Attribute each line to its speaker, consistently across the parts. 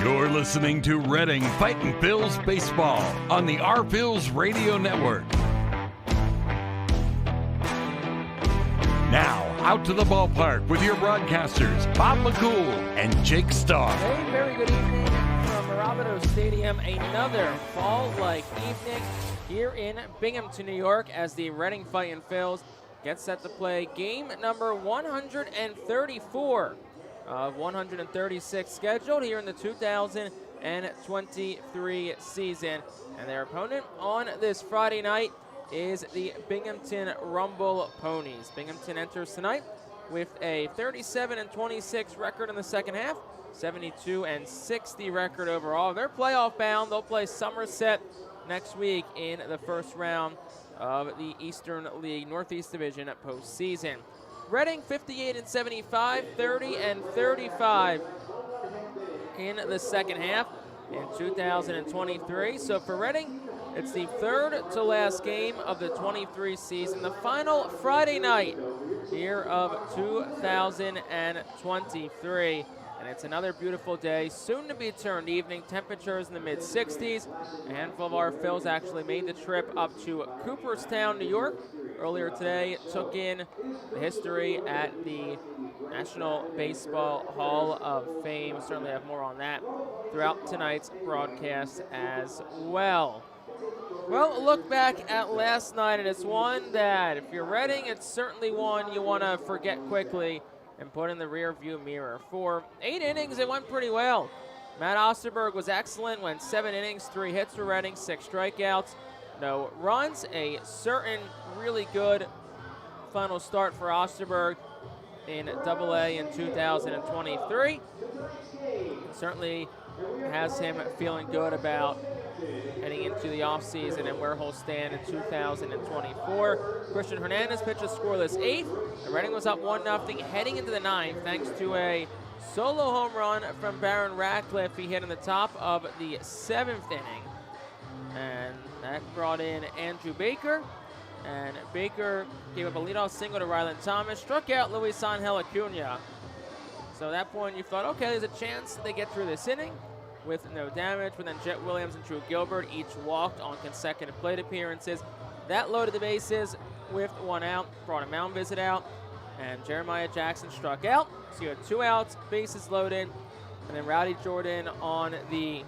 Speaker 1: You're listening to Reading Fightin' Phillies Baseball on the Our Phillies Radio Network. Now, out to the ballpark with your broadcasters, Bob McCool and Jake Starr.
Speaker 2: A very good evening from Mirabito Stadium. Another fall-like evening here in Binghamton, New York, as the Reading Fightin' Phillies get set to play game number 134 of 136 scheduled here in the 2023 season. And their opponent on this Friday night is the Binghamton Rumble Ponies. Binghamton enters tonight with a 37-26 record in the second half, 72-60 record overall. They're playoff bound. They'll play Somerset next week in the first round of the Eastern League Northeast Division postseason. Reading 58-75, 30-35 in the second half in 2023. So for Reading, it's the third to last game of the 23 season, the final Friday night here of 2023. And it's another beautiful day, soon to be turned evening, temperatures in the mid-60s. A handful of our Phils actually made the trip up to Cooperstown, New York earlier today, took in the history at the National Baseball Hall of Fame. Certainly have more on that throughout tonight's broadcast as well. Well, look back at last night, and it's one that, if you're Reading, it's certainly one you want to forget quickly and put in the rear-view mirror. For 8 innings, it went pretty well. Matt Osterberg was excellent, went 7 innings, 3 hits for Reading, 6 strikeouts, no runs. A certain really good final start for Osterberg in Double-A in 2023. Certainly has him feeling good about heading into the offseason and where he'll stand in 2024. Christian Hernandez pitched a scoreless 8th. The Reading was up 1-0 heading into the 9th thanks to a solo home run from Baron Ratcliffe. He hit in the top of the 7th inning. And that brought in Andrew Baker. And Baker gave up a leadoff single to Ryland Thomas, struck out Luis Angel Acuna. So at that point you thought, okay, there's a chance they get through this inning with no damage, but then Jet Williams and Drew Gilbert each walked on consecutive plate appearances. That loaded the bases with 1 out, brought a mound visit out, and Jeremiah Jackson struck out. So you had 2 outs, bases loaded, and then Rowdy Jordan on the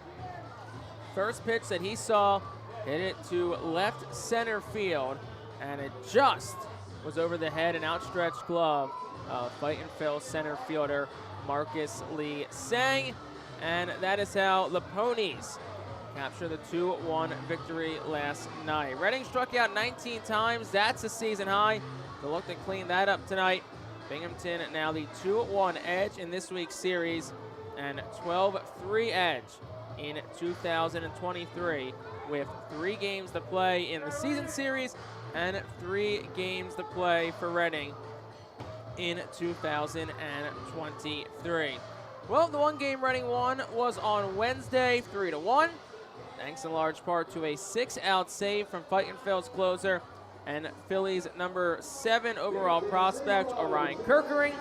Speaker 2: first pitch that he saw hit it to left center field, and it just was over the head and outstretched glove of Fightin' Phil center fielder Marcus Lee Sang. And that is how the Ponies capture the 2-1 victory last night. Reading struck out 19 times. That's a season high. They'll look to clean that up tonight. Binghamton now the 2-1 edge in this week's series and 12-3 edge in 2023 with 3 games to play in the season series and 3 games to play for Reading in 2023. Well, the one game Reading won was on Wednesday, 3-1, thanks in large part to a 6-out save from Fightin' Phil's closer and Phillies number 7 overall prospect, Orion Kerkering.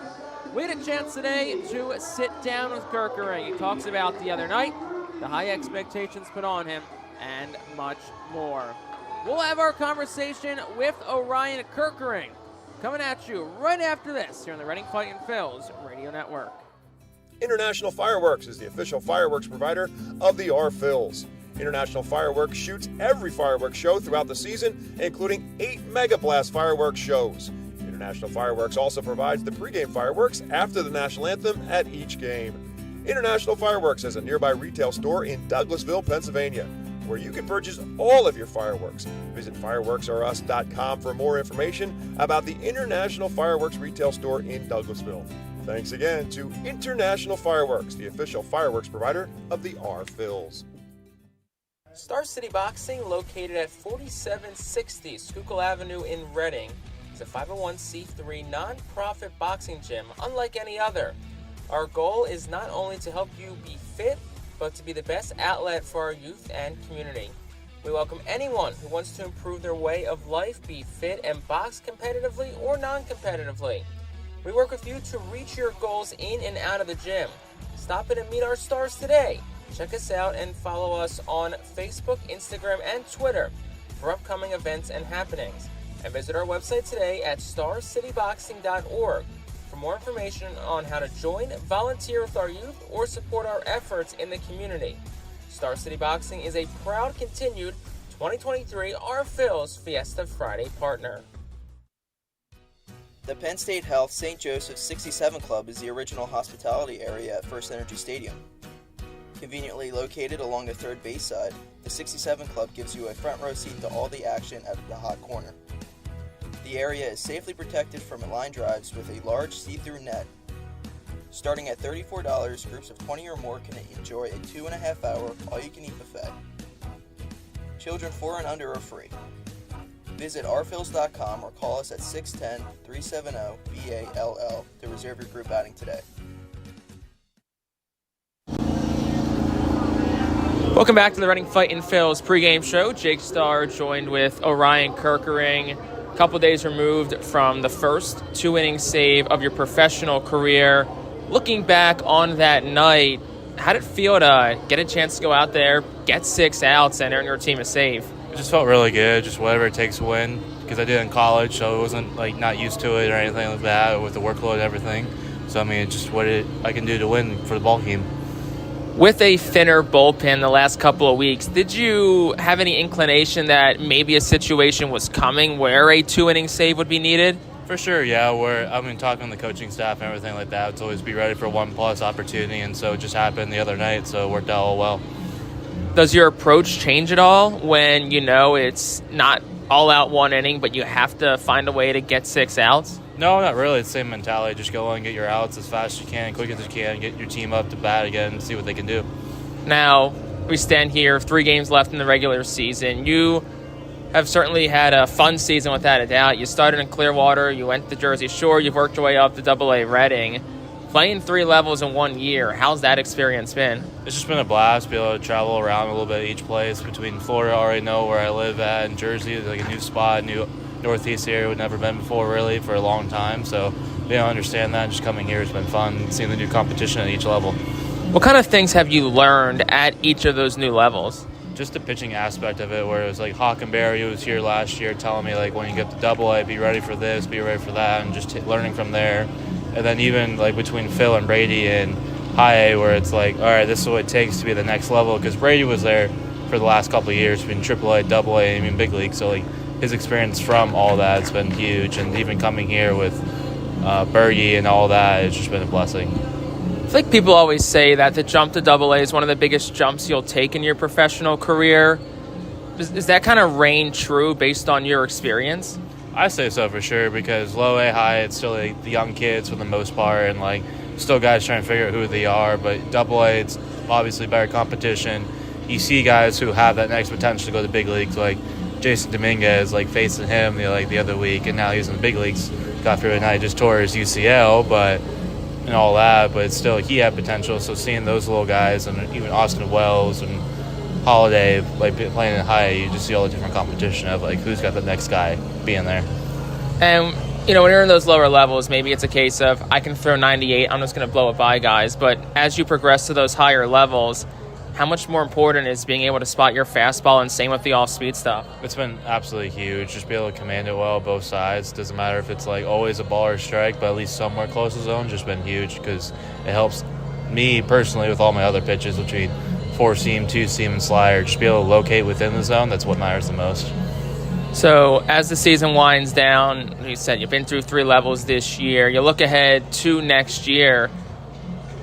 Speaker 2: We had a chance today to sit down with Kerkering. He talks about the other night, the high expectations put on him, and much more. We'll have our conversation with Orion Kerkering coming at you right after this here on the Reading Fightin' Phil's Radio Network.
Speaker 3: International Fireworks is the official fireworks provider of the Our Phillies. International Fireworks shoots every fireworks show throughout the season, including 8 Mega Blast fireworks shows. International Fireworks also provides the pregame fireworks after the national anthem at each game. International Fireworks has a nearby retail store in Douglasville, Pennsylvania, where you can purchase all of your fireworks. Visit fireworksareus.com for more information about the International Fireworks retail store in Douglasville. Thanks again to International Fireworks, the official fireworks provider of the Our Phillies.
Speaker 2: Star City Boxing, located at 4760 Schuylkill Avenue in Reading, is a 501c3 non-profit boxing gym unlike any other. Our goal is not only to help you be fit, but to be the best outlet for our youth and community. We welcome anyone who wants to improve their way of life, be fit, and box competitively or non-competitively. We work with you to reach your goals in and out of the gym. Stop in and meet our stars today check us out and follow us on Facebook, Instagram, and Twitter for upcoming events and happenings. And visit our website today at starcityboxing.org for more information on how to join, volunteer with our youth, or support our efforts in the community. Star City Boxing is a proud continued 2023 Our Phil's Fiesta Friday partner.
Speaker 4: The Penn State Health St. Joseph's 67 Club is the original hospitality area at First Energy Stadium. Conveniently located along the third base side, the 67 Club gives you a front row seat to all the action at the hot corner. The area is safely protected from line drives with a large see-through net. Starting at $34, groups of 20 or more can enjoy a 2.5-hour all-you-can-eat buffet. Children 4 and under are free. Visit ourphils.com or call us at 610-370-BALL to reserve your group outing today.
Speaker 2: Welcome back to the Reading Fightin' Phil's pregame show. Jake Starr joined with Orion Kirkering. A couple days removed from the first 2-inning save of your professional career. Looking back on that night, how did it feel to get a chance to go out there, get 6 outs, and earn your team a save?
Speaker 5: It just felt really good, just whatever it takes to win, because I did it in college, so it wasn't like not used to it or anything like that with the workload and everything. So, I mean, it's just what I can do to win for the ball team.
Speaker 2: With a thinner bullpen the last couple of weeks, did you have any inclination that maybe a situation was coming where a 2-inning save would be needed?
Speaker 5: For sure, yeah. I've been talking to the coaching staff and everything like that. It's always be ready for a 1+ opportunity, and so it just happened the other night, so it worked out all well.
Speaker 2: Does your approach change at all when you know it's not all out 1 inning, but you have to find a way to get 6 outs?
Speaker 5: No, not really. It's the same mentality. Just go and get your outs as fast as you can, quick as you can, get your team up to bat again and see what they can do.
Speaker 2: Now, we stand here, 3 games left in the regular season. You have certainly had a fun season without a doubt. You started in Clearwater, you went to Jersey Shore, you've worked your way up to AA Reading. Playing 3 levels in 1 year, how's that experience been?
Speaker 5: It's just been a blast, be able to travel around a little bit each place. Between Florida, I already know where I live at, and Jersey, like a new spot, new Northeast area we've never been before really for a long time. So being able to understand that, just coming here has been fun, seeing the new competition at each level.
Speaker 2: What kind of things have you learned at each of those new levels?
Speaker 5: Just the pitching aspect of it, where it was like Hockenberry, who was here last year, telling me like when you get to AA, be ready for this, be ready for that, and just learning from there. And then even like between Phil and Brady and High A, where it's like, all right, this is what it takes to be the next level, because Brady was there for the last couple of years, between AAA, AA, and even big league. So like his experience from all that has been huge, and even coming here with Bergie and all that, it's just been a blessing.
Speaker 2: I think people always say that the jump to AA is one of the biggest jumps you'll take in your professional career. Is that kind of reign true based on your experience?
Speaker 5: I say so for sure, because low A, high, it's still like the young kids for the most part, and like still guys trying to figure out who they are. But AA, it's obviously better competition. You see guys who have that next potential to go to big leagues, like Jason Dominguez, like facing him the other week, and now he's in the big leagues. Got through a night, just tore his UCL, and all that, but still he had potential. So seeing those little guys, and even Austin Wells and Holiday, like playing in high, you just see all the different competition of like who's got the next guy being there.
Speaker 2: And when you're in those lower levels, maybe it's a case of I can throw 98, I'm just going to blow it by guys. But as you progress to those higher levels, how much more important is being able to spot your fastball, and same with the off-speed stuff?
Speaker 5: It's been absolutely huge. Just be able to command it well, both sides. Doesn't matter if it's like always a ball or strike, but at least somewhere close to zone. Just been huge, because it helps me personally with all my other pitches, between 4-seam, 2-seam, and slider. Just be able to locate within the zone. That's what matters the most.
Speaker 2: So as the season winds down, you said you've been through 3 levels this year. You look ahead to next year.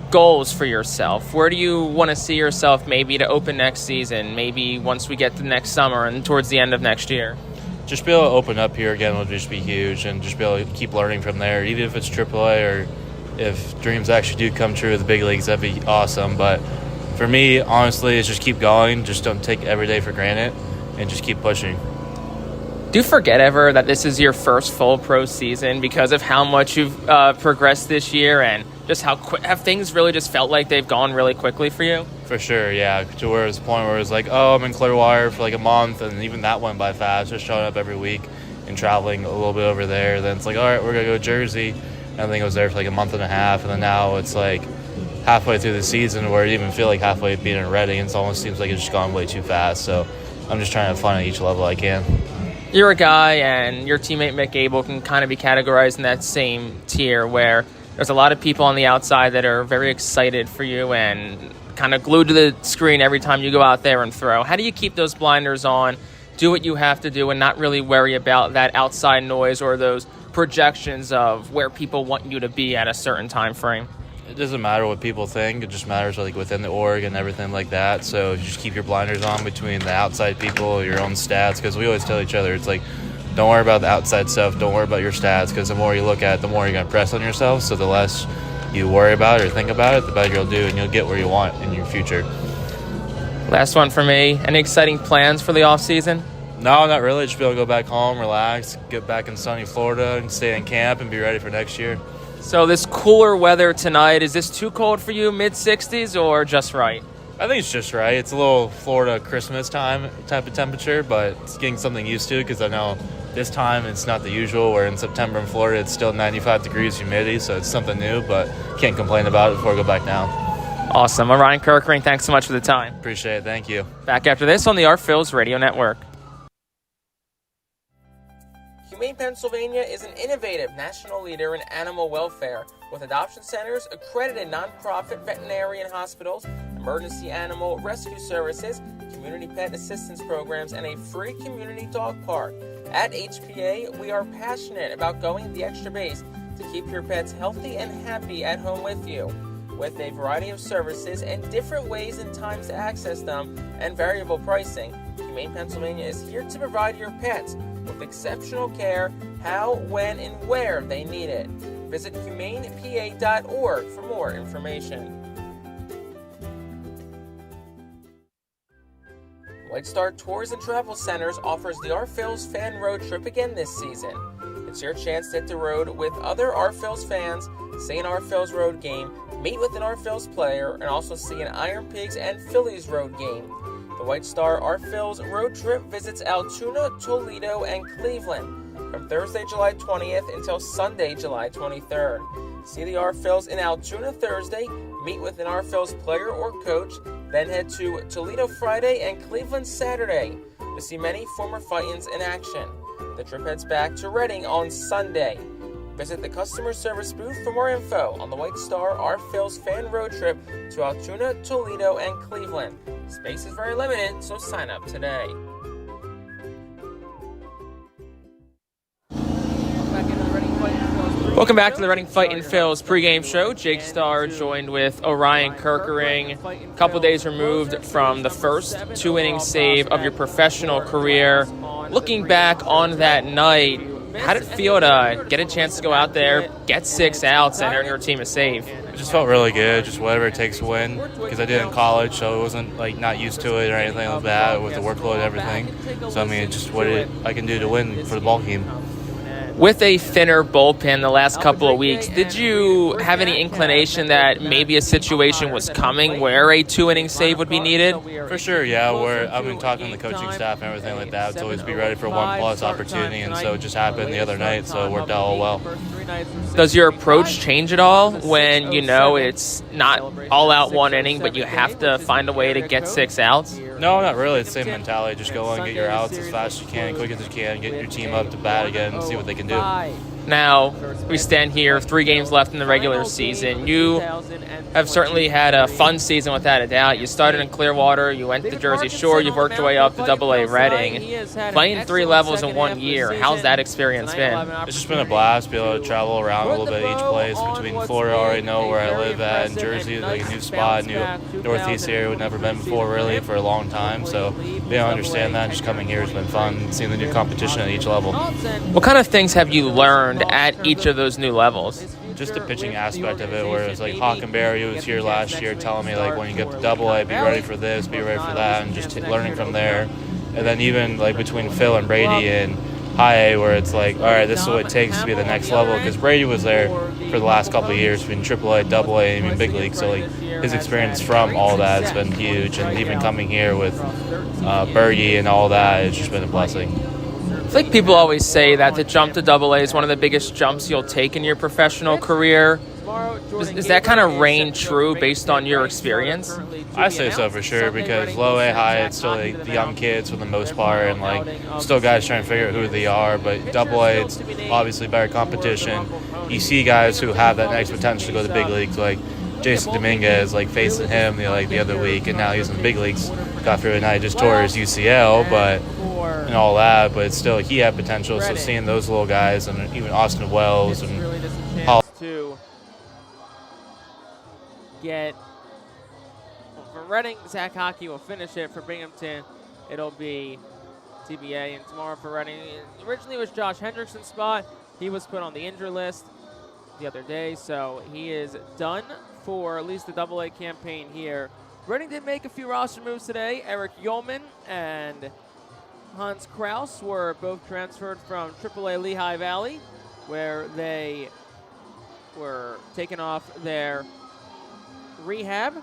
Speaker 2: Goals for yourself. Where do you want to see yourself maybe to open next season, maybe once we get to next summer and towards the end of next year?
Speaker 5: Just be able to open up here again will just be huge, and just be able to keep learning from there, even if it's AAA or if dreams actually do come true with the big leagues, that'd be awesome. But for me, honestly, it's just keep going. Just don't take every day for granted, and just keep pushing.
Speaker 2: Do you forget ever that this is your first full pro season because of how much you've progressed this year, and just how quick have things really just felt like they've gone really quickly for you?
Speaker 5: For sure, yeah. To where it was a point where it was like, oh, I'm in Clearwater for like a month, and even that went by fast, just showing up every week and traveling a little bit over there. Then it's like, all right, we're going to go to Jersey. And I think I was there for like a month and a half, and then now it's like halfway through the season where it even feel like halfway being in Reading. It almost seems like it's just gone way too fast. So I'm just trying to have fun at each level I can.
Speaker 2: You're a guy, and your teammate Mick Abel can kind of be categorized in that same tier where there's a lot of people on the outside that are very excited for you and kind of glued to the screen every time you go out there and throw. How do you keep those blinders on, do what you have to do, and not really worry about that outside noise or those projections of where people want you to be at a certain time frame?
Speaker 5: It doesn't matter what people think. It just matters like within the org and everything like that. So you just keep your blinders on between the outside people, your own stats, because we always tell each other, it's like, don't worry about the outside stuff. Don't worry about your stats, because the more you look at it, the more you're going to press on yourself. So the less you worry about it or think about it, the better you'll do, and you'll get where you want in your future.
Speaker 2: Last one for me. Any exciting plans for the off season?
Speaker 5: No, not really. Just be able to go back home, relax, get back in sunny Florida, and stay in camp and be ready for next year.
Speaker 2: So this cooler weather tonight, is this too cold for you, mid-60s, or just right?
Speaker 5: I think it's just right. It's a little Florida Christmas time type of temperature, but it's getting something used to because I know this time it's not the usual, where in September in Florida it's still 95 degrees humidity, so it's something new, but can't complain about it before I go back down.
Speaker 2: Awesome. I'm Ryan Kirkering. Thanks so much for the time.
Speaker 5: Appreciate it. Thank you.
Speaker 2: Back after this on the Our Phillies Radio Network. Humane Pennsylvania is an innovative national leader in animal welfare with adoption centers, accredited nonprofit veterinarian hospitals, emergency animal rescue services, community pet assistance programs, and a free community dog park. At HPA, we are passionate about going the extra base to keep your pets healthy and happy at home with you. With a variety of services and different ways and times to access them and variable pricing, Humane Pennsylvania is here to provide your pets with exceptional care, how, when, and where they need it. Visit humanepa.org for more information. White Star Tours and Travel Centers offers the Our Phillies fan road trip again this season. It's your chance to hit the road with other Our Phillies fans, see an Our Phillies road game, meet with an Our Phillies player, and also see an Iron Pigs and Phillies road game. The White Star Our Phillies road trip visits Altoona, Toledo, and Cleveland from Thursday, July 20th until Sunday, July 23rd. See the Our Phillies in Altoona Thursday, meet with an Our Phillies player or coach, then head to Toledo Friday and Cleveland Saturday to see many former Fightins in action. The trip heads back to Reading on Sunday. Visit the customer service booth for more info on the White Star Our Phillies fan road trip to Altoona, Toledo, and Cleveland. Space is very limited, so sign up today. Welcome back to the Reading Fightin' Phillies pregame show. Jake Starr joined with Orion Kirkering, a couple days removed from the first two-inning save of your professional career. Looking back on that night, how did it feel to get a chance to go out there, get 6 outs, and earn your team a save?
Speaker 5: It just felt really good, just whatever it takes to win, because I did it in college, so it wasn't like not used to it or anything like that with the workload and everything. So I mean, it's just what I can do to win for the ball team.
Speaker 2: With a thinner bullpen the last couple of weeks, did you have any inclination that maybe a situation was coming where a two-inning save would be needed?
Speaker 5: For sure, yeah. I've been talking to the coaching staff and everything like that to always be ready for a 1+ opportunity, and so it just happened the other night, so it worked out all well.
Speaker 2: Does your approach change at all when you know it's not all out one inning, but you have to find a way to get 6 outs?
Speaker 5: No, not really. It's the same mentality. Just go and get your outs as fast as you can, quick as you can, get your team up to bat again and see what they can do.
Speaker 2: Now, we stand here, 3 games left in the regular season. You have certainly had a fun season without a doubt. You started in Clearwater, you went to Jersey Shore, you've worked your way up to AA Reading. Playing 3 levels in 1 year, how's that experience been?
Speaker 5: It's just been a blast, be able to travel around a little bit each place. Between Florida, I already know where I live at, and Jersey, like a new spot, new Northeast area we've never been before really for a long time. So being able to understand that, just coming here has been fun, seeing the new competition at each level.
Speaker 2: What kind of things have you learned at each of those new levels?
Speaker 5: Just the pitching aspect of it, where it's like Hockenberry was here last year telling me like when you get to AA, be ready for this, be ready for that, and just learning from there. And then even like between Phil and Brady and High A, where it's like, all right, this is what it takes to be the next level, because Brady was there for the last couple of years between AAA, AA, and even big league, so like his experience from all that has been huge, and even coming here with Bergie and all that, it's just been a blessing.
Speaker 2: I think people always say that to jump to Double A is one of the biggest jumps you'll take in your professional career. Is that kind of reign true based on your experience?
Speaker 5: I say so for sure, because low A, high, it's still the young kids for the most part, and still guys trying to figure out who they are. But Double A, it's obviously better competition. You see guys who have that next potential to go to the big leagues, like Jason Dominguez, facing him the other week, and now he's in the big leagues. Got through tonight, just tore his UCL, and all that, but still he had potential. So seeing those little guys, and even Austin Wells and Paul.
Speaker 2: To get for Reading, Zach Hockey will finish it. For Binghamton, it'll be TBA, and tomorrow for Reading. Originally it was Josh Hendrickson's spot. He was put on the injury list the other day, so he is done for at least the Double A campaign here. Reading did make a few roster moves today. Eric Yeoman and Hans Kraus were both transferred from AAA Lehigh Valley, where they were taking off their rehab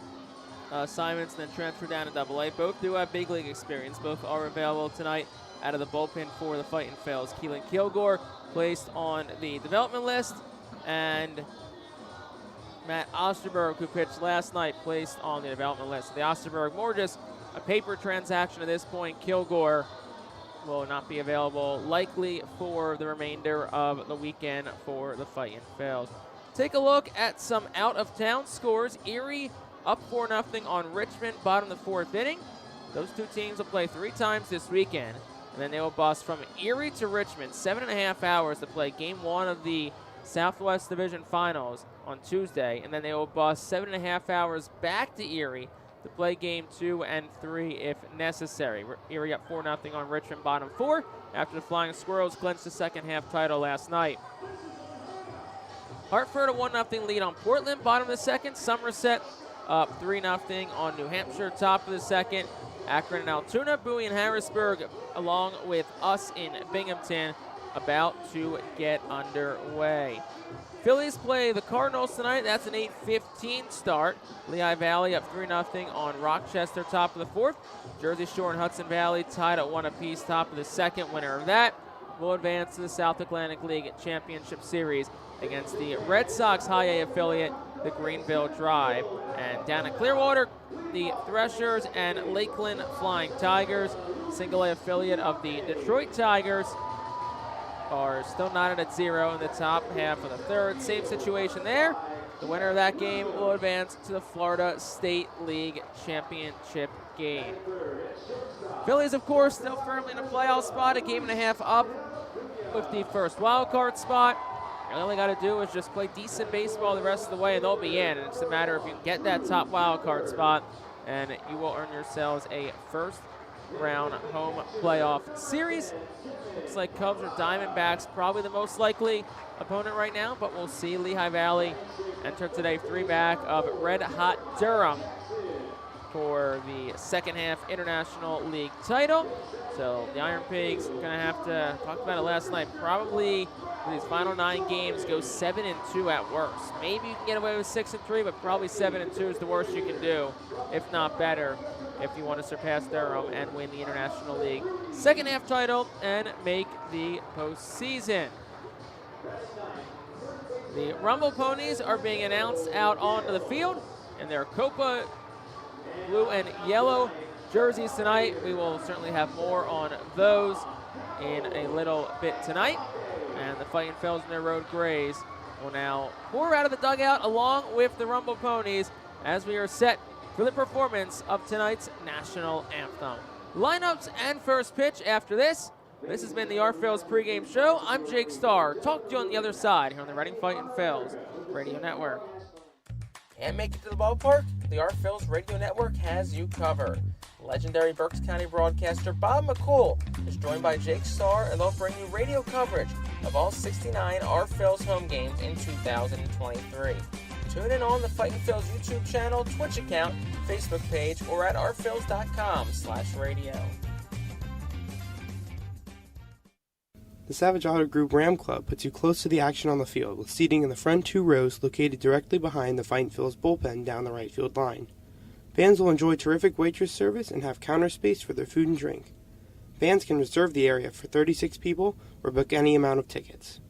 Speaker 2: assignments and then transferred down to Double A. Both do have big league experience. Both are available tonight out of the bullpen for the Fightin' Phils. Keelan Kilgore placed on the development list, and Matt Osterberg, who pitched last night, placed on the development list. The Osterberg, more just a paper transaction at this point. Kilgore will not be available likely for the remainder of the weekend for the Fightin' Phils. Take a look at some out-of-town scores. Erie up 4-0 on Richmond, bottom of the fourth inning. Those two teams will play 3 times this weekend, and then they will bus from Erie to Richmond, 7.5 hours to play Game 1 of the Southwest Division Finals on Tuesday, and then they will bus 7.5 hours back to Erie to play Game 2 and 3 if necessary. Erie up 4-0 on Richmond, bottom 4, after the Flying Squirrels clinched the second-half title last night. Hartford a 1-0 lead on Portland, bottom of the second. Somerset up 3-0 on New Hampshire, top of the second. Akron and Altoona, Bowie and Harrisburg, along with us in Binghamton, about to get underway. Phillies play the Cardinals tonight. That's an 8:15 start. Lehigh Valley up 3-0 on Rochester, top of the fourth. Jersey Shore and Hudson Valley tied at 1 apiece, top of the second. Winner of that will advance to the South Atlantic League Championship Series against the Red Sox High A affiliate, the Greenville Drive. And down in Clearwater, the Threshers and Lakeland Flying Tigers, single A affiliate of the Detroit Tigers, are still knotted at 0 in the top half of the third. Same situation there. The winner of that game will advance to the Florida State League Championship game. Phillies, of course, still firmly in a playoff spot, a game and a half up with the first wild card spot. All they got to do is just play decent baseball the rest of the way, and they'll be in. And it's a matter of if you can get that top wild card spot, and you will earn yourselves a first-round home playoff series. Looks like Cubs or Diamondbacks probably the most likely opponent right now, but we'll see. Lehigh Valley enter today 3-back of Red Hot Durham for the second-half International League title. So the Iron Pigs are going to have to, talk about it last night, probably for these final 9 games go 7-2 at worst. Maybe you can get away with 6-3, but probably 7-2 is the worst you can do, if not better, if you want to surpass Durham and win the International League second-half title and make the postseason. The Rumble Ponies are being announced out onto the field in their Copa blue and yellow jerseys tonight. We will certainly have more on those in a little bit tonight. And the Fightin' Phils in their road grays will now pour out of the dugout along with the Rumble Ponies as we are set for the performance of tonight's national anthem. Lineups and first pitch after this. This has been the Our Phils pregame show. I'm Jake Starr. Talk to you on the other side here on the Reading Fightin' Phils Radio Network.
Speaker 4: Can't make it to the ballpark? The Our Phils Radio Network has you covered. Legendary Berks County broadcaster Bob McCool is joined by Jake Starr, and they'll bring you radio coverage of all 69 Our Phils home games in 2023. Tune in on the Fightin' Phils YouTube channel, Twitch account, Facebook page, or at ourphils.com/radio.
Speaker 6: The Savage Auto Group Ram Club puts you close to the action on the field with seating in the front 2 rows located directly behind the Fightin' Phils bullpen down the right field line. Fans will enjoy terrific waitress service and have counter space for their food and drink. Fans can reserve the area for 36 people or book any amount of tickets.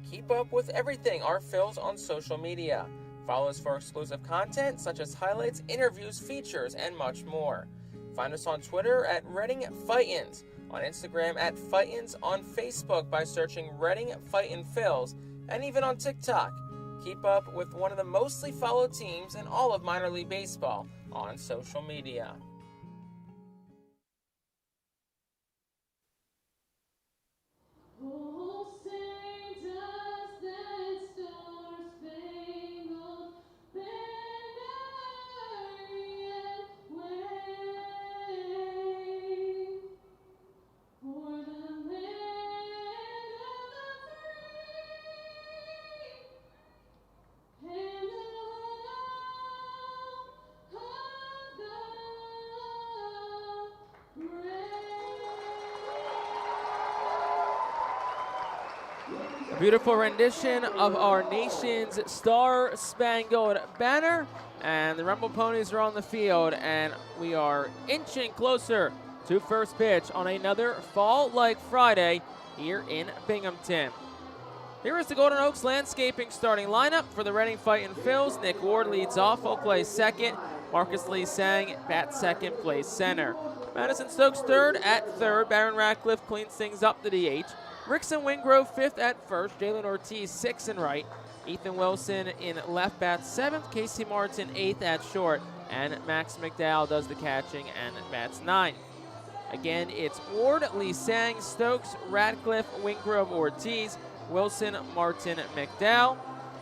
Speaker 2: Keep up with everything our Phils on social media. Follow us for exclusive content such as highlights, interviews, features, and much more. Find us on Twitter at Reading Fightins, on Instagram at Fightins, on Facebook by searching Reading Fightin Phils, and even on TikTok. Keep up with one of the mostly followed teams in all of minor league baseball on social media. Beautiful rendition of our nation's star-spangled banner, and the Rumble Ponies are on the field, and we are inching closer to first pitch on another fall-like Friday here in Binghamton. Here is the Golden Oaks Landscaping starting lineup for the Reading Fightin Phils. Nick Ward leads off, he'll play second. Marcus Lee Sang bats second, plays center. Madison Stokes third. At third, Baron Ratcliffe cleans things up to DH. Rickson Wingrove fifth at first, Jalen Ortiz sixth and right, Ethan Wilson in left bats seventh, Casey Martin eighth at short, and Max McDowell does the catching and bats ninth. Again, it's Ward, Lee Sang, Stokes, Ratcliffe, Wingrove, Ortiz, Wilson, Martin, McDowell.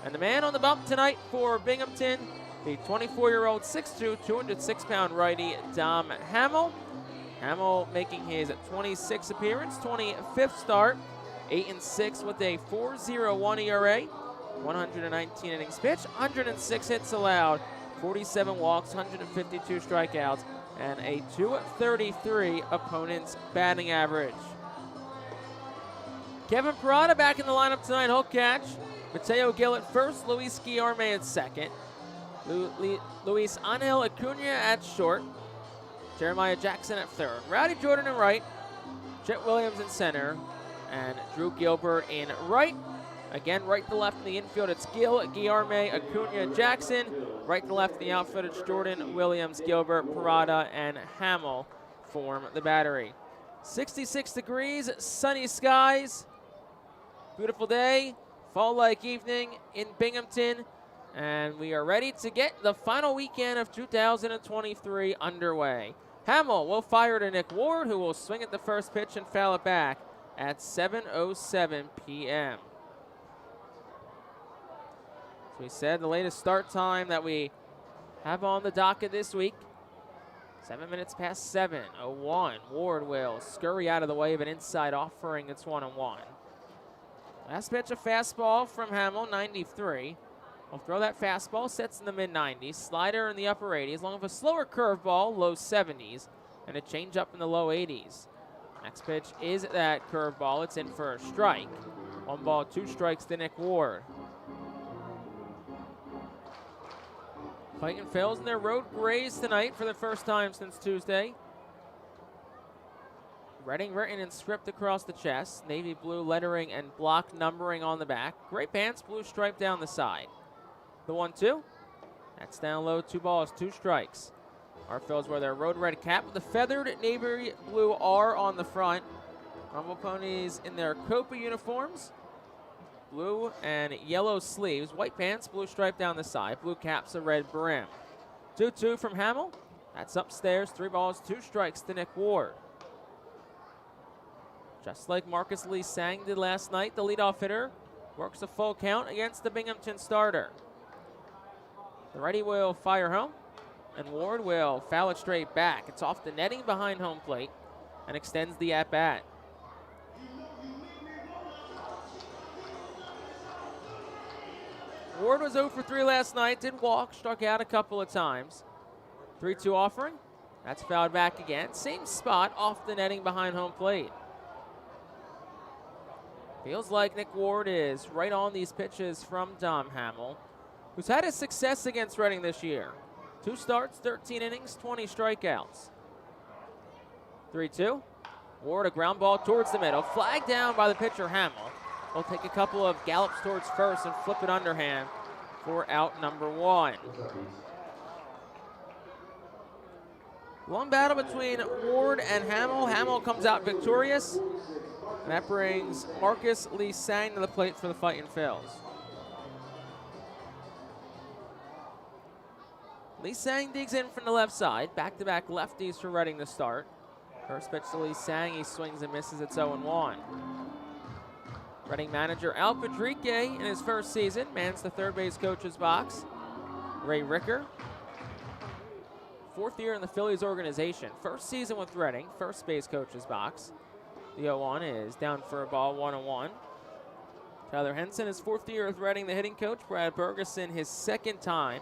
Speaker 2: And the man on the bump tonight for Binghamton, the 24-year-old 6'2", 206-pound righty Dom Hamill. Hamill making his 26th appearance, 25th start, 8-6 with a 4.01 ERA, 119 innings pitched, 106 hits allowed, 47 walks, 152 strikeouts, and a 2.33 opponent's batting average. Kevin Parada back in the lineup tonight, he'll catch. Mateo Gill at first, Luis Guillerme at second, Luis Angel Acuna at short, Jeremiah Jackson at third, Rowdy Jordan in right, Chet Williams in center, and Drew Gilbert in right. Again, right to left in the infield, it's Gill, Guillerme, Acuna, Jackson. Right to left in the outfield, it's Jordan, Williams, Gilbert, Parada, and Hamill form the battery. 66 degrees, sunny skies, beautiful day, fall-like evening in Binghamton, and we are ready to get the final weekend of 2023 underway. Hamill will fire to Nick Ward, who will swing at the first pitch and foul it back at 7:07 p.m. As we said, the latest start time that we have on the docket this week, 7 minutes past 7:01. Ward will scurry out of the way of an inside offering. It's 1-1. Last pitch, a fastball from Hamill, 93. We'll throw that fastball, sets in the mid-90s, slider in the upper 80s, along with a slower curveball, low 70s, and a changeup in the low 80s. Next pitch is that curveball. It's in for a strike. 1 ball, 2 strikes to Nick Ward. Fightin Phils in their road grays tonight for the first time since Tuesday. Reading written in script across the chest, navy blue lettering and block numbering on the back. Gray pants, blue stripe down the side. The 1-2, that's down low, 2 balls, 2 strikes. Our Phils wear their road red cap with the feathered navy blue R on the front. Rumble Ponies in their Copa uniforms, blue and yellow sleeves, white pants, blue stripe down the side, blue caps, a red brim. 2-2 from Hamill, that's upstairs, 3 balls, 2 strikes to Nick Ward. Just like Marcus Lee Sang did last night, the leadoff hitter works a full count against the Binghamton starter. The righty will fire home, and Ward will foul it straight back. It's off the netting behind home plate and extends the at-bat. Ward was 0 for 3 last night, did walk, struck out a couple of times. 3-2 offering, that's fouled back again. Same spot off the netting behind home plate. Feels like Nick Ward is right on these pitches from Dom Hamill, who's had his success against Reading this year. 2 starts, 13 innings, 20 strikeouts. 3-2. Ward, a ground ball towards the middle. Flag down by the pitcher, Hamill. He'll take a couple of gallops towards first and flip it underhand for out number 1. Long battle between Ward and Hamill. Hamill comes out victorious. And that brings Marcus Lee Sang to the plate for the Fightin' Phils. Lee Sang digs in from the left side. Back-to-back lefties for Reading to start. First pitch to Lee Sang. He swings and misses. It's 0-1. Reading manager Al Padrique in his first season mans the third base coach's box. Ray Ricker, 4th year in the Phillies organization. First season with Reading, first base coach's box. The 0-1 is down for a ball, 1-1. Tyler Henson, his 4th year with Reading, the hitting coach. Brad Bergeson, his 2nd time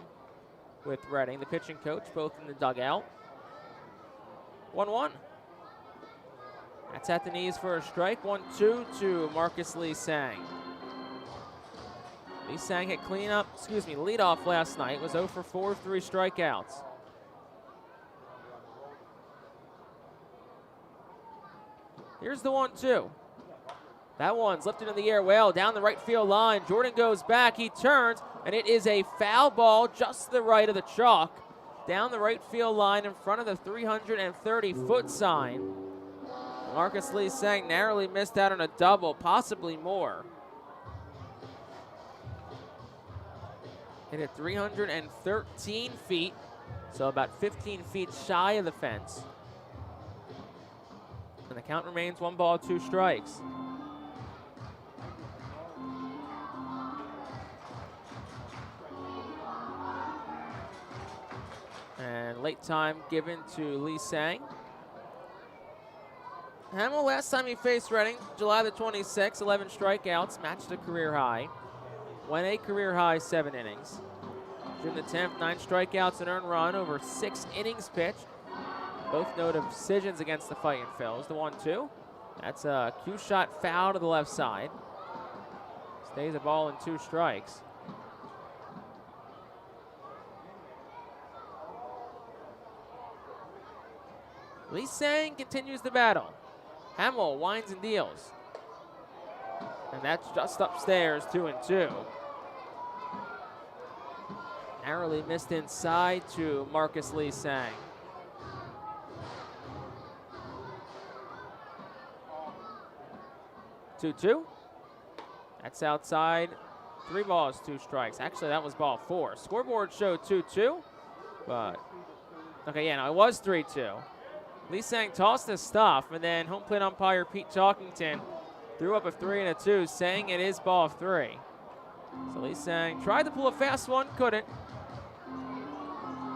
Speaker 2: with Reading, the pitching coach, both in the dugout. 1-1. That's at the knees for a strike. 1-2 to Marcus Lee Sang. Lee Sang hit lead off last night. Was 0 for 4, 3 strikeouts. Here's the 1-2. That one's lifted in the air well down the right field line. Jordan goes back, he turns, and it is a foul ball just to the right of the chalk. Down the right field line in front of the 330-foot sign. Marcus Lee Sang narrowly missed out on a double, possibly more. Hit at 313 feet, so about 15 feet shy of the fence. And the count remains 1 ball, 2 strikes. And late time given to Lee Sang. Hamill, last time he faced Reading, July the 26th, 11 strikeouts, matched a career high. Went a career high 7 innings. June the 10th, 9 strikeouts and earned run over 6 innings pitched. Both no decisions against the Fightin' Phils. The 1-2. That's a cue shot foul to the left side. Stays a ball and 2 strikes. Lee Sang continues the battle. Hamill winds and deals. And that's just upstairs, 2-2. Narrowly missed inside to Marcus Lee Sang. 2-2. That's outside. 3 balls, 2 strikes. Actually, that was ball 4. Scoreboard showed 2-2, but okay, yeah, no, it was 3-2. Lee Sang tossed his stuff, and then home plate umpire Pete Talkington threw up a 3 and a 2, saying it is ball 3. So Lee Sang tried to pull a fast one, couldn't.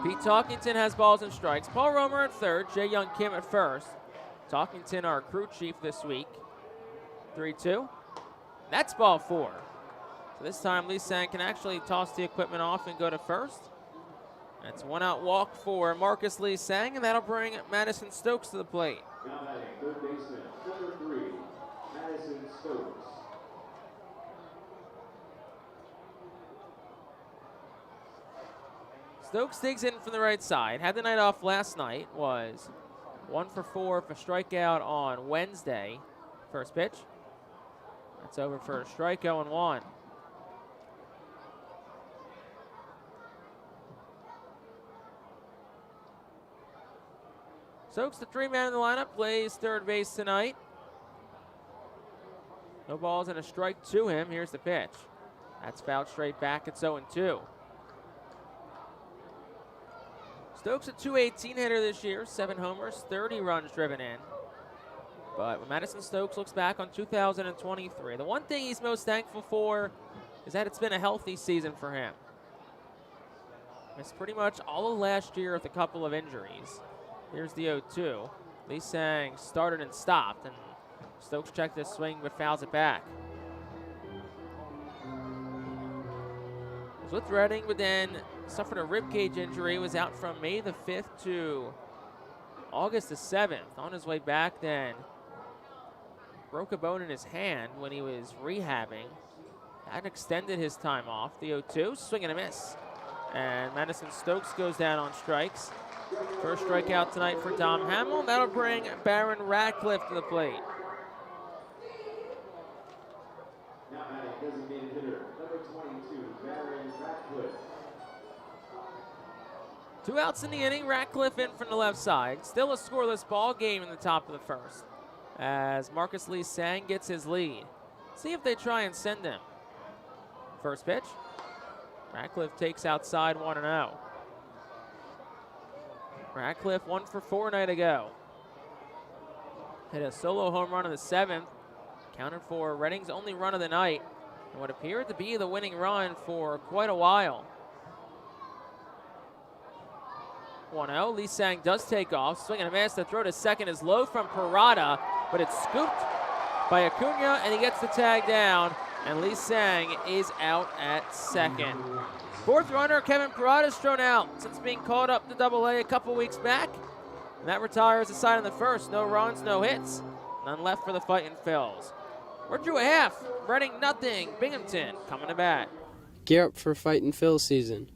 Speaker 2: Pete Talkington has balls and strikes. Paul Romer at third, Jae Young Kim at first. Talkington, our crew chief this week. 3-2. That's ball 4. So this time Lee Sang can actually toss the equipment off and go to first. That's 1 out walk for Marcus Lee Sang, and that'll bring Madison Stokes to the plate.
Speaker 7: Now batting third baseman, number 3, Madison Stokes.
Speaker 2: Stokes digs in from the right side. Had the night off last night. Was 1 for 4 for strikeout on Wednesday. First pitch. That's over for a strike, 0-1. Stokes, the 3-man in the lineup, plays third base tonight. No balls and a strike to him. Here's the pitch. That's fouled straight back. It's 0-2. Stokes, a .218 hitter this year, 7 homers, 30 runs driven in. But when Madison Stokes looks back on 2023, the one thing he's most thankful for is that it's been a healthy season for him. Missed pretty much all of last year with a couple of injuries. Here's the 0-2. Lee Sang started and stopped, and Stokes checked his swing but fouls it back. Was with Reading, but then suffered a ribcage injury, was out from May the 5th to August the 7th. On his way back then, broke a bone in his hand when he was rehabbing. That extended his time off. The 0-2, swing and a miss. And Madison Stokes goes down on strikes. First strikeout tonight for Dom Hamill. That'll bring Baron Ratcliffe to the plate.
Speaker 7: Now batting designated hitter, number 22, Baron Ratcliffe.
Speaker 2: 2 outs in the inning. Ratcliffe in from the left side. Still a scoreless ball game in the top of the first, as Marcus Lee Sang gets his lead. See if they try and send him. First pitch. Ratcliffe takes outside 1-0. Ratcliffe 1 for 4 night ago. Hit a solo home run in the 7th. Counted for Reading's only run of the night, and what appeared to be the winning run for quite a while. 1-0. Lee Sang does take off. Swing and a miss. The throw to second is low from Parada, but it's scooped by Acuna, and he gets the tag down, and Lee Sang is out at second. Fourth runner, Kevin Parada's thrown out since being called up to Double-A a couple weeks back, and that retires the side in the first. No runs, no hits. None left for the Fightin' Phils. We're through a half. Reading nothing. Binghamton coming to bat.
Speaker 8: Gear up for Fightin' Phils season.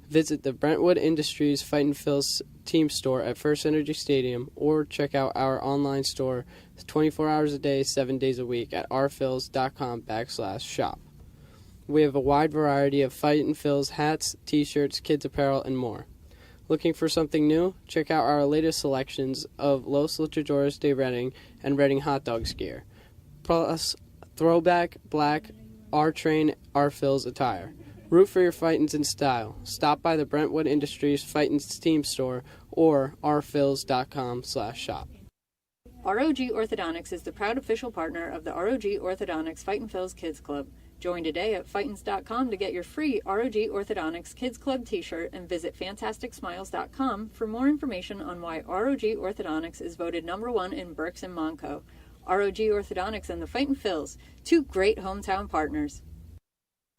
Speaker 8: Visit the Brentwood Industries Fightin' Phils team store at First Energy Stadium, or check out our online store 24 hours a day, 7 days a week at rphils.com/shop. We have a wide variety of Fightin' Phils hats, t-shirts, kids apparel, and more. Looking for something new? Check out our latest selections of Los Luchadores de Reading and Reading Hot Dogs gear, plus throwback, black, R-Train, R-Phils attire. Root for your Fightins in style. Stop by the Brentwood Industries Fightins team store or rphils.com/shop.
Speaker 9: ROG Orthodontics is the proud official partner of the ROG Orthodontics Fightin' Phils Kids Club. Join today at Fightins.com to get your free ROG Orthodontics Kids Club t-shirt, and visit FantasticSmiles.com for more information on why ROG Orthodontics is voted #1 in Berks and Monco. ROG Orthodontics and the Fightin' Phils, 2 great hometown partners.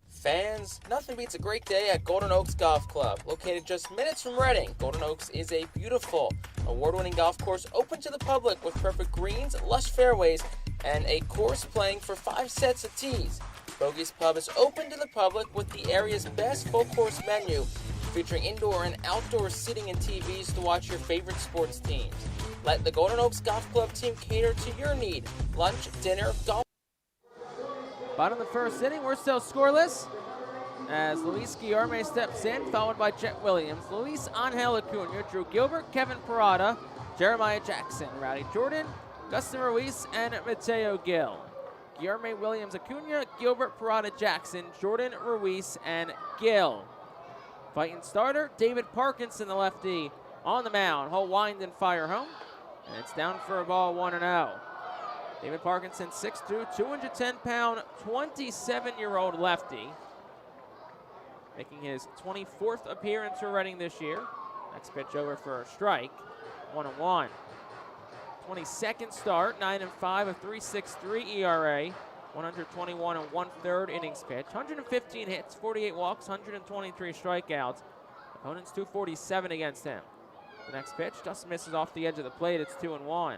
Speaker 2: Fans, nothing beats a great day at Golden Oaks Golf Club. Located just minutes from Reading, Golden Oaks is a beautiful, award-winning golf course open to the public with perfect greens, lush fairways, and a course playing for 5 sets of tees. Bogey's Pub is open to the public with the area's best full-course menu, featuring indoor and outdoor seating and TVs to watch your favorite sports teams. Let the Golden Oaks Golf Club team cater to your need. Lunch, dinner, golf. Bottom of the first inning, we're still scoreless as Luis Guillerme steps in, followed by Chet Williams, Luis Angel Acuna, Drew Gilbert, Kevin Parada, Jeremiah Jackson, Rowdy Jordan, Gustin Ruiz, and Mateo Gil. Guillerme, Williams, Acuna, Gilbert, Parada, Jackson, Jordan, Ruiz, and Gil. Fighting starter, David Parkinson, the lefty, on the mound. He'll wind and fire home, and it's down for a ball, 1-0. David Parkinson, 6'2", 210-pound, 27-year-old lefty, making his 24th appearance for Reading this year. Next pitch over for a strike, 1-1. 22nd start, 9-5, a 3.63 ERA, 121 1/3 innings pitched, 115 hits, 48 walks, 123 strikeouts. Opponents 247 against him. The next pitch just misses off the edge of the plate. It's 2-1.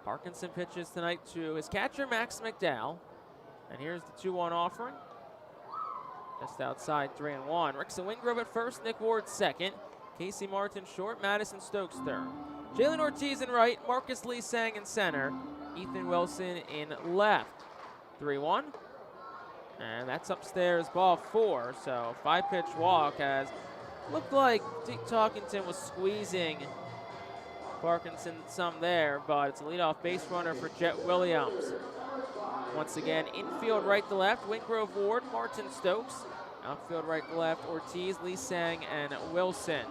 Speaker 2: Parkinson pitches tonight to his catcher, Max McDowell. And here's the 2-1 offering. Just outside, 3-1. Rickson Wingrove at first, Nick Ward second. Casey Martin short, Madison Stokes third. Jalen Ortiz in right, Marcus Lee Sang in center, Ethan Wilson in left. 3-1. And that's upstairs, ball 4. So 5-pitch walk, as looked like Dick Talkington was squeezing Parkinson some there, but it's a leadoff base runner for Jet Williams. Once again, infield right to left, Wingrove, Ward, Martin, Stokes. Outfield right to left, Ortiz, Lee Sang, and Wilson.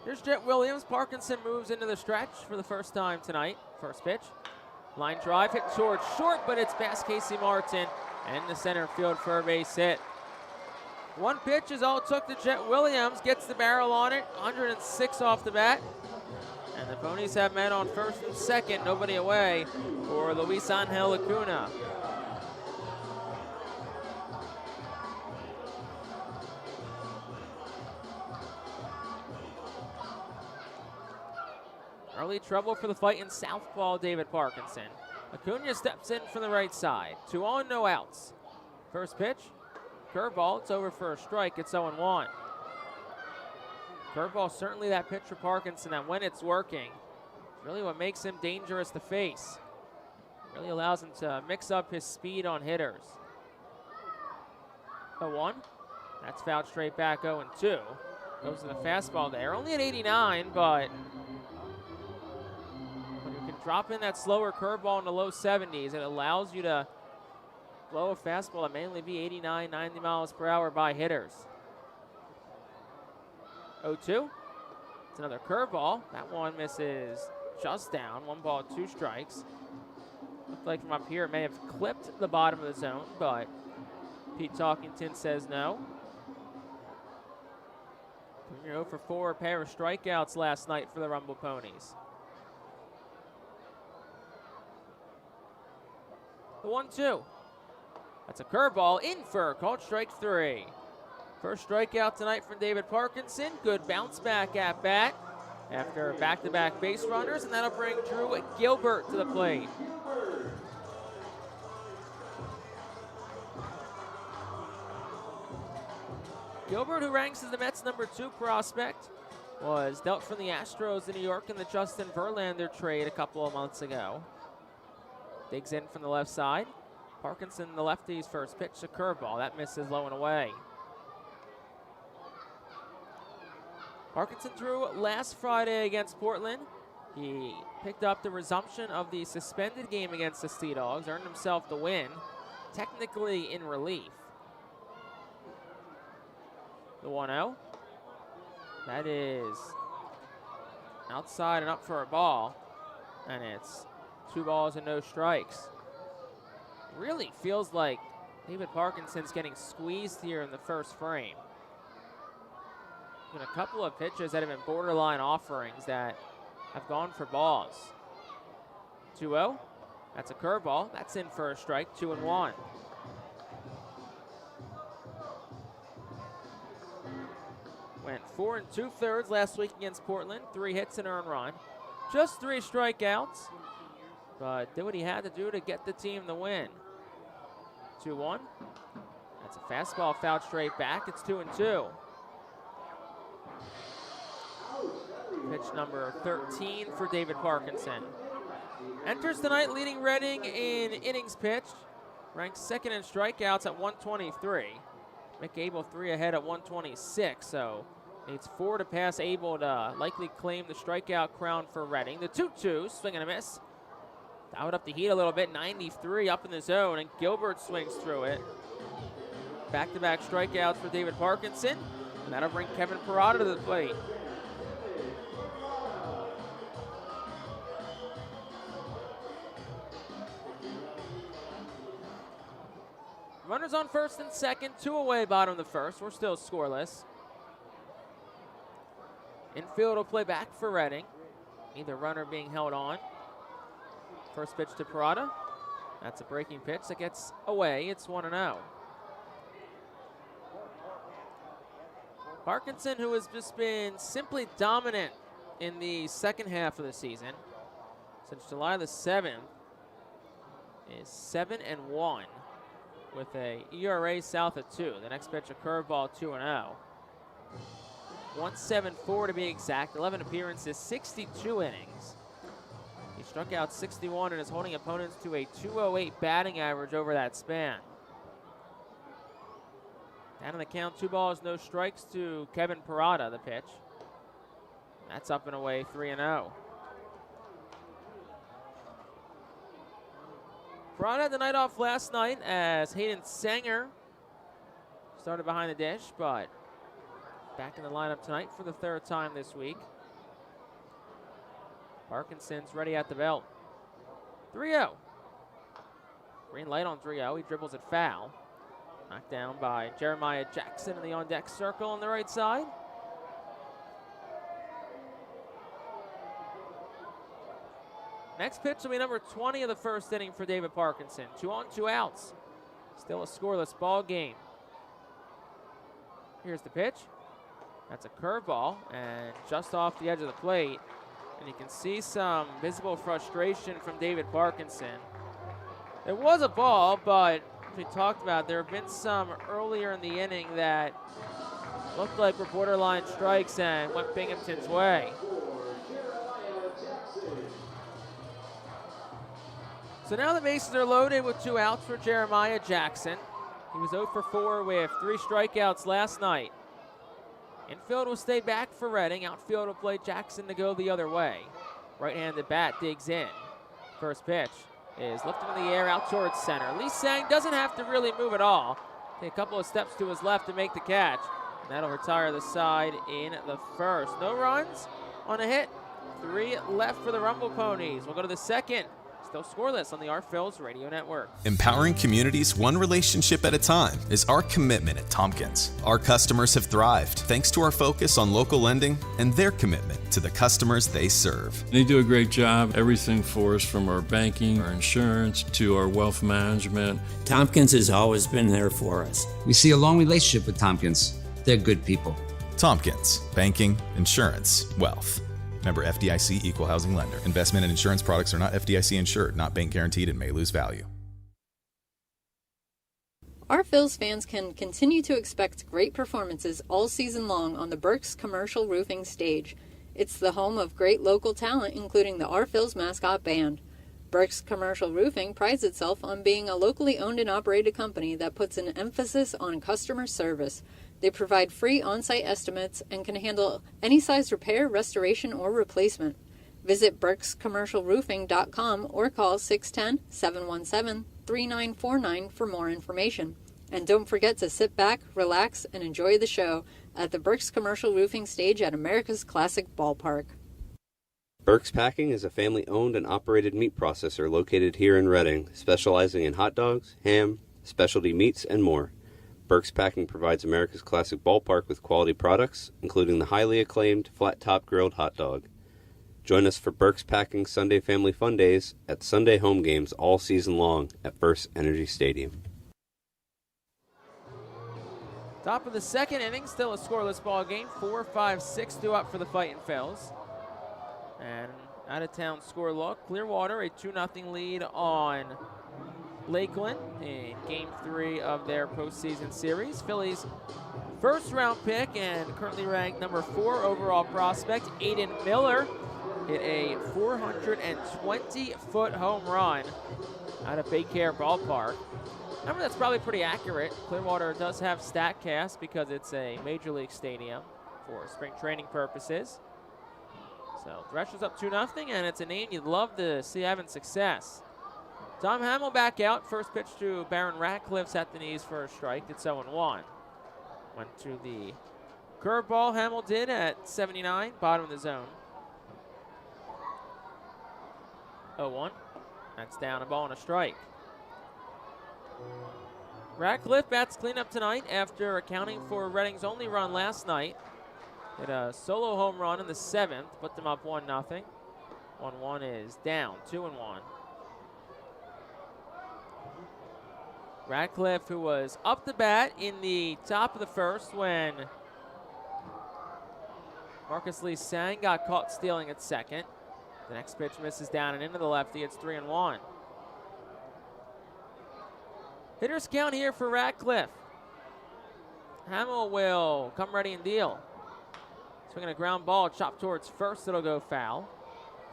Speaker 2: Here's Jet Williams. Parkinson moves into the stretch for the first time tonight. First pitch. Line drive hit towards short, but it's past Casey Martin and the center field for a base hit. One pitch is all it took to Jet Williams. Gets the barrel on it, 106 off the bat. And the Ponies have men on first and second, nobody away for Luis Angel Acuna. Early trouble for the fight in southpaw David Parkinson. Acuna steps in from the right side. 2 on, no outs. First pitch, curveball. It's over for a strike. It's 0-1. Curveball, certainly that pitch for Parkinson, that when it's working, really what makes him dangerous to face. Really allows him to mix up his speed on hitters. 0-1. That's fouled straight back. 0-2. Goes to the fastball there. Only at 89, but when you can drop in that slower curveball in the low 70s, it allows you to blow a fastball that may only be 89, 90 miles per hour by hitters. 0-2. It's another curveball. That one misses just down. 1 ball, 2 strikes. Looked like from up here it may have clipped the bottom of the zone, but Pete Talkington says no. You're 0 for 4, a pair of strikeouts last night for the Rumble Ponies. The 1-2. That's a curveball in for called strike 3. First strikeout tonight from David Parkinson. Good bounce back at bat after back-to-back base runners, and that'll bring Drew Gilbert to the plate. Gilbert, who ranks as the Mets' #2 prospect, was dealt from the Astros in New York in the Justin Verlander trade a couple of months ago. Digs in from the left side. Parkinson, the lefty's first pitch, a curveball. That misses low and away. Parkinson threw last Friday against Portland. He picked up the resumption of the suspended game against the Sea Dogs, earned himself the win, technically in relief. The 1-0. That is outside and up for a ball, and it's 2 balls and no strikes. Really feels like David Parkinson's getting squeezed here in the first frame. Been a couple of pitches that have been borderline offerings that have gone for balls. 2-0. That's a curveball. That's in for a strike. 2-1. Went 4 2/3 last week against Portland. 3 hits and earned run. Just 3 strikeouts, but did what he had to do to get the team the win. 2-1. That's a fastball fouled straight back. It's 2-2. Pitch number 13 for David Parkinson. Enters tonight leading Reading in innings pitched. Ranks second in strikeouts at 123. Mick Abel 3 ahead at 126, so needs 4 to pass Abel to likely claim the strikeout crown for Reading. The 2-2, swing and a miss. Dialed up the heat a little bit, 93 up in the zone, and Gilbert swings through it. Back-to-back strikeouts for David Parkinson, and that'll bring Kevin Parada to the plate. Runners on first and second, 2 away, bottom of the first. We're still scoreless. Infield will play back for Reading. Either runner being held on. First pitch to Parada. That's a breaking pitch that gets away. It's 1-0. Parkinson, who has just been simply dominant in the second half of the season, since July the 7th, is 7-1. With a ERA south of 2. The next pitch, a curveball, 2-0. 174 to be exact. 11 appearances, 62 innings. He struck out 61 and is holding opponents to a 208 batting average over that span. Down on the count, 2 balls, no strikes to Kevin Parada, the pitch. That's up and away, 3-0. Parada had the night off last night as Hayden Sanger started behind the dish, but back in the lineup tonight for the 3rd time this week. Parkinson's ready at the belt. 3-0. Green light on 3-0. He dribbles it foul. Knocked down by Jeremiah Jackson in the on-deck circle on the right side. Next pitch will be number 20 of the first inning for David Parkinson. 2 on, 2 outs. Still a scoreless ball game. Here's the pitch. That's a curveball and just off the edge of the plate. And you can see some visible frustration from David Parkinson. It was a ball, but as we talked about, there have been some earlier in the inning that looked like were borderline strikes and went Binghamton's way. So now the bases are loaded with 2 outs for Jeremiah Jackson. He was 0 for 4 with 3 strikeouts last night. Infield will stay back for Reading. Outfield will play Jackson to go the other way. Right-handed bat digs in. First pitch is lifted in the air out towards center. Lee Sang doesn't have to really move at all. Take a couple of steps to his left to make the catch. And that'll retire the side in the first. No runs on a hit. 3 left for the Rumble Ponies. We'll go to the second. Still scoreless on the Phillies Radio Network.
Speaker 10: Empowering communities one relationship at a time is our commitment at Tompkins. Our customers have thrived thanks to our focus on local lending and their commitment to the customers they serve.
Speaker 11: They do a great job. Everything for us, from our banking, our insurance, to our wealth management.
Speaker 12: Tompkins has always been there for us.
Speaker 13: We see a long relationship with Tompkins. They're good people.
Speaker 10: Tompkins, banking, insurance, wealth. Member FDIC, Equal Housing Lender. Investment and insurance products are not FDIC insured, not bank guaranteed, and may lose value.
Speaker 9: Our Phillies fans can continue to expect great performances all season long on the Burke's Commercial Roofing stage. It's the home of great local talent, including the Our Phillies mascot band. Burke's Commercial Roofing prides itself on being a locally owned and operated company that puts an emphasis on customer service. They provide free on-site estimates and can handle any size repair, restoration, or replacement. Visit burkscommercialroofing.com or call 610-717-3949 for more information. And don't forget to sit back, relax, and enjoy the show at the Burke's Commercial Roofing stage at America's Classic Ballpark.
Speaker 14: Burke's Packing is a family-owned and operated meat processor located here in Reading, specializing in hot dogs, ham, specialty meats, and more. Burke's Packing provides America's Classic Ballpark with quality products, including the highly acclaimed flat-top grilled hot dog. Join us for Burke's Packing Sunday Family Fun Days at Sunday home games all season long at First Energy Stadium.
Speaker 2: Top of the second inning, still a scoreless ball game. 4-5-6-2 up for the Fightin' Phils. And out-of-town score look. Clearwater, a 2-0 lead on Lakeland in Game 3 of their postseason series. Phillies' first-round pick and currently ranked number 4 overall prospect, Aiden Miller, hit a 420-foot home run out of Baycare Ballpark. Remember, that's probably pretty accurate. Clearwater does have StatCast because it's a Major League stadium for spring training purposes. So Threshers up 2-0, and it's a name you'd love to see having success. Tom Hamill back out. First pitch to Baron Ratcliffe's at the knees for a strike. It's 0-1. Went to the curveball. Hamill did at 79, bottom of the zone. 0-1. That's down, a ball and a strike. Ratcliffe bats cleanup tonight after accounting for Reading's only run last night. Hit a solo home run in the 7th, put them up 1-0. 1-1 is down, 2-1. Ratcliffe, who was up the bat in the top of the first when Marcus Lee Sang got caught stealing at second. The next pitch misses down and into the lefty. It's 3-1. Hitters count here for Ratcliffe. Hamill will come ready and deal. Swinging a ground ball, chopped towards first. It'll go foul.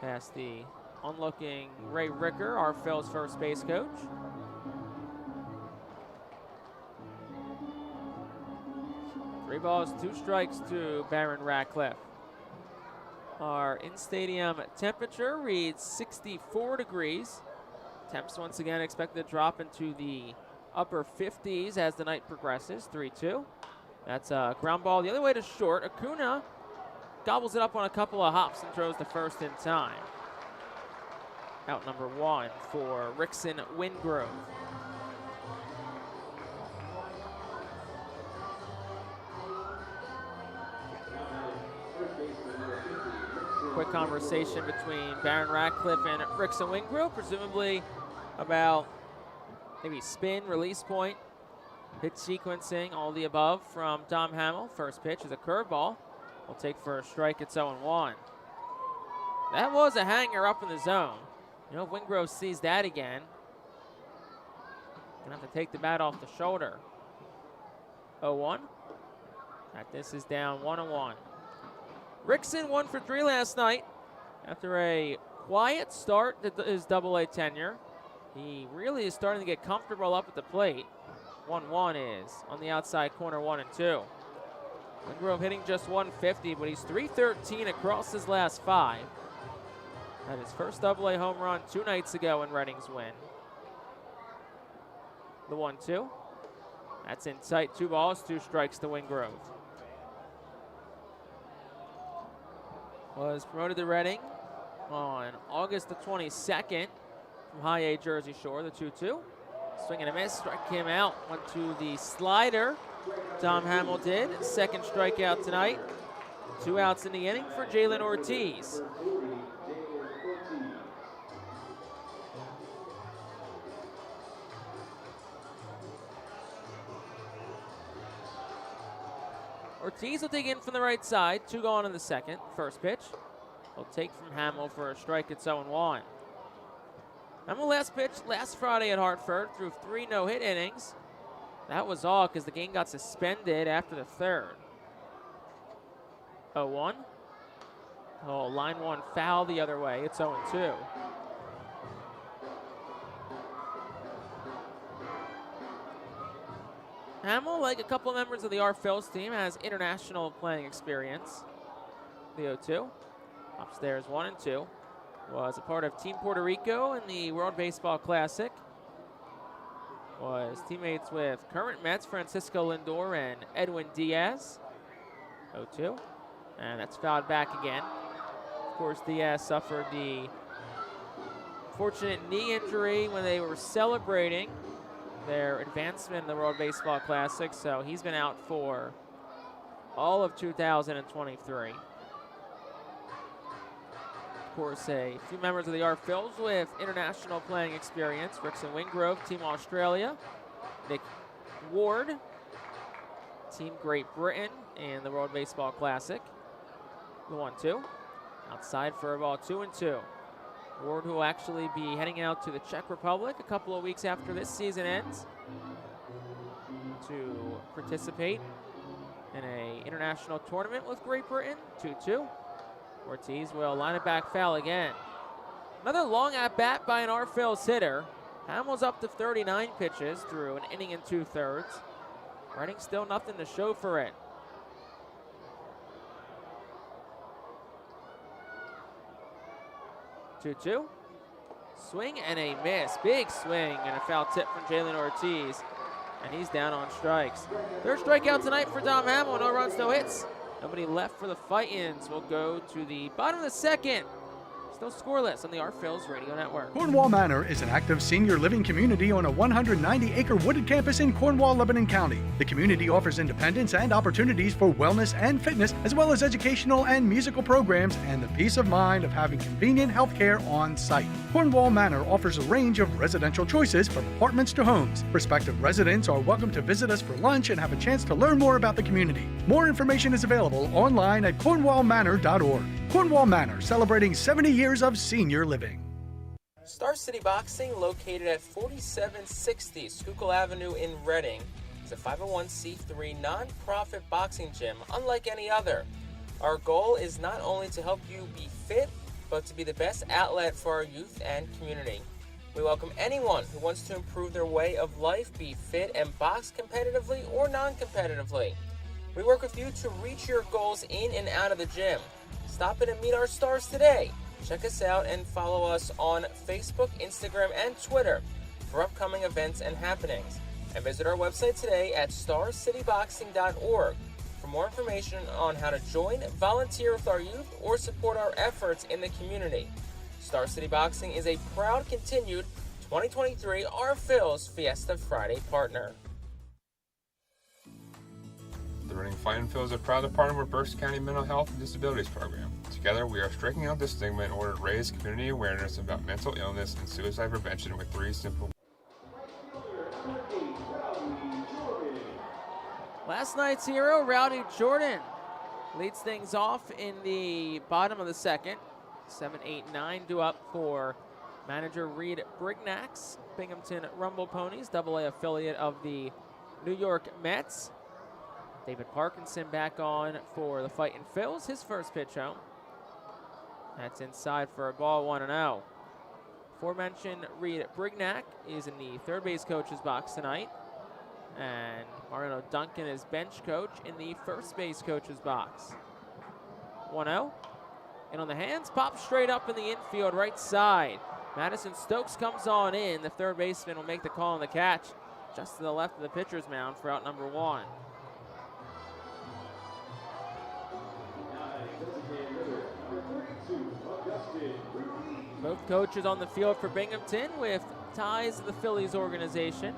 Speaker 2: Past the onlooking Ray Ricker, our Phil's first base coach. Three balls, 2 strikes to Baron Ratcliffe. Our in-stadium temperature reads 64 degrees. Temps once again expected to drop into the upper 50s as the night progresses. 3-2. That's a ground ball the other way to short. Acuna gobbles it up on a couple of hops and throws the first in time. Out number 1 for Rickson Wingrove. Quick conversation between Baron Ratcliffe and Rickson Wingrove, presumably about maybe spin, release point, hit sequencing, all the above from Tom Hamill. First pitch is a curveball. We'll take for a strike. It's 0-1. That was a hanger up in the zone. You know, if Wingrove sees that again, Gonna have to take the bat off the shoulder. 0-1. This is down 1-1. Rickson 1 for 3 last night. After a quiet start to his Double-A tenure, he really is starting to get comfortable up at the plate. 1-1 is on the outside corner, 1-2. Wingrove hitting just 150, but he's 313 across his last 5. Had his first Double-A home run 2 nights ago in Reading's win. The 1-2. That's in tight. 2 balls, 2 strikes to Wingrove. Was promoted to Reading on August the 22nd from High A Jersey Shore, the 2-2. Swing and a miss, strike him out. Went to the slider. Tom Hamill did. Second strikeout tonight. 2 outs in the inning for Jalen Ortiz. Ortiz will dig in from the right side. 2 gone in the second. First pitch. He'll take from Hamill for a strike. It's 0-1. Hamill last pitch last Friday at Hartford through 3 no-hit innings. That was all because the game got suspended after the 3rd. 0-1. Oh, line 1 foul the other way. It's 0-2. Hamill, like a couple of members of the Phillies team, has international playing experience. The 0-2. Upstairs 1-2. Was a part of Team Puerto Rico in the World Baseball Classic. Was teammates with current Mets Francisco Lindor and Edwin Diaz. 0-2. And that's fouled back again. Of course, Diaz suffered the fortunate knee injury when they were celebrating their advancement in the World Baseball Classic, so he's been out for all of 2023. Of course, a few members of the Phillies with international playing experience. Rickson Wingrove, Team Australia. Nick Ward, Team Great Britain in the World Baseball Classic. The 1-2. Outside for a ball, 2-2. Ward, who will actually be heading out to the Czech Republic a couple of weeks after this season ends to participate in an international tournament with Great Britain. 2-2. Ortiz will line it back foul again. Another long at-bat by an Phillies hitter. Hamill's up to 39 pitches through an inning and 2/3. Reading still nothing to show for it. 2-2. Swing and a miss. Big swing and a foul tip from Jalen Ortiz. And he's down on strikes. 3rd strikeout tonight for Tom Hamill. No runs, no hits. Nobody left for the Fightins. We'll go to the bottom of the 2nd. Still scoreless on the Phillies Radio Network.
Speaker 15: Cornwall Manor is an active senior living community on a 190-acre wooded campus in Cornwall, Lebanon County. The community offers independence and opportunities for wellness and fitness, as well as educational and musical programs and the peace of mind of having convenient health care on site. Cornwall Manor offers a range of residential choices from apartments to homes. Prospective residents are welcome to visit us for lunch and have a chance to learn more about the community. More information is available online at cornwallmanor.org. Cornwall Manor, celebrating 70 years of senior living.
Speaker 2: Star City Boxing, located at 4760 Schuylkill Avenue in Reading, is a 501c3 non-profit boxing gym unlike any other. Our goal is not only to help you be fit, but to be the best outlet for our youth and community. We welcome anyone who wants to improve their way of life, be fit, and box competitively or non-competitively. We work with you to reach your goals in and out of the gym. Stop in and meet our stars today. Check us out and follow us on Facebook, Instagram, and Twitter for upcoming events and happenings. And visit our website today at starcityboxing.org for more information on how to join, volunteer with our youth, or support our efforts in the community. Star City Boxing is a proud continued 2023 Phillies Fiesta Friday partner.
Speaker 16: The Reading Fightin Phillies are proud to partner with Berks County Mental Health and Disabilities Program. Together, we are striking out the stigma in order to raise community awareness about mental illness and suicide prevention with 3 simple.
Speaker 2: Last night's hero, Rowdy Jordan, leads things off in the bottom of the 2nd. 7, 8, 9 due up for Manager Reed Brignac's Binghamton Rumble Ponies, AA affiliate of the New York Mets. David Parkinson back on for the Fightin' Phils, his first pitch home. That's inside for a ball, 1-0. Aforementioned Reed Brignac is in the third base coach's box tonight. And Mariano Duncan is bench coach in the first base coach's box. 1-0. And on the hands, pops straight up in the infield right side. Madison Stokes comes on in. The third baseman will make the call on the catch just to the left of the pitcher's mound for out number 1. Both coaches on the field for Binghamton with ties to the Phillies organization.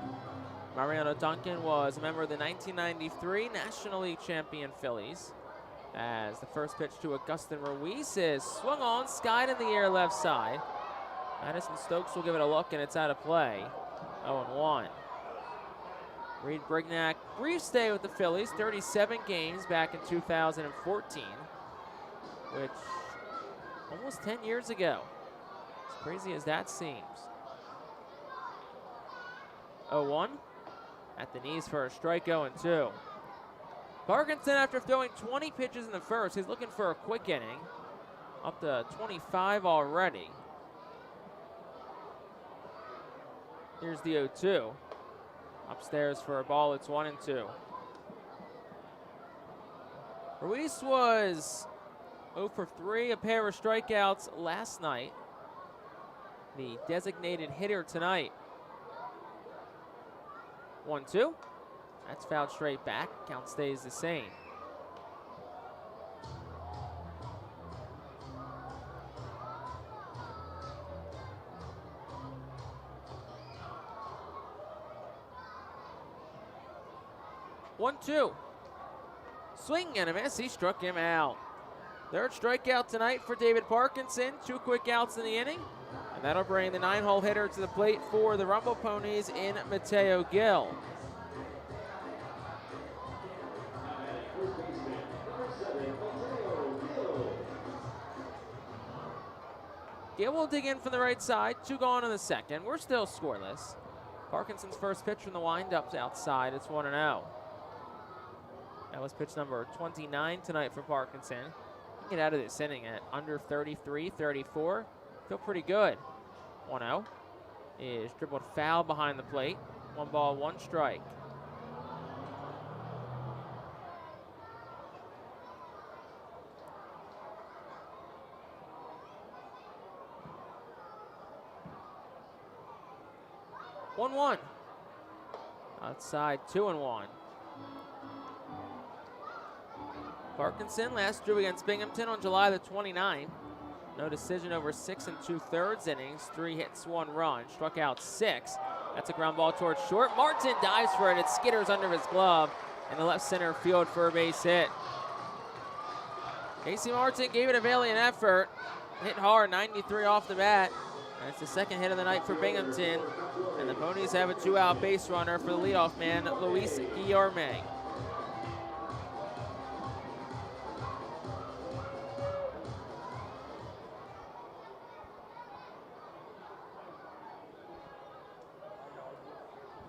Speaker 2: Mariano Duncan was a member of the 1993 National League champion Phillies. As the first pitch to Augustin Ruiz is swung on, skied in the air left side. Madison Stokes will give it a look, and it's out of play. 0-1. Reed Brignac, brief stay with the Phillies, 37 games back in 2014, which almost 10 years ago. As crazy as that seems. 0-1. At the knees for a strike, 0-2. Parkinson, after throwing 20 pitches in the first, he's looking for a quick inning. Up to 25 already. Here's the 0-2. Upstairs for a ball, it's 1-2. Ruiz was 0 for 3, a pair of strikeouts last night. The designated hitter tonight. 1-2. That's fouled straight back. Count stays the same. One, two. Swing and a miss. He struck him out. Third strikeout tonight for David Parkinson. 2 quick outs in the inning. And that'll bring the 9-hole hitter to the plate for the Rumble Ponies in Mateo Gill. Gill will dig in from the right side. 2 gone in the second. We're still scoreless. Parkinson's first pitch from the windup outside. It's 1-0. That was pitch number 29 tonight for Parkinson. He can get out of this inning at under 33, 34. Feel pretty good. 1-0 is dribbled foul behind the plate. 1 ball, 1 strike. One. Outside, 2-1. Parkinson last drew against Binghamton on July the 29th. No decision over 6 2/3 innings. 3 hits, 1 run. Struck out 6. That's a ground ball towards short. Martin dives for it. It skitters under his glove in the left center field for a base hit. Casey Martin gave it a valiant effort. Hit hard, 93 off the bat. And it's the second hit of the night for Binghamton. And the Ponies have a 2-out base runner for the leadoff man, Luis Guillerme.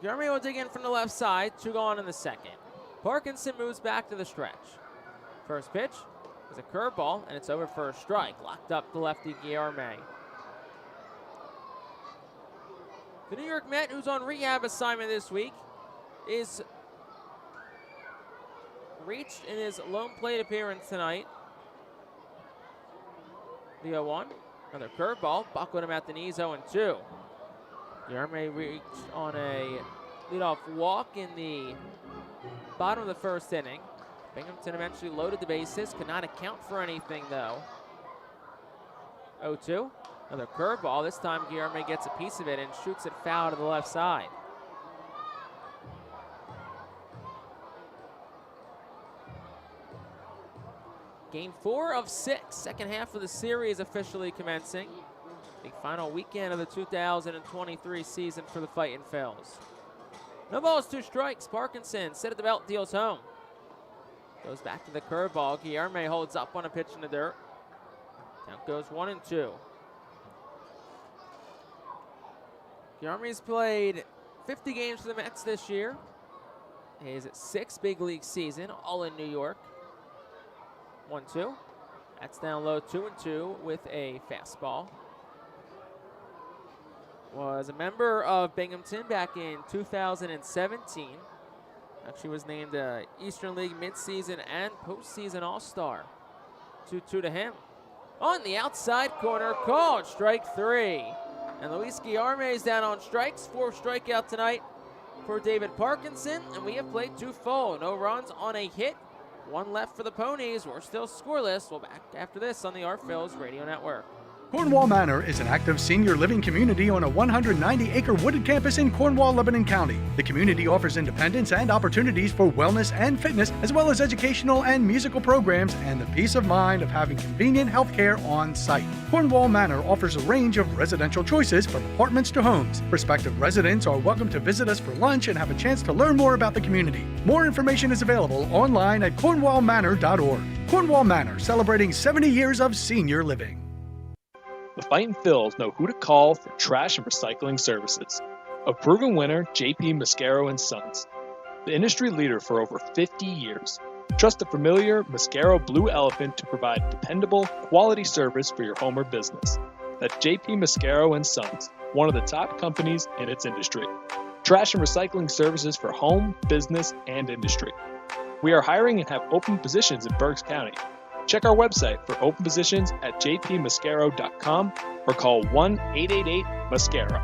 Speaker 2: Guillerme will dig in from the left side, 2 gone in the second. Parkinson moves back to the stretch. First pitch is a curveball, and it's over for a strike. Locked up the lefty Guillerme. The New York Met, who's on rehab assignment this week, is reached in his lone plate appearance tonight. The 0-1, another curveball, buckled him at the knees, 0-2. Guillerme reached on a leadoff walk in the bottom of the first inning. Binghamton eventually loaded the bases, could not account for anything though. 0-2. Another curveball. This time Guillerme gets a piece of it and shoots it foul to the left side. Game 4 of 6. Second half of the series officially commencing. The final weekend of the 2023 season for the Fightin' Phils. No balls, 2 strikes. Parkinson, set at the belt, deals home. Goes back to the curveball. Guillerme holds up on a pitch in the dirt. Count goes 1-2. The Army's played 50 games for the Mets this year. His 6th big league season, all in New York. 1-2. That's down low, 2-2 with a fastball. Was a member of Binghamton back in 2017. Actually was named Eastern League midseason and postseason All-Star. 2-2 to him. On the outside corner, called strike 3. And Luis Guillerme is down on strikes. 4th strikeout tonight for David Parkinson. And we have played 2 full. No runs on a hit. 1 left for the Ponies. We're still scoreless. We'll back after this on the Phillies Radio Network.
Speaker 15: Cornwall Manor is an active senior living community on a 190-acre wooded campus in Cornwall, Lebanon County. The community offers independence and opportunities for wellness and fitness, as well as educational and musical programs, and the peace of mind of having convenient health care on site. Cornwall Manor offers a range of residential choices from apartments to homes. Prospective residents are welcome to visit us for lunch and have a chance to learn more about the community. More information is available online at cornwallmanor.org. Cornwall Manor, celebrating 70 years of senior living.
Speaker 17: The Fightin Phils know who to call for trash and recycling services. A proven winner, JP Mascaro & Sons. The industry leader for over 50 years. Trust the familiar Mascaro Blue Elephant to provide dependable, quality service for your home or business. That's JP Mascaro & Sons, one of the top companies in its industry. Trash and recycling services for home, business, and industry. We are hiring and have open positions in Berks County. Check our website for open positions at jpmascaro.com or call 1-888-MASCARO.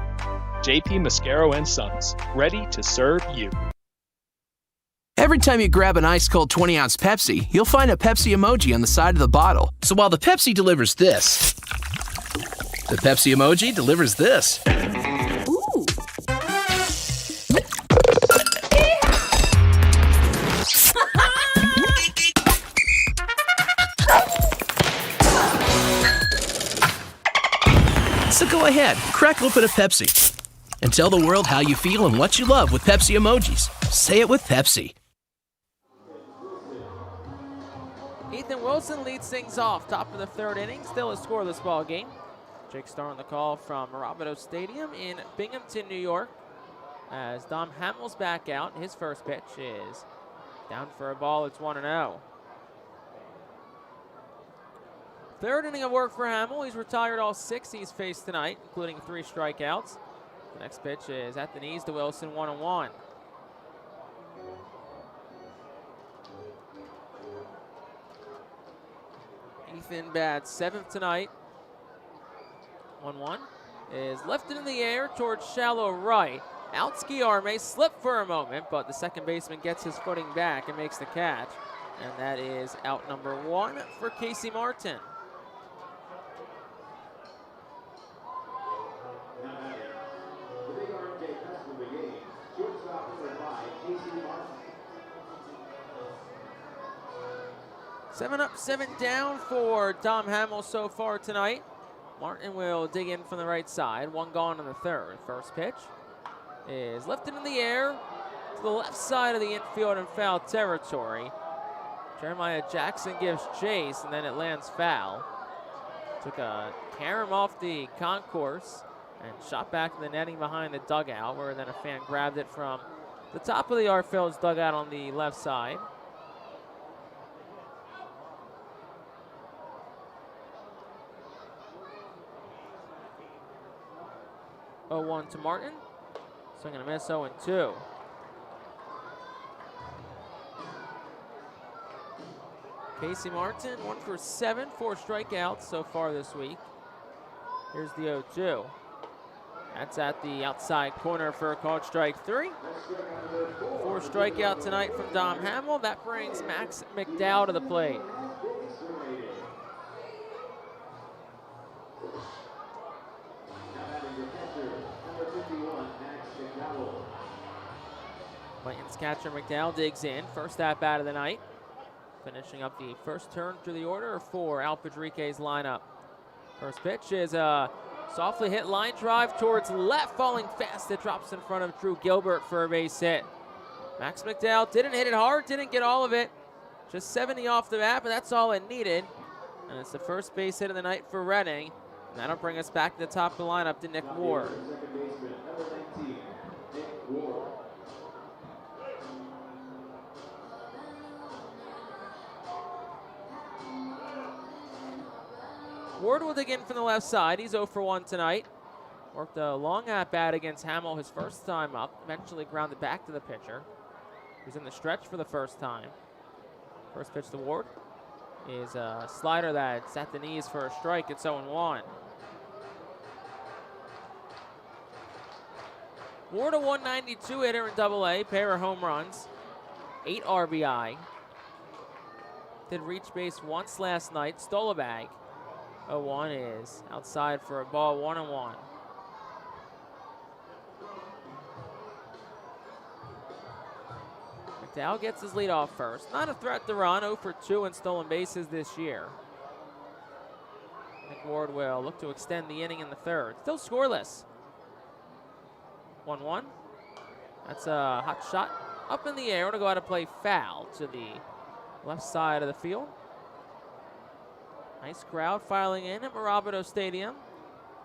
Speaker 17: JP Mascaro & Sons, ready to serve you.
Speaker 18: Every time you grab an ice-cold 20-ounce Pepsi, you'll find a Pepsi emoji on the side of the bottle. So while the Pepsi delivers this, the Pepsi emoji delivers this. Ooh. So go ahead, crack open a Pepsi and tell the world how you feel and what you love with Pepsi emojis. Say it with Pepsi.
Speaker 2: Ethan Wilson leads things off. Top of the 3rd inning, still a scoreless ball game. Jake Starr on the call from Mirabito Stadium in Binghamton, New York. As Dom Hamill's back out, his first pitch is down for a ball. It's 1-0. 3rd inning of work for Hamill. He's retired all 6 he's faced tonight, including 3 strikeouts. The next pitch is at the knees to Wilson, 1-1. Ethan bats 7th tonight. 1-1 is lifted in the air towards shallow right. Out Guillerme slipped for a moment, but the second baseman gets his footing back and makes the catch. And that is out number 1 for Casey Martin. Seven up, 7 down for Dom Hamill so far tonight. Martin will dig in from the right side. 1 gone in the 3rd. First pitch is lifted in the air to the left side of the infield in foul territory. Jeremiah Jackson gives chase, and then it lands foul. Took a carom off the concourse and shot back to the netting behind the dugout, where then a fan grabbed it from the top of the Phillies dugout on the left side. Oh, 1 to Martin. Swing and a miss, 0-2. Casey Martin, 1 for 7, 4 strikeouts so far this week. Here's the 0-2. That's at the outside corner for a called strike 3. 4 strikeout tonight from Dom Hamill. That brings Max McDowell to the plate. Clayton's catcher McDowell digs in. First at bat of the night. Finishing up the first turn through the order for Al Padrique's lineup. First pitch is a softly hit line drive towards left, falling fast. It drops in front of Drew Gilbert for a base hit. Max McDowell didn't hit it hard, didn't get all of it. Just 70 off the bat, but that's all it needed. And it's the first base hit of the night for Reading. And that'll bring us back to the top of the lineup to Nick Ward. Ward will dig in from the left side. He's 0 for 1 tonight. Worked a long at-bat against Hamill his first time up. Eventually grounded back to the pitcher. He's in the stretch for the first time. First pitch to Ward is a slider that's at the knees for a strike. It's 0-1. Ward a 192 hitter in Double-A, pair of home runs, 8 RBI. Did reach base once last night, stole a bag. 0-1 is outside for a ball, 1-1. McDowell gets his lead off first. Not a threat to run, 0 for 2 in stolen bases this year. Nick Ward will look to extend the inning in the third. Still scoreless. 1-1. That's a hot shot up in the air. To go out of play, foul to the left side of the field. Nice crowd filing in at Mirabito Stadium.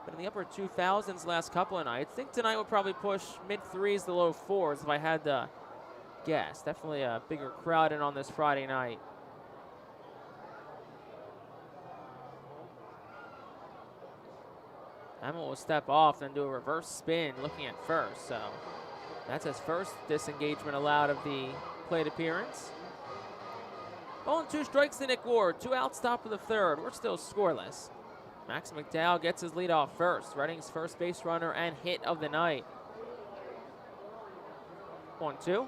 Speaker 2: Been in the upper 2,000s last couple of nights. I think tonight will probably push mid-3s to low 4s if I had to guess. Definitely a bigger crowd in on this Friday night. Hamill will step off and do a reverse spin looking at first. So that's his first disengagement allowed of the plate appearance. Ball and 2 strikes to Nick Ward. 2 outs, top of the third. We're still scoreless. Max McDowell gets his lead off first. Reading's first base runner and hit of the night. 1-2.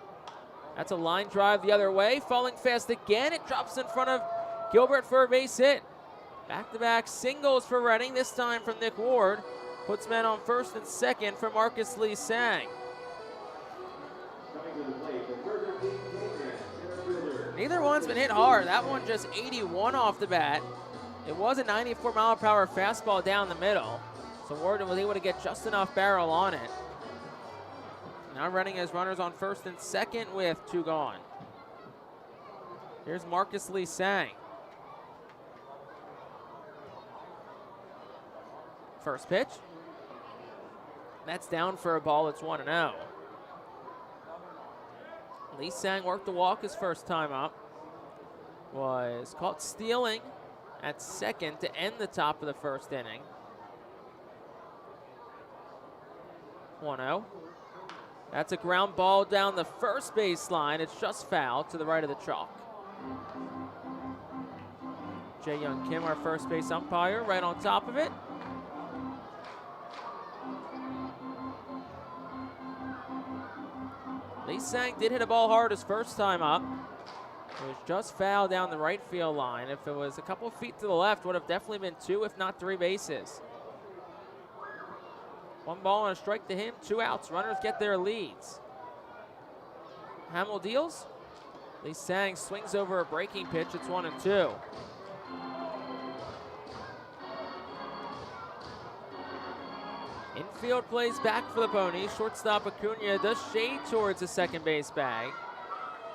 Speaker 2: That's a line drive the other way. Falling fast again. It drops in front of Gilbert for a base hit. Back-to-back singles for Reading, this time from Nick Ward. Puts men on first and second for Marcus Lee Sang. Neither one's been hit hard. That one just 81 off the bat. It was a 94-mile-per-hour fastball down the middle. So Ward was able to get just enough barrel on it. Now Reading has runners on first and second with 2 gone. Here's Marcus Lee Sang. First pitch. That's down for a ball. It's 1-0. Lee Sang worked the walk his first time up. Was caught stealing at second to end the top of the first inning. 1-0. That's a ground ball down the first base line. It's just foul to the right of the chalk. Jae Young Kim, our first base umpire, right on top of it. Lee Sang did hit a ball hard his first time up. It was just foul down the right field line. If it was a couple of feet to the left, would have definitely been 2, if not 3 bases. 1 ball and a strike to him, 2 outs. Runners get their leads. Hamill deals. Lee Sang swings over a breaking pitch. It's 1-2. Infield plays back for the Ponies. Shortstop Acuna does shade towards the second base bag.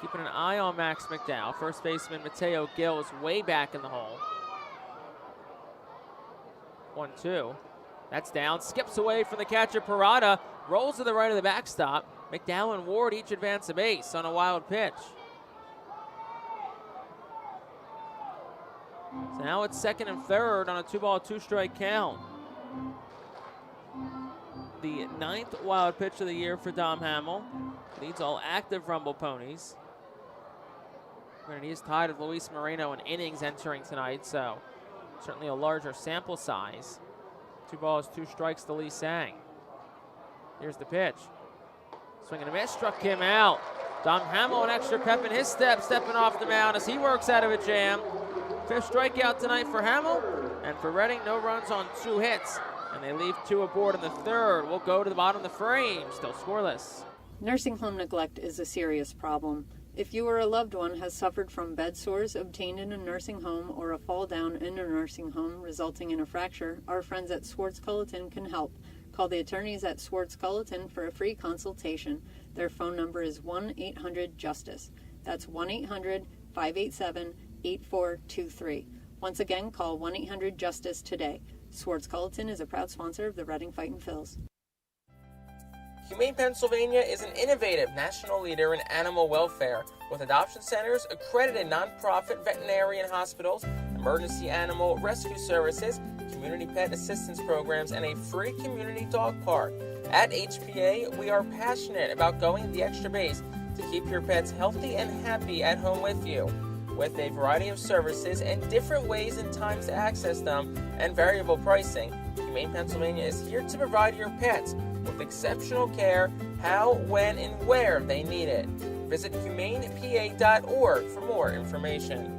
Speaker 2: Keeping an eye on Max McDowell. First baseman Mateo Gill is way back in the hole. 1-2. That's down. Skips away from the catcher Parada. Rolls to the right of the backstop. McDowell and Ward each advance a base on a wild pitch. So now it's second and third on a 2-ball, 2-strike count. The 9th wild pitch of the year for Dom Hamill. Leads all active Rumble Ponies. And he is tied with Luis Moreno in innings entering tonight, so certainly a larger sample size. 2 balls, 2 strikes to Lee Sang. Here's the pitch. Swing and a miss, struck him out. Dom Hamill, an extra pep in his step, stepping off the mound as he works out of a jam. 5th strikeout tonight for Hamill, and for Reading, no runs on 2 hits. And they leave 2 aboard in the third. We'll go to the bottom of the frame, still scoreless.
Speaker 9: Nursing home neglect is a serious problem. If you or a loved one has suffered from bed sores obtained in a nursing home or a fall down in a nursing home resulting in a fracture, our friends at Swartz Culleton can help. Call the attorneys at Swartz Culleton for a free consultation. Their phone number is 1-800-JUSTICE. That's 1-800-587-8423. Once again, call 1-800-JUSTICE today. Swartz Culleton is a proud sponsor of the Reading Fightin' Phils.
Speaker 2: Humane Pennsylvania is an innovative national leader in animal welfare with adoption centers, accredited nonprofit veterinarian hospitals, emergency animal rescue services, community pet assistance programs, and a free community dog park. At HPA, we are passionate about going the extra base to keep your pets healthy and happy at home with you. With a variety of services and different ways and times to access them and variable pricing, Humane Pennsylvania is here to provide your pets with exceptional care how, when, and where they need it. Visit humanepa.org for more information.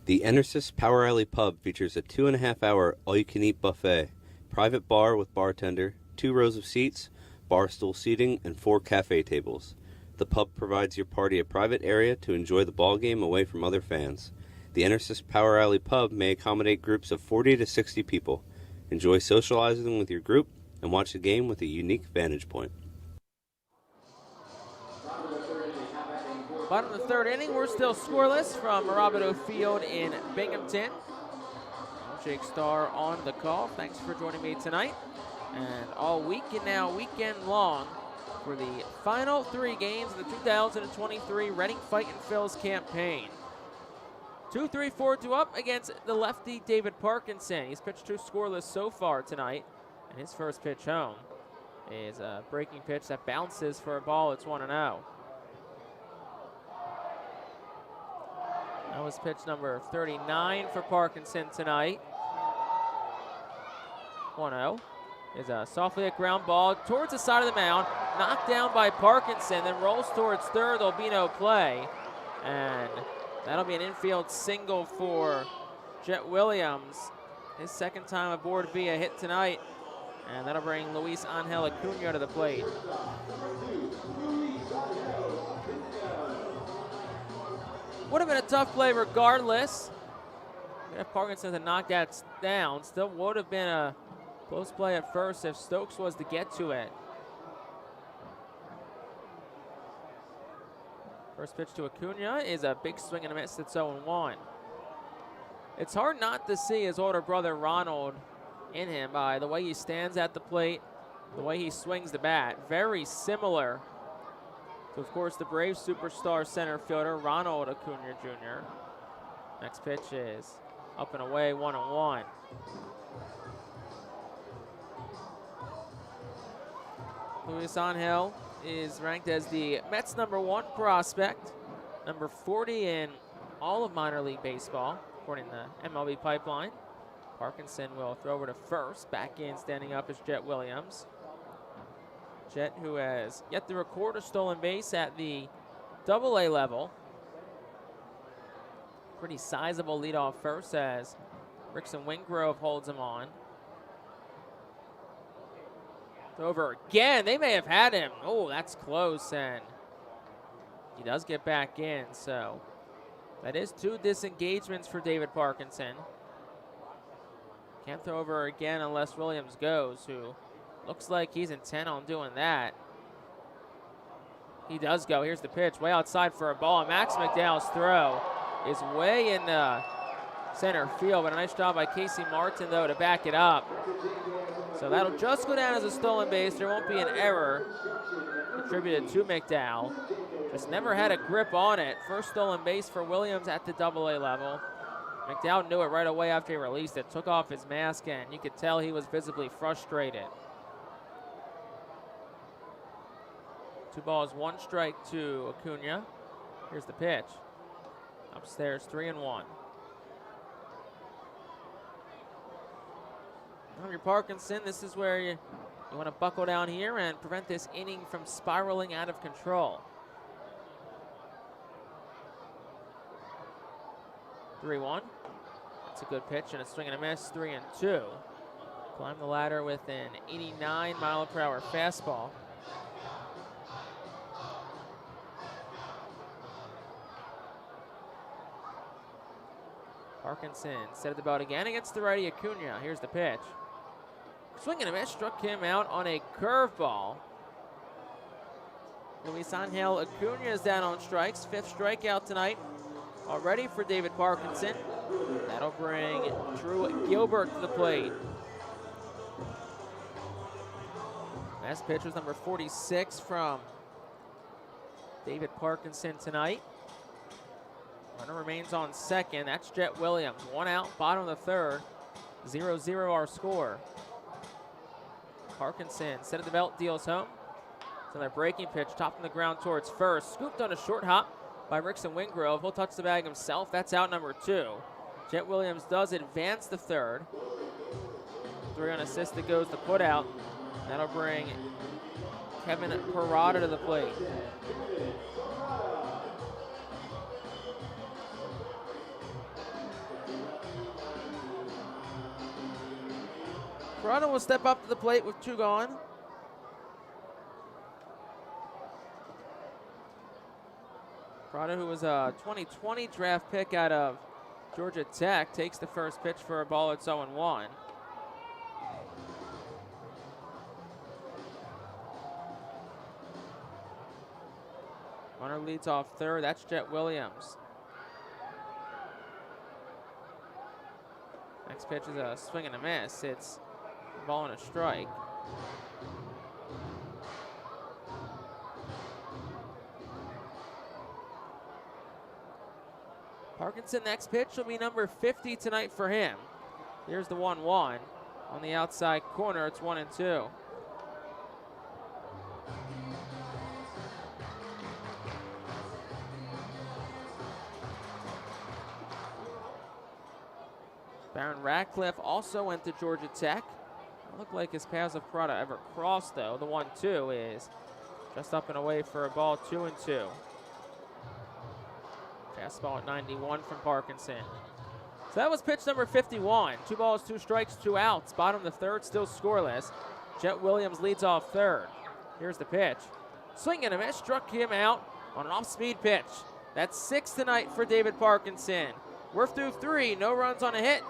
Speaker 14: The Enersys Power Alley Pub features a 2.5-hour all-you-can-eat buffet, private bar with bartender, 2 rows of seats, bar stool seating, and 4 cafe tables. The pub provides your party a private area to enjoy the ball game away from other fans. The Enersys Power Alley Pub may accommodate groups of 40 to 60 people. Enjoy socializing with your group and watch the game with a unique vantage point.
Speaker 2: Bottom of the third inning, we're still scoreless from Mirabito Field in Binghamton. Jake Starr on the call. Thanks for joining me tonight. And all week and now weekend long for the final 3 games of the 2023 Reading Fightin' Phillies campaign. 2-3-4-2 up against the lefty David Parkinson. He's pitched 2 scoreless so far tonight. And his first pitch home is a breaking pitch that bounces for a ball. It's 1-0. That was pitch number 39 for Parkinson tonight. 1-0 is a softly a ground ball towards the side of the mound, knocked down by Parkinson, then rolls towards third. There'll be no play, and that'll be an infield single for Jet Williams. His second time aboard via hit tonight, and that'll bring Luis Angel Acuna to the plate. Would have been a tough play regardless. If Parkinson had knocked that down, still would have been a close play at first if Stokes was to get to it. First pitch to Acuna is a big swing and a miss. It's 0-1. It's hard not to see his older brother Ronald in him by the way he stands at the plate, the way he swings the bat. Very similar to, of course, the Braves superstar center fielder Ronald Acuna Jr. Next pitch is up and away, 1-1. Luis Angel is ranked as the Mets' #1 prospect, number 40 in all of minor league baseball, according to MLB Pipeline. Parkinson will throw over to first. Back in, standing up, is Jet Williams. Jet, who has yet to record a stolen base at the AA level. Pretty sizable leadoff first as Rickson Wingrove holds him on. Over again. They may have had him. Oh, that's close, and he does get back in. So that is 2 disengagements for David Parkinson. Can't throw over again unless Williams goes, who looks like he's intent on doing that. He does go. Here's the pitch, way outside for a ball. And Max McDowell's throw is way in the center field, but a nice job by Casey Martin, though, to back it up. So that'll just go down as a stolen base. There won't be an error attributed to McDowell. Just never had a grip on it. First stolen base for Williams at the AA level. McDowell knew it right away after he released it. Took off his mask, and you could tell he was visibly frustrated. 2 balls, 1 strike to Acuna. Here's the pitch. Upstairs, 3-1. Your Parkinson, this is where you want to buckle down here and prevent this inning from spiraling out of control. 3-1. That's a good pitch and a swing and a miss. 3-2. Climb the ladder with an 89-mile-per-hour fastball. Parkinson set at the belt again against the righty Acuna. Here's the pitch. Swing and a miss, struck him out on a curveball. Luis Angel Acuna is down on strikes. 5th strikeout tonight already for David Parkinson. That'll bring Drew Gilbert to the plate. Last pitch was number 46 from David Parkinson tonight. Runner remains on second. That's Jet Williams. One out, bottom of the third. 0-0 our score. Parkinson, set of the belt, deals home. It's another breaking pitch, top from the ground towards first. Scooped on a short hop by Rickson Wingrove. He'll touch the bag himself. That's out number 2. Jet Williams does advance the third. 3 on assist that goes to put out. That'll bring Kevin Parada to the plate. Parada will step up to the plate with 2 gone. Parada, who was a 2020 draft pick out of Georgia Tech, takes the first pitch for a ball. It's 0-1. Runner leads off third. That's Jet Williams. Next pitch is a swing and a miss. It's a ball and a strike. Parkinson, next pitch will be number 50 tonight for him. Here's the 1-1. On the outside corner, it's 1-2. Baron Radcliffe also went to Georgia Tech. It looked like his paths of Parada ever crossed, though. The 1-2 is just up and away for a ball, 2-2. Fastball at 91 from Parkinson. So that was pitch number 51. 2 balls, 2 strikes, 2 outs. Bottom of the third, still scoreless. Jet Williams leads off third. Here's the pitch. Swing and a miss, struck him out on an off-speed pitch. That's 6 tonight for David Parkinson. We're through 3, no runs on a hit.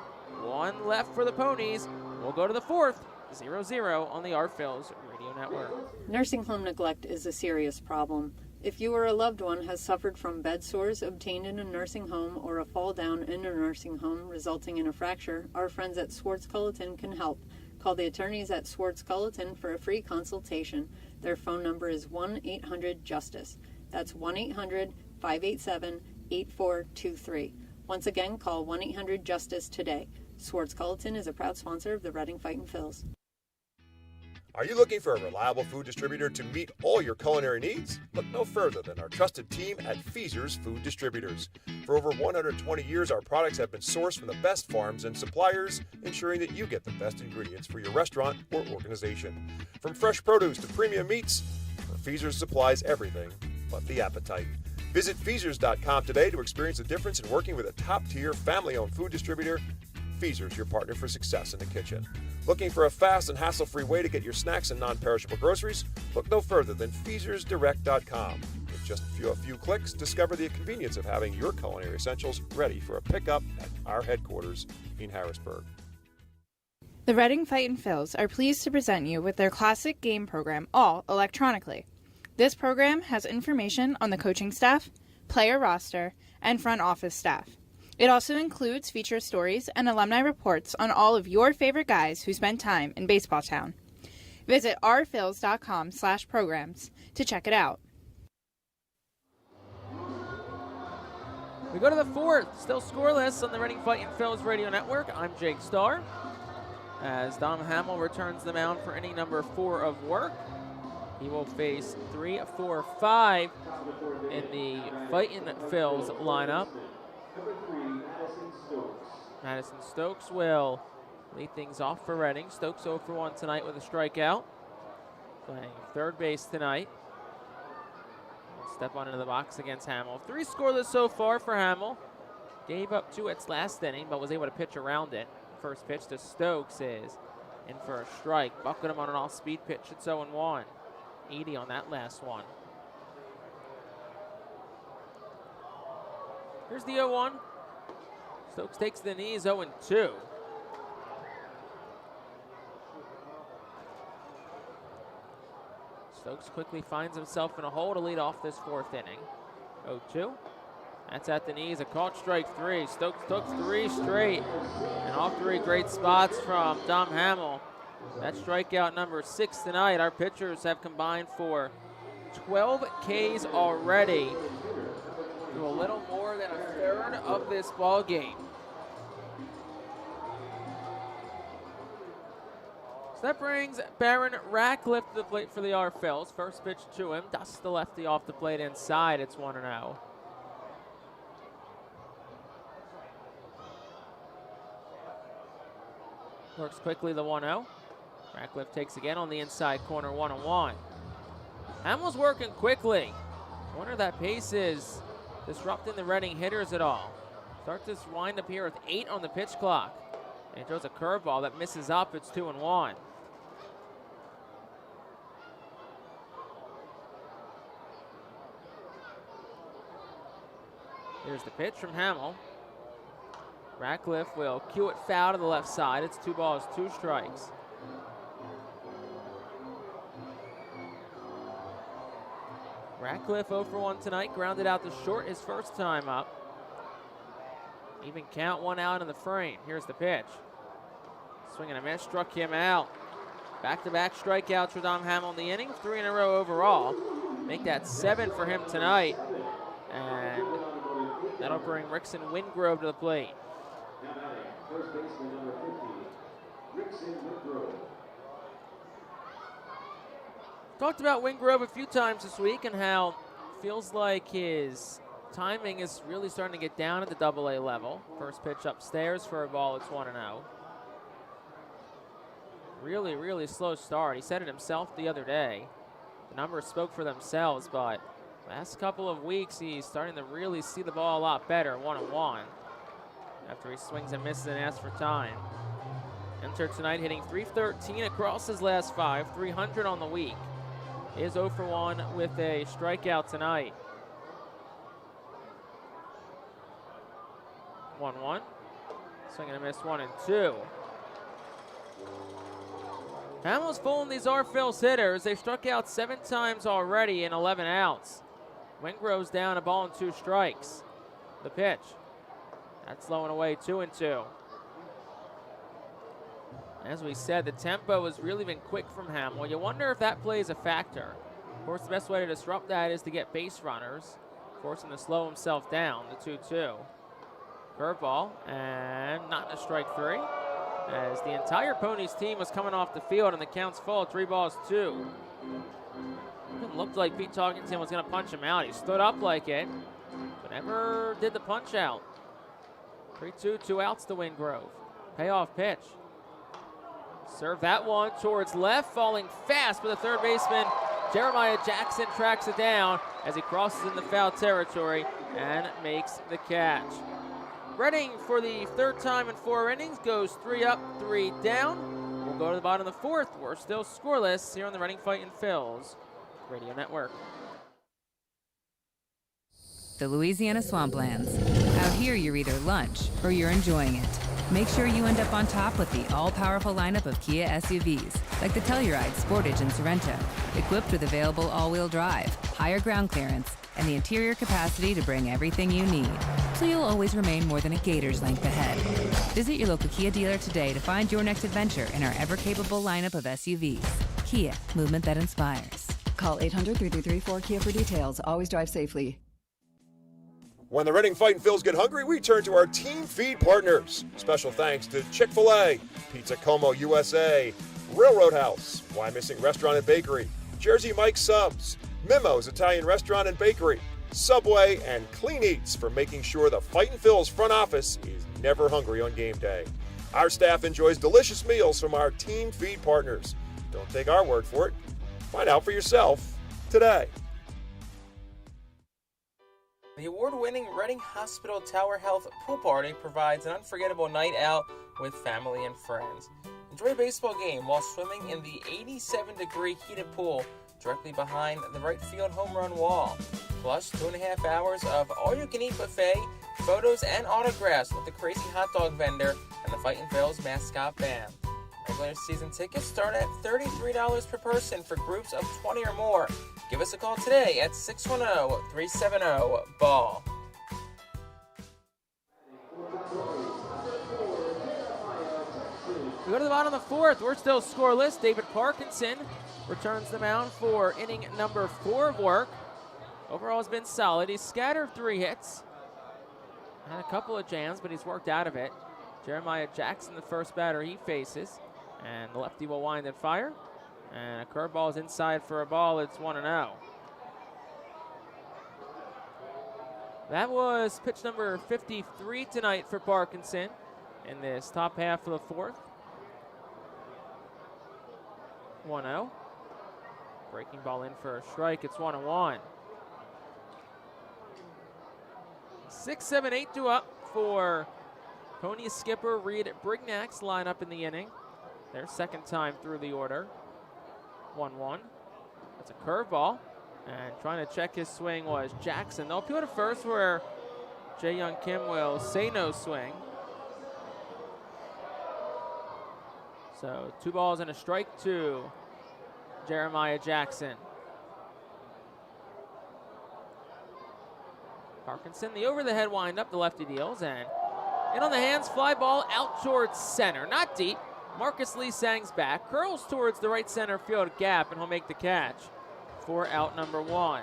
Speaker 2: 1 left for the Ponies. We'll go to the 4th, 0-0 on the Phillies Radio Network.
Speaker 9: Nursing home neglect is a serious problem. If you or a loved one has suffered from bed sores obtained in a nursing home or a fall down in a nursing home resulting in a fracture, our friends at Swartz Culleton can help. Call the attorneys at Swartz Culleton for a free consultation. Their phone number is 1-800-JUSTICE. That's 1-800-587-8423. Once again, call 1-800-JUSTICE today. Swartz Culleton is a proud sponsor of the Reading Fightin' Phils.
Speaker 3: Are you looking for a reliable food distributor to meet all your culinary needs? Look no further than our trusted team at Feaser's Food Distributors. For over 120 years, our products have been sourced from the best farms and suppliers, ensuring that you get the best ingredients for your restaurant or organization. From fresh produce to premium meats, Feaser's supplies everything but the appetite. Visit Feasers.com today to experience the difference in working with a top-tier, family-owned food distributor. Feaser's, your partner for success in the kitchen. Looking for a fast and hassle-free way to get your snacks and non-perishable groceries? Look no further than FeasersDirect.com. With just a few clicks, discover the convenience of having your culinary essentials ready for a pickup at our headquarters in Harrisburg.
Speaker 19: The Reading Fightin' Phils are pleased to present you with their classic game program, all electronically. This program has information on the coaching staff, player roster, and front office staff. It also includes feature stories and alumni reports on all of your favorite guys who spent time in Baseball Town. Visit rphils.com/programs to check it out.
Speaker 2: We go to the 4th, still scoreless on the Reading Fightin' Phils Radio Network. I'm Jake Starr. As Dom Hamill returns the mound for inning number 4 of work. He will face 3, 4, 5 in the Fightin' Phils lineup. Madison Stokes will lead things off for Reading. Stokes 0 for 1 tonight with a strikeout. Playing third base tonight. Step on into the box against Hamill. 3 scoreless so far for Hamill. Gave up 2 its last inning, but was able to pitch around it. First pitch to Stokes is in for a strike. Buckled him on an off-speed pitch. It's 0-1. 80 on that last one. Here's the 0-1. Stokes takes the knees, 0-2. Stokes quickly finds himself in a hole to lead off this 4th inning. 0-2. That's at the knees, a called strike 3. Stokes took 3 straight. And all 3 great spots from Dom Hamill. That's strikeout number 6 tonight. Our pitchers have combined for 12 Ks already. Through a little more than than a third of this ball game. So that brings Baron Ratcliffe to the plate for the R-Phils. First pitch to him, dusts the lefty off the plate inside. It's 1-0. Works quickly the 1-0. Ratcliffe takes again on the inside corner, 1-1. Hamill's working quickly. I wonder if that pace is disrupting the Reading hitters at all. Start this wind up here with 8 on the pitch clock. And he throws a curveball that misses up. It's 2-1. Here's the pitch from Hamill. Ratcliffe will cue it foul to the left side. It's 2 balls, 2 strikes. Ratcliffe 0 for 1 tonight, grounded out to short his first time up. Even count, 1 out in the frame. Here's the pitch. Swing and a miss, struck him out. Back-to-back strikeouts for Dom Hamill in the inning, 3 in a row overall. Make that 7 for him tonight. And that'll bring Rickson Wingrove to the plate.
Speaker 7: First baseman number 50, Rickson Wingrove.
Speaker 2: Talked about Wingrove a few times this week and how it feels like his timing is really starting to get down at the AA level. First pitch upstairs for a ball, it's 1-0. Really, really slow start. He said it himself the other day. The numbers spoke for themselves, but last couple of weeks he's starting to really see the ball a lot better, 1-1. After he swings and misses and asks for time. Entered tonight hitting .313 across his last 5, 300 on the week. Is 0 for 1 with a strikeout tonight. 1-1. Swing and a miss, 1-2. Hamill's fooling these R-Phils hitters. They've struck out 7 times already in 11 outs. Wingrove's down, a ball and 2 strikes. The pitch. That's low and away, 2-2. As we said, the tempo has really been quick from Hamill. You wonder if that plays a factor. Of course, the best way to disrupt that is to get base runners, force him to slow himself down, the 2-2. Curveball, and not a strike 3. As the entire Ponies team was coming off the field and the count's full, 3 balls, 2. It looked like Pete Talkington was going to punch him out. He stood up like it, but never did the punch out. 3-2, 2 outs to Wingrove. Payoff pitch. Serve that one towards left, falling fast, but the third baseman, Jeremiah Jackson, tracks it down as he crosses into foul territory and makes the catch. Reading, for the 3rd time in 4 innings, goes 3 up, 3 down. We'll go to the bottom of the 4th. We're still scoreless here on the Reading Fightin' Phillies Radio Network.
Speaker 20: The Louisiana Swamplands. Out here, you're either lunch or you're enjoying it. Make sure you end up on top with the all-powerful lineup of Kia SUVs, like the Telluride, Sportage, and Sorrento, equipped with available all-wheel drive, higher ground clearance, and the interior capacity to bring everything you need, so you'll always remain more than a gator's length ahead. Visit your local Kia dealer today to find your next adventure in our ever-capable lineup of SUVs. Kia, movement that inspires.
Speaker 21: Call 800-3334-KIA for details. Always drive safely.
Speaker 3: When the Reading Fightin' Phils get hungry, we turn to our team feed partners. Special thanks to Chick-fil-A, Pizza Como USA, Railroad House, Why Missing Restaurant and Bakery, Jersey Mike's Subs, Mimo's Italian Restaurant and Bakery, Subway, and Clean Eats for making sure the Fightin' Phils front office is never hungry on game day. Our staff enjoys delicious meals from our team feed partners. Don't take our word for it. Find out for yourself today.
Speaker 2: The award-winning Reading Hospital Tower Health Pool Party provides an unforgettable night out with family and friends. Enjoy a baseball game while swimming in the 87-degree heated pool directly behind the right field home run wall. Plus 2.5 hours of all-you-can-eat buffet, photos, and autographs with the crazy hot dog vendor and the Fightin' Phillies mascot band. Regular season tickets start at $33 per person for groups of 20 or more. Give us a call today at 610-370-BALL. We go to the bottom of the 4th. We're still scoreless. David Parkinson returns the mound for inning number 4 of work. Overall has been solid. He's scattered 3 hits. Had a couple of jams, but he's worked out of it. Jeremiah Jackson, the first batter he faces. And the lefty will wind and fire. And a curveball is inside for a ball. It's 1-0. That was pitch number 53 tonight for Parkinson in this top half of the fourth. 1-0. Breaking ball in for a strike. It's 1-1. 6, 7, 8 to up for Ponies skipper Reed Brignac's lineup in the inning. Their second time through the order. 1-1. That's a curveball. And trying to check his swing was Jackson. They'll appeal to first where Jae Young Kim will say no swing. So 2 balls and a strike to Jeremiah Jackson. Parkinson, the over-the-head wind-up, the lefty deals, and in on the hands, fly ball out towards center. Not deep. Marcus Lee Sang's back, curls towards the right center field gap, and he'll make the catch for out number 1.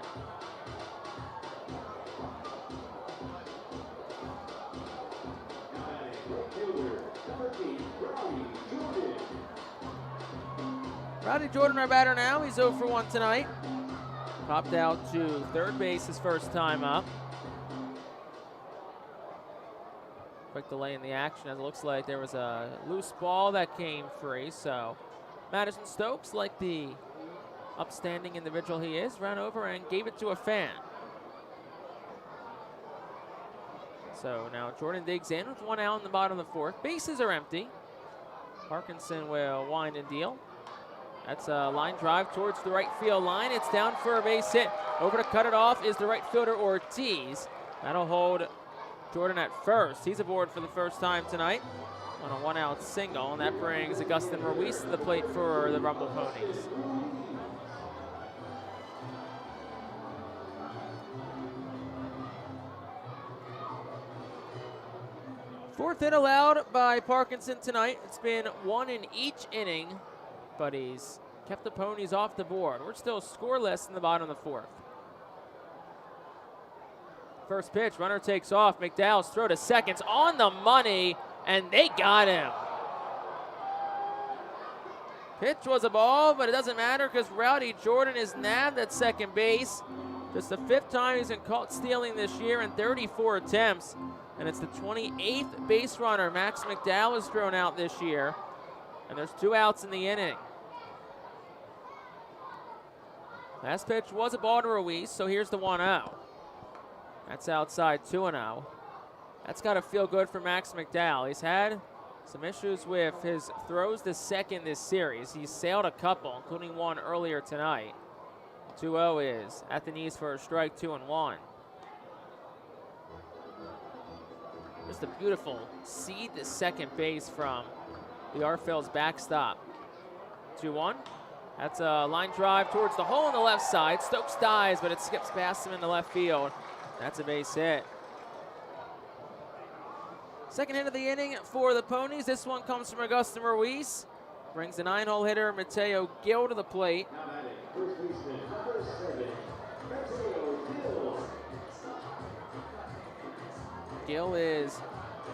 Speaker 2: Rowdy Jordan, our batter now. He's 0 for 1 tonight. Popped out to third base his first time up. Quick delay in the action as it looks like there was a loose ball that came free. So Madison Stokes, like the upstanding individual he is, ran over and gave it to a fan. So now Jordan digs in with 1 out in the bottom of the fourth. Bases are empty. Parkinson will wind and deal. That's a line drive towards the right field line. It's down for a base hit. Over to cut it off is the right fielder Ortiz. That'll hold Jordan at first. He's aboard for the first time tonight on a 1-out single, and that brings Augustin Ruiz to the plate for the Rumble Ponies. Fourth hit allowed by Parkinson tonight. It's been 1 in each inning, but he's kept the Ponies off the board. We're still scoreless in the bottom of the fourth. First pitch, runner takes off. McDowell's throw to second's on the money, and they got him. Pitch was a ball, but it doesn't matter because Rowdy Jordan is nabbed at second base. Just the 5th time he's been caught stealing this year in 34 attempts. And it's the 28th base runner. Max McDowell is thrown out this year. And there's 2 outs in the inning. Last pitch was a ball to Ruiz, so here's the 1-0. That's outside 2-0. That's got to feel good for Max McDowell. He's had some issues with his throws to second this series. He's sailed a couple, including one earlier tonight. 2-0 is at the knees for a strike, 2-1. Just a beautiful seed to second base from the R-Phil's backstop. 2-1. That's a line drive towards the hole on the left side. Stokes dives, but it skips past him in the left field. That's a base hit. Second hit of the inning for the Ponies. This one comes from Augustin Ruiz. Brings the 9-hole hitter Mateo Gill to the plate. Gill is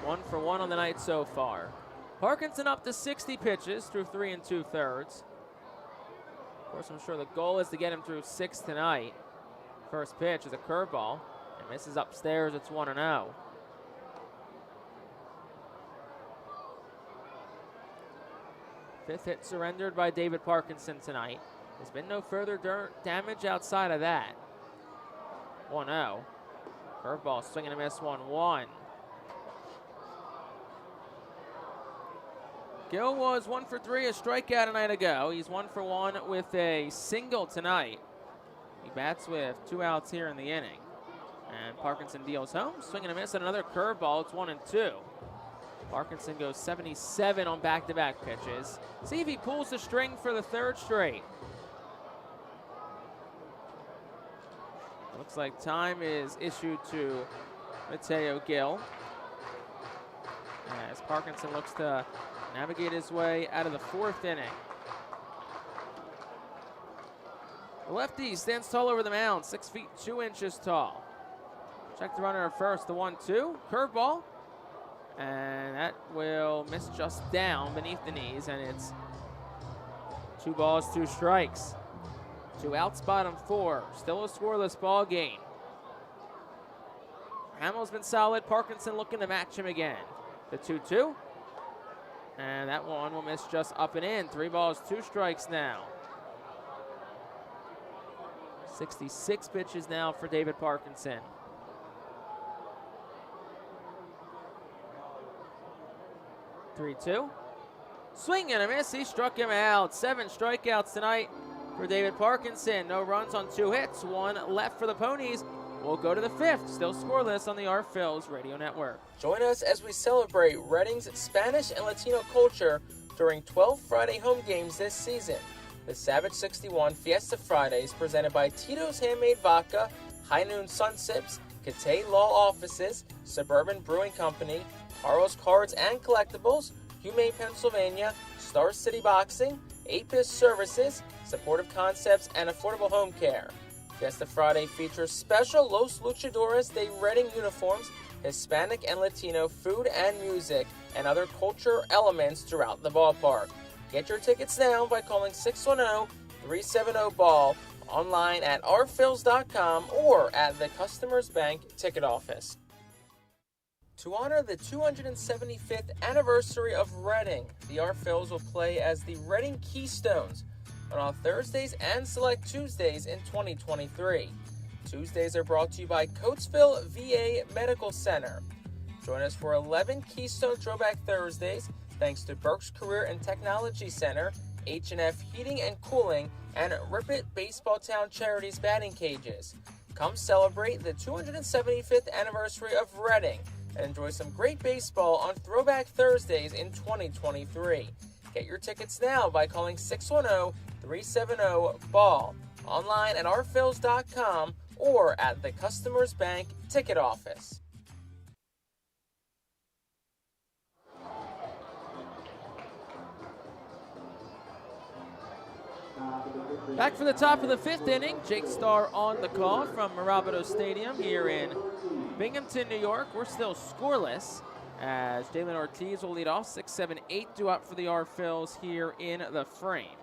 Speaker 2: 1 for 1 on the night so far. Parkinson up to 60 pitches through 3 2/3. Of course, I'm sure the goal is to get him through 6 tonight. First pitch is a curveball. It misses upstairs. It's 1-0. Fifth hit surrendered by David Parkinson tonight. There's been no further damage outside of that. 1-0. Curveball, swing and a miss, 1-1. Gill was 1 for 3, a strikeout a night ago. He's 1 for 1 with a single tonight. He bats with 2 outs here in the inning. And Parkinson deals home, swing and a miss, and another curveball. It's 1-2. Parkinson goes 77 on back-to-back pitches. See if he pulls the string for the 3rd straight. Looks like time is issued to Mateo Gill as Parkinson looks to navigate his way out of the 4th inning. The lefty stands tall over the mound, 6 feet 2 inches tall. Check the runner at first. The 1-2. Curveball. And that will miss just down beneath the knees. And it's 2 balls, 2 strikes. 2 outs, bottom 4. Still a scoreless ball game. Hamill's been solid. Parkinson looking to match him again. The 2-2. And that one will miss just up and in. 3 balls, 2 strikes now. 66 pitches now for David Parkinson. 3-2. Swing and a miss. He struck him out. 7 strikeouts tonight for David Parkinson. No runs on 2 hits. 1 left for the Ponies. We'll go to the 5th. Still scoreless on the Our Phil's Radio Network.
Speaker 4: Join us as we celebrate Reading's Spanish and Latino culture during 12 Friday home games this season. The Savage 61 Fiesta Fridays, presented by Tito's Handmade Vodka, High Noon Sun Sips, Catay Law Offices, Suburban Brewing Company, Haro's Cards and Collectibles, Humane Pennsylvania, Star City Boxing, Apis Services, Supportive Concepts, and Affordable Home Care. Fiesta Friday features special Los Luchadores de Reading uniforms, Hispanic and Latino food and music, and other culture elements throughout the ballpark. Get your tickets now by calling 610-370-BALL, online at ourphils.com or at the Customers Bank ticket office. To honor the 275th anniversary of Reading, the Our Phils will play as the Reading Keystones on all Thursdays and select Tuesdays in 2023. Tuesdays are brought to you by Coatesville VA Medical Center. Join us for 11 Keystone Throwback Thursdays, thanks to Burke's Career and Technology Center, H&F Heating and Cooling, and Rip It Baseball Town Charities batting cages. Come celebrate the 275th anniversary of Reading and enjoy some great baseball on Throwback Thursdays in 2023. Get your tickets now by calling 610-370-BALL, online at ourphils.com or at the Customers Bank ticket office.
Speaker 2: Back for the top of the 5th inning. Jake Starr on the call from Mirabito Stadium here in Binghamton, New York. We're still scoreless as Jalen Ortiz will lead off. 6-7-8 due up for the Our Phils here in the frame.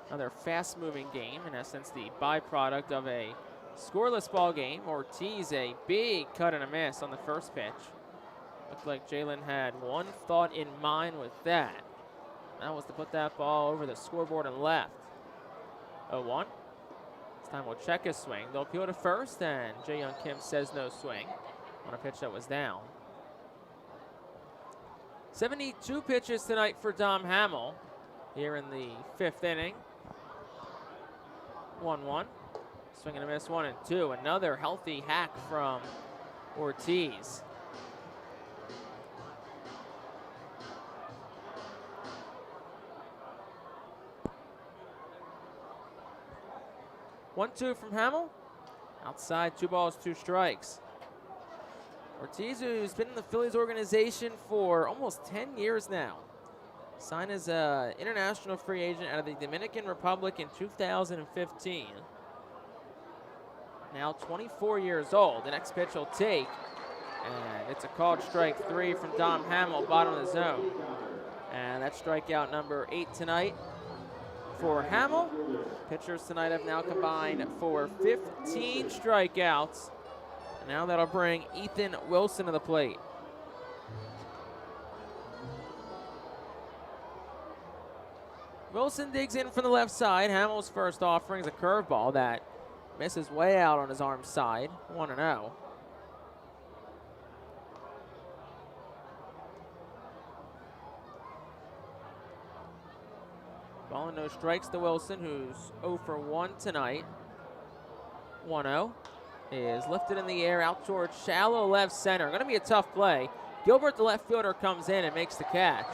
Speaker 2: Another fast-moving game, in essence the byproduct of a scoreless ball game. Ortiz a big cut and a miss on the first pitch. Looked like Jalen had one thought in mind with that. That was to put that ball over the scoreboard and left. 0-1. This time we'll check his swing. They'll appeal to first, and Jae Young Kim says no swing on a pitch that was down. 72 pitches tonight for Dom Hamill here in the 5th inning. 1-1. Swing and a miss, 1-2. Another healthy hack from Ortiz. One-two from Hamill. Outside, 2 balls, 2 strikes. Ortiz, who's been in the Phillies organization for almost 10 years now. Signed as an international free agent out of the Dominican Republic in 2015. Now 24 years old. The next pitch will take. And it's a called strike 3 from Dom Hamill, bottom of the zone. And that's strikeout number 8 tonight for Hamill. Pitchers tonight have now combined for 15 strikeouts. And now that'll bring Ethan Wilson to the plate. Wilson digs in from the left side. Hamill's first offering is a curveball that misses way out on his arm side. 1-0. Ball and no strikes to Wilson, who's 0 for 1 tonight. 1-0 is lifted in the air out towards shallow left center. Going to be a tough play. Gilbert, the left fielder, comes in and makes the catch.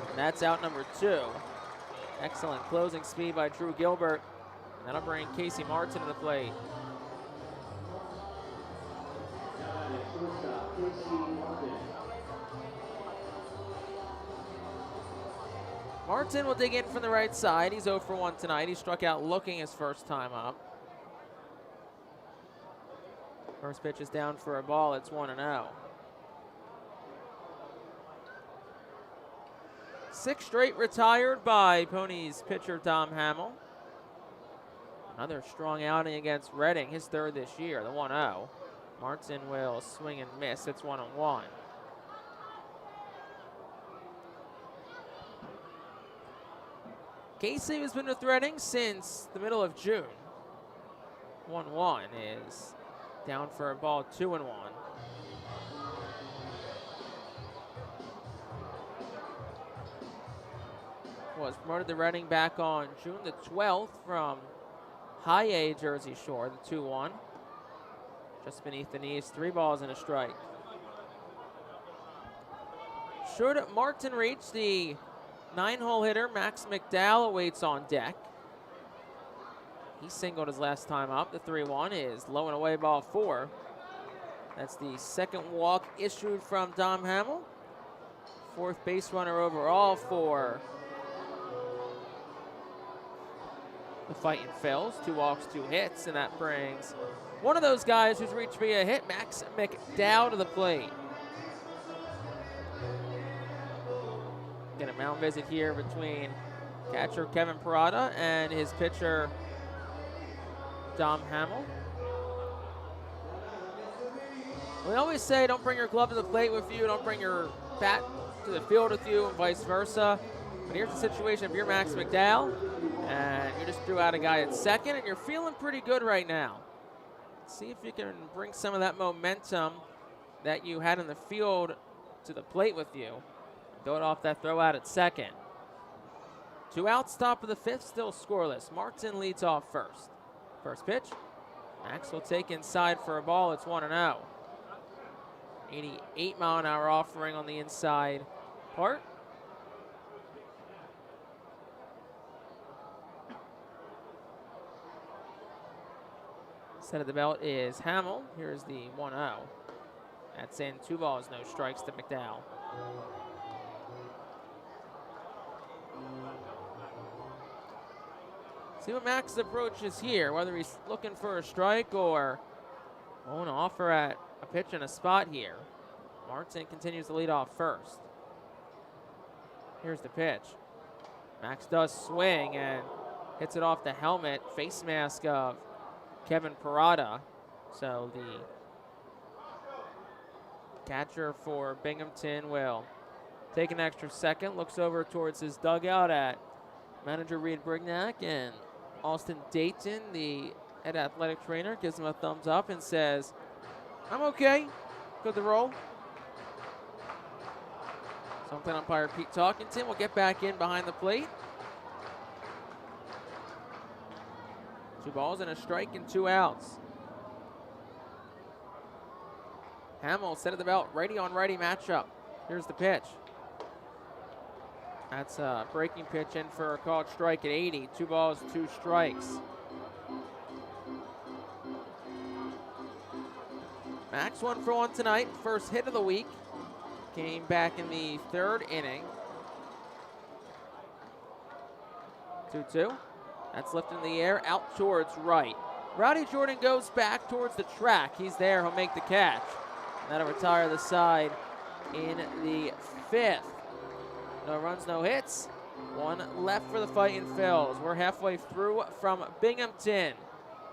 Speaker 2: And that's out number 2. Excellent closing speed by Drew Gilbert. And that'll bring Casey Martin to the plate. Martin will dig in from the right side. He's 0 for 1 tonight. He struck out looking his first time up. First pitch is down for a ball. It's 1-0. 6 straight retired by Ponies pitcher Dom Hamill. Another strong outing against Reading, his third this year, the 1-0. Martin will swing and miss. It's 1-1. Casey has been with Reading since the middle of June. 1-1 is down for a ball, 2-1. Was promoted to Reading back on June the 12th from High A Jersey Shore, the 2-1. Just beneath the knees, 3 balls and a strike. Should Martin reach, the 9-hole hitter Max McDowell awaits on deck. He singled his last time up. The 3-1 is low and away, ball 4. That's the second walk issued from Dom Hamill. 4th base runner overall for the Fightin' Phils. 2 walks, 2 hits, and that brings one of those guys who's reached via hit, Max McDowell, to the plate. Get a mound visit here between catcher Kevin Parada and his pitcher Dom Hamill. We always say don't bring your glove to the plate with you, don't bring your bat to the field with you, and vice versa. But here's the situation: if you're Max McDowell and you just threw out a guy at second and you're feeling pretty good right now, see if you can bring some of that momentum that you had in the field to the plate with you. Throw it off that throw out at second. 2 outs, top of the 5th, still scoreless. Martin leads off first. First pitch, Max will take inside for a ball. It's 1-0. 88-mile-an-hour offering on the inside part. Set of the belt is Hamill. Here's the 1-0. That's in. 2 balls, no strikes to McDowell. See what Max's approach is here, whether he's looking for a strike or going to offer at a pitch in a spot here. Martin continues to lead off first. Here's the pitch. Max does swing and hits it off the helmet, face mask of Kevin Parada. So the catcher for Binghamton will take an extra second, looks over towards his dugout at manager Reed Brignac, and Austin Dayton, the head athletic trainer, gives him a thumbs up and says, "I'm okay, good to roll." Something umpire Pete Talkington will get back in behind the plate. 2 balls and a strike and 2 outs. Hamill set at the belt, righty on righty matchup. Here's the pitch. That's a breaking pitch in for a called strike at 80. 2 balls, 2 strikes. Max 1 for 1 tonight. First hit of the week. Came back in the 3rd inning. 2-2. That's lifted in the air, out towards right. Rowdy Jordan goes back towards the track. He's there, he'll make the catch. And that'll retire the side in the 5th. No runs, no hits. 1 left for the Fightin' Phils. We're halfway through from Binghamton.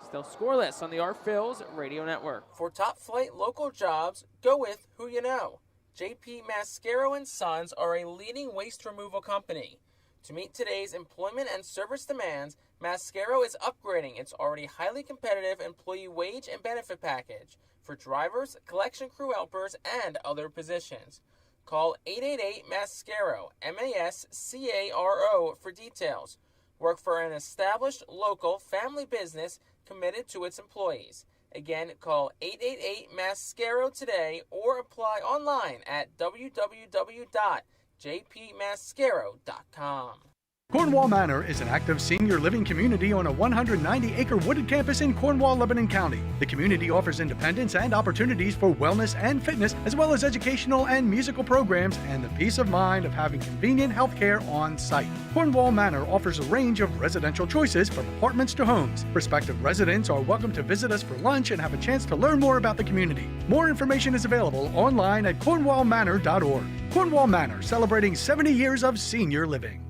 Speaker 2: Still scoreless on the Our Phils Radio Network. For top flight local jobs, go with who you know. JP Mascaro & Sons are a leading waste removal company. To meet today's employment and service demands, Mascaro is upgrading its already highly competitive employee wage and benefit package for drivers, collection crew helpers, and other positions. Call 888-MASCARO, M-A-S-C-A-R-O, for details. Work for an established local family business committed to its employees. Again, call 888-MASCARO today or apply online at www.jpmascaro.com.
Speaker 15: Cornwall Manor is an active senior living community on a 190-acre wooded campus in Cornwall, Lebanon County. The community offers independence and opportunities for wellness and fitness, as well as educational and musical programs, and the peace of mind of having convenient health care on site. Cornwall Manor offers a range of residential choices from apartments to homes. Prospective residents are welcome to visit us for lunch and have a chance to learn more about the community. More information is available online at cornwallmanor.org. Cornwall Manor, celebrating 70 years of senior living.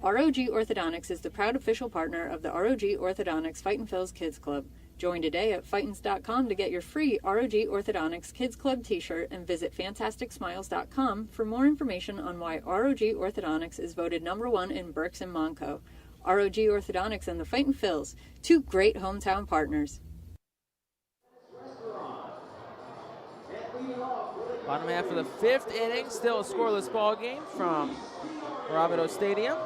Speaker 9: ROG Orthodontics is the proud official partner of the ROG Orthodontics Fightin Phil's Kids Club. Join today at Fightins.com to get your free ROG Orthodontics Kids Club t-shirt and visit FantasticSmiles.com for more information on why ROG Orthodontics is voted #1 in Berks and Monco. ROG Orthodontics and the Fightin Phils, two great hometown partners.
Speaker 2: Bottom half of the 5th inning, still a scoreless ball game from Mirabito Stadium.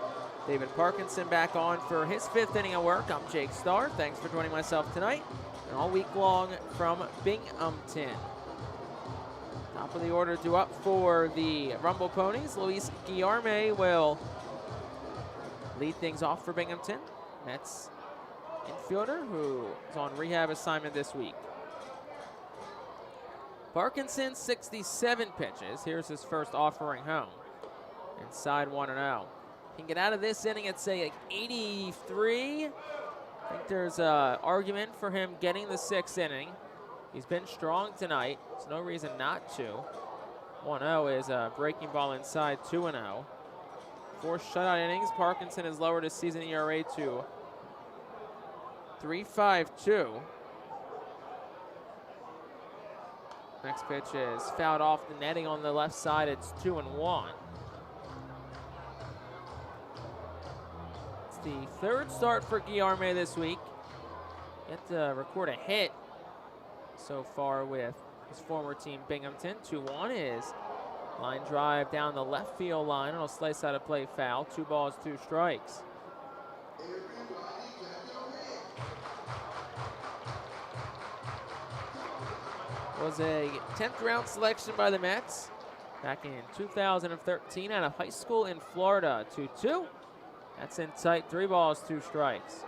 Speaker 2: David Parkinson back on for his 5th inning of work. I'm Jake Starr. Thanks for joining myself tonight and all week long from Binghamton. Top of the order due up for the Rumble Ponies. Luis Guillerme will lead things off for Binghamton. Mets infielder who is on rehab assignment this week. Parkinson, 67 pitches. Here's his first offering home. Inside 1-0. Can get out of this inning at, say, like 83. I think there's an argument for him getting the 6th inning. He's been strong tonight. There's no reason not to. 1-0 is a breaking ball inside 2-0. 4 shutout innings. Parkinson has lowered his season ERA to 3.52. Next pitch is fouled off the netting on the left side. It's 2-1. It's the 3rd start for Guillerme this week. Yet to record a hit so far with his former team Binghamton. 2-1 is line drive down the left field line on a slice out of play foul. 2 balls, 2 strikes. Was a 10th round selection by the Mets back in 2013 out of high school in Florida. 2-2. That's in tight. 3 balls, 2 strikes.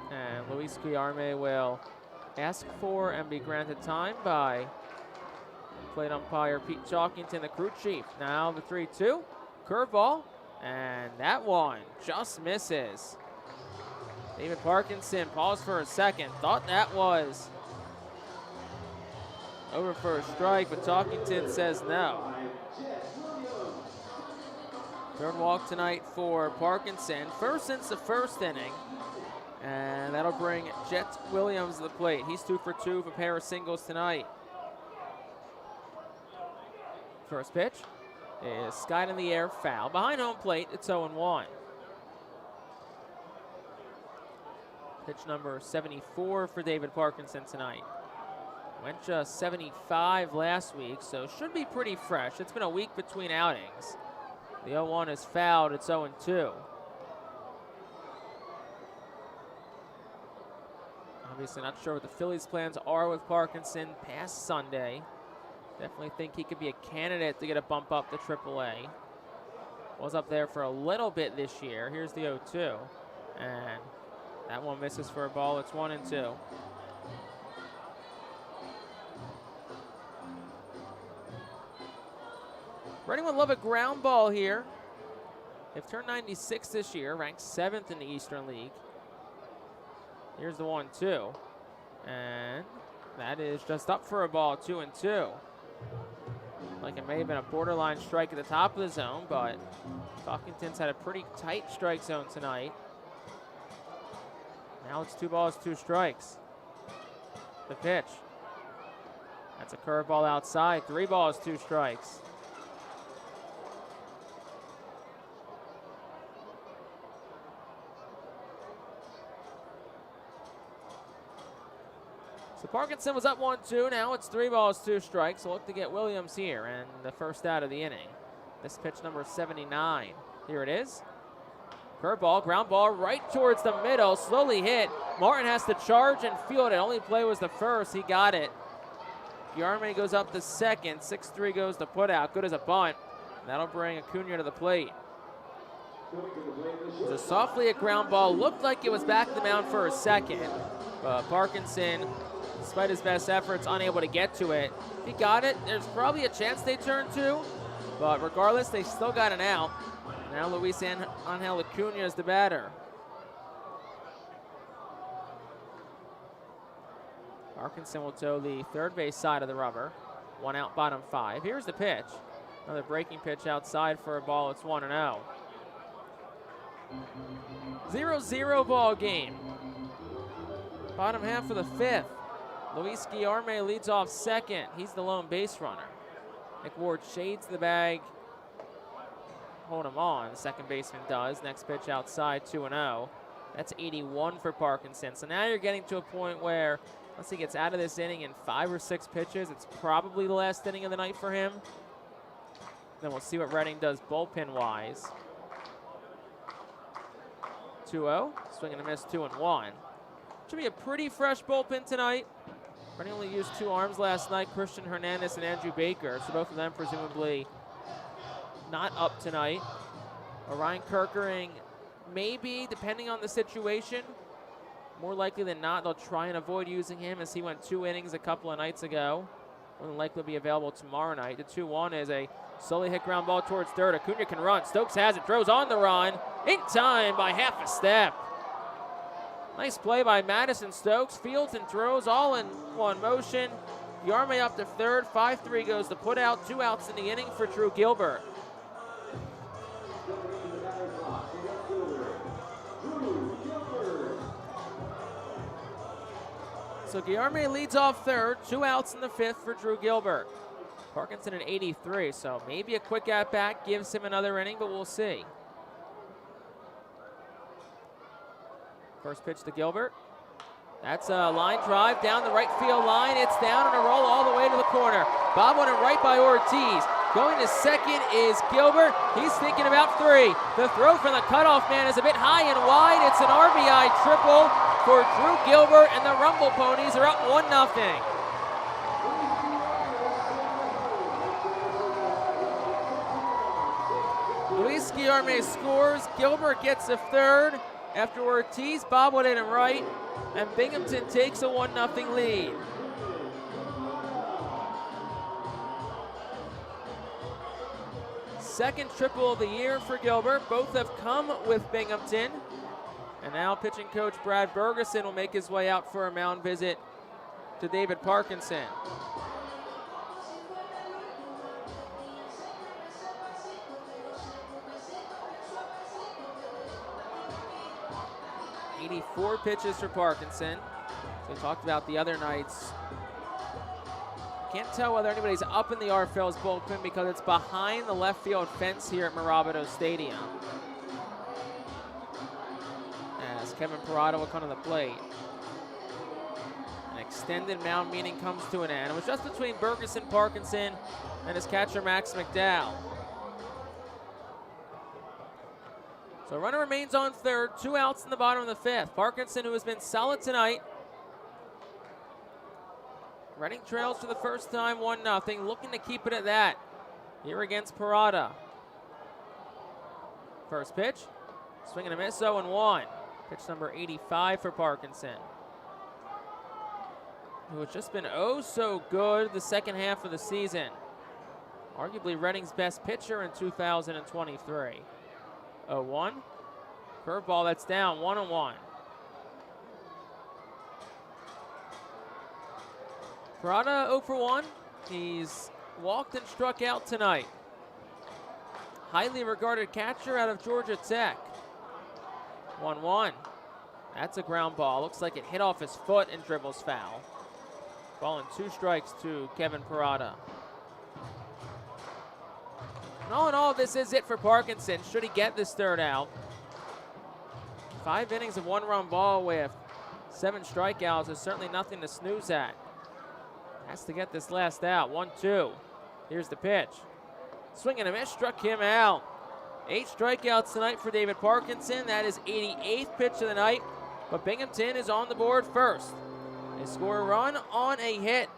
Speaker 2: And Luis Guillerme will ask for and be granted time by plate umpire Pete Chalkington, the crew chief. Now the 3-2. Curveball. And that one just misses. David Parkinson paused for a second. Thought that was over for a strike, but Chalkington says no. 3rd walk tonight for Parkinson. First since the 1st inning. And that'll bring Jet Williams to the plate. He's 2 for 2 with a pair of singles tonight. First pitch is skied in the air, foul. Behind home plate, it's 0-1. Pitch number 74 for David Parkinson tonight. Went just 75 last week, so should be pretty fresh. It's been a week between outings. The 0-1 is fouled, it's 0-2. Obviously not sure what the Phillies' plans are with Parkinson past Sunday. Definitely think he could be a candidate to get a bump up to AAA. Was up there for a little bit this year. Here's the 0-2. And that one misses for a ball. It's 1-2. Reading would love a ground ball here. They've turned 96 this year, ranked 7th in the Eastern League. Here's the 1-2. And that is just up for a ball, 2-2. Like it may have been a borderline strike at the top of the zone, but Chalkington's had a pretty tight strike zone tonight. Now it's 2 balls, 2 strikes. The pitch. That's a curveball outside. 3 balls, 2 strikes. So Parkinson was up 1-2. Now it's 3 balls, 2 strikes. So look to get Williams here and the first out of the inning. This pitch number 79. Here it is. Curveball, ground ball right towards the middle. Slowly hit. Martin has to charge and field it. Only play was the first. He got it. Guillerme goes up to second. 6-3 goes to put out. Good as a bunt. That'll bring Acuna to the plate. It was a softly hit ground ball. Looked like it was back to the mound for a second. But Parkinson, despite his best efforts, unable to get to it. If he got it, there's probably a chance they turn two. But regardless, they still got an out. Now Luis Angel Acuna is the batter. Parkinson will tow the third base side of the rubber. 1 out, bottom 5. Here's the pitch. Another breaking pitch outside for a ball. It's 1-0. 0-0 ball game. Bottom half of the 5th. Luis Guillerme leads off second. He's the lone base runner. Nick Ward shades the bag. Hold him on. The second baseman does. Next pitch outside, 2-0. That's 81 for Parkinson. So now you're getting to a point where, once he gets out of this inning in 5 or 6 pitches, it's probably the last inning of the night for him. Then we'll see what Reading does bullpen-wise. 2-0. Swing and a miss, 2-1. Should be a pretty fresh bullpen tonight. Reading only used 2 arms last night, Christian Hernandez and Andrew Baker, so both of them presumably not up tonight. Orion Kerkering, maybe, depending on the situation. More likely than not, they'll try and avoid using him as he went 2 innings a couple of nights ago. More than likely be available tomorrow night. The 2-1 is a slowly hit ground ball towards third. Acuna can run. Stokes has it, throws on the run. In time by half a step. Nice play by Madison Stokes. Fields and throws all in one motion. Guillerme up to third. 5-3 goes to put out. 2 outs in the inning for Drew Gilbert. So Guillerme leads off third. 2 outs in the 5th for Drew Gilbert. Parkinson at 83, so maybe a quick at-bat gives him another inning, but we'll see. First pitch to Gilbert. That's a line drive down the right field line. It's down and a roll all the way to the corner. Bob on it right by Ortiz. Going to second is Gilbert. He's thinking about 3. The throw from the cutoff man is a bit high and wide. It's an RBI triple for Drew Gilbert, and the Rumble Ponies are up 1-0. Luis Guillerme scores. Gilbert gets a third. After Ortiz bobbled in and right, and Binghamton takes a 1-0 lead. Second triple of the year for Gilbert. Both have come with Binghamton. And now pitching coach Brad Bergeson will make his way out for a mound visit to David Parkinson. .84 pitches for Parkinson. So we talked about the other nights. Can't tell whether anybody's up in the Phillies bullpen because it's behind the left field fence here at Mirabito Stadium. As Kevin Parada will come to the plate. An extended mound meeting comes to an end. It was just between Bergeson, Parkinson, and his catcher Max McDowell. So runner remains on third, 2 outs in the bottom of the 5th. Parkinson, who has been solid tonight. Reading trails for the first time, 1-0, looking to keep it at that here against Parada. First pitch, swing and a miss, 0-1. Pitch number 85 for Parkinson, who has just been oh so good the second half of the season. Arguably Reading's best pitcher in 2023. 0-1. Curveball that's down, 1-1. Parada 0 for 1. He's walked and struck out tonight. Highly regarded catcher out of Georgia Tech. 1-1. That's a ground ball. Looks like it hit off his foot and dribbles foul. Ball and 2 strikes to Kevin Parada. And all in all, this is it for Parkinson. Should he get this third out? 5 innings of 1-run ball with 7 strikeouts is certainly nothing to snooze at. Has to get this last out. 1-2. Here's the pitch. Swing and a miss, struck him out. 8 strikeouts tonight for David Parkinson. That is 88th pitch of the night. But Binghamton is on the board first. They score a run on a hit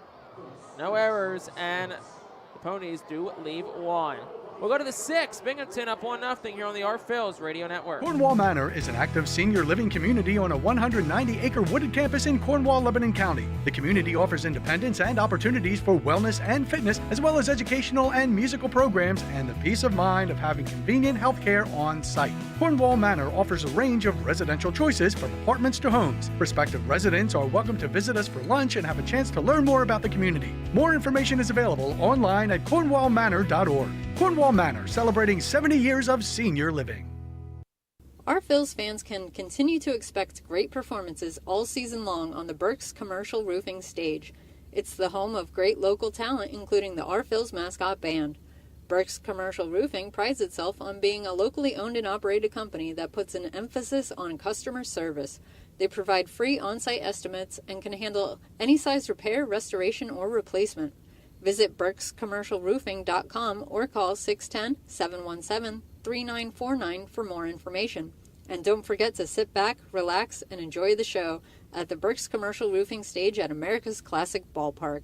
Speaker 2: No errors, and the Ponies do leave one. We'll go to the 6th. Binghamton up 1-0 here on the Phillies Radio Network.
Speaker 15: Cornwall Manor is an active senior living community on a 190-acre wooded campus in Cornwall, Lebanon County. The community offers independence and opportunities for wellness and fitness, as well as educational and musical programs and the peace of mind of having convenient health care on site. Cornwall Manor offers a range of residential choices from apartments to homes. Prospective residents are welcome to visit us for lunch and have a chance to learn more about the community. More information is available online at cornwallmanor.org. Cornwall Manor, celebrating 70 years of senior living.
Speaker 9: Our Phillies fans can continue to expect great performances all season long on the Burke's Commercial Roofing stage. It's the home of great local talent, including the Our Phillies mascot band. Burke's Commercial Roofing prides itself on being a locally owned and operated company that puts an emphasis on customer service. They provide free on-site estimates and can handle any size repair, restoration, or replacement. Visit burkscommercialroofing.com or call 610-717-3949 for more information. And don't forget to sit back, relax, and enjoy the show at the Burke's Commercial Roofing stage at America's Classic Ballpark.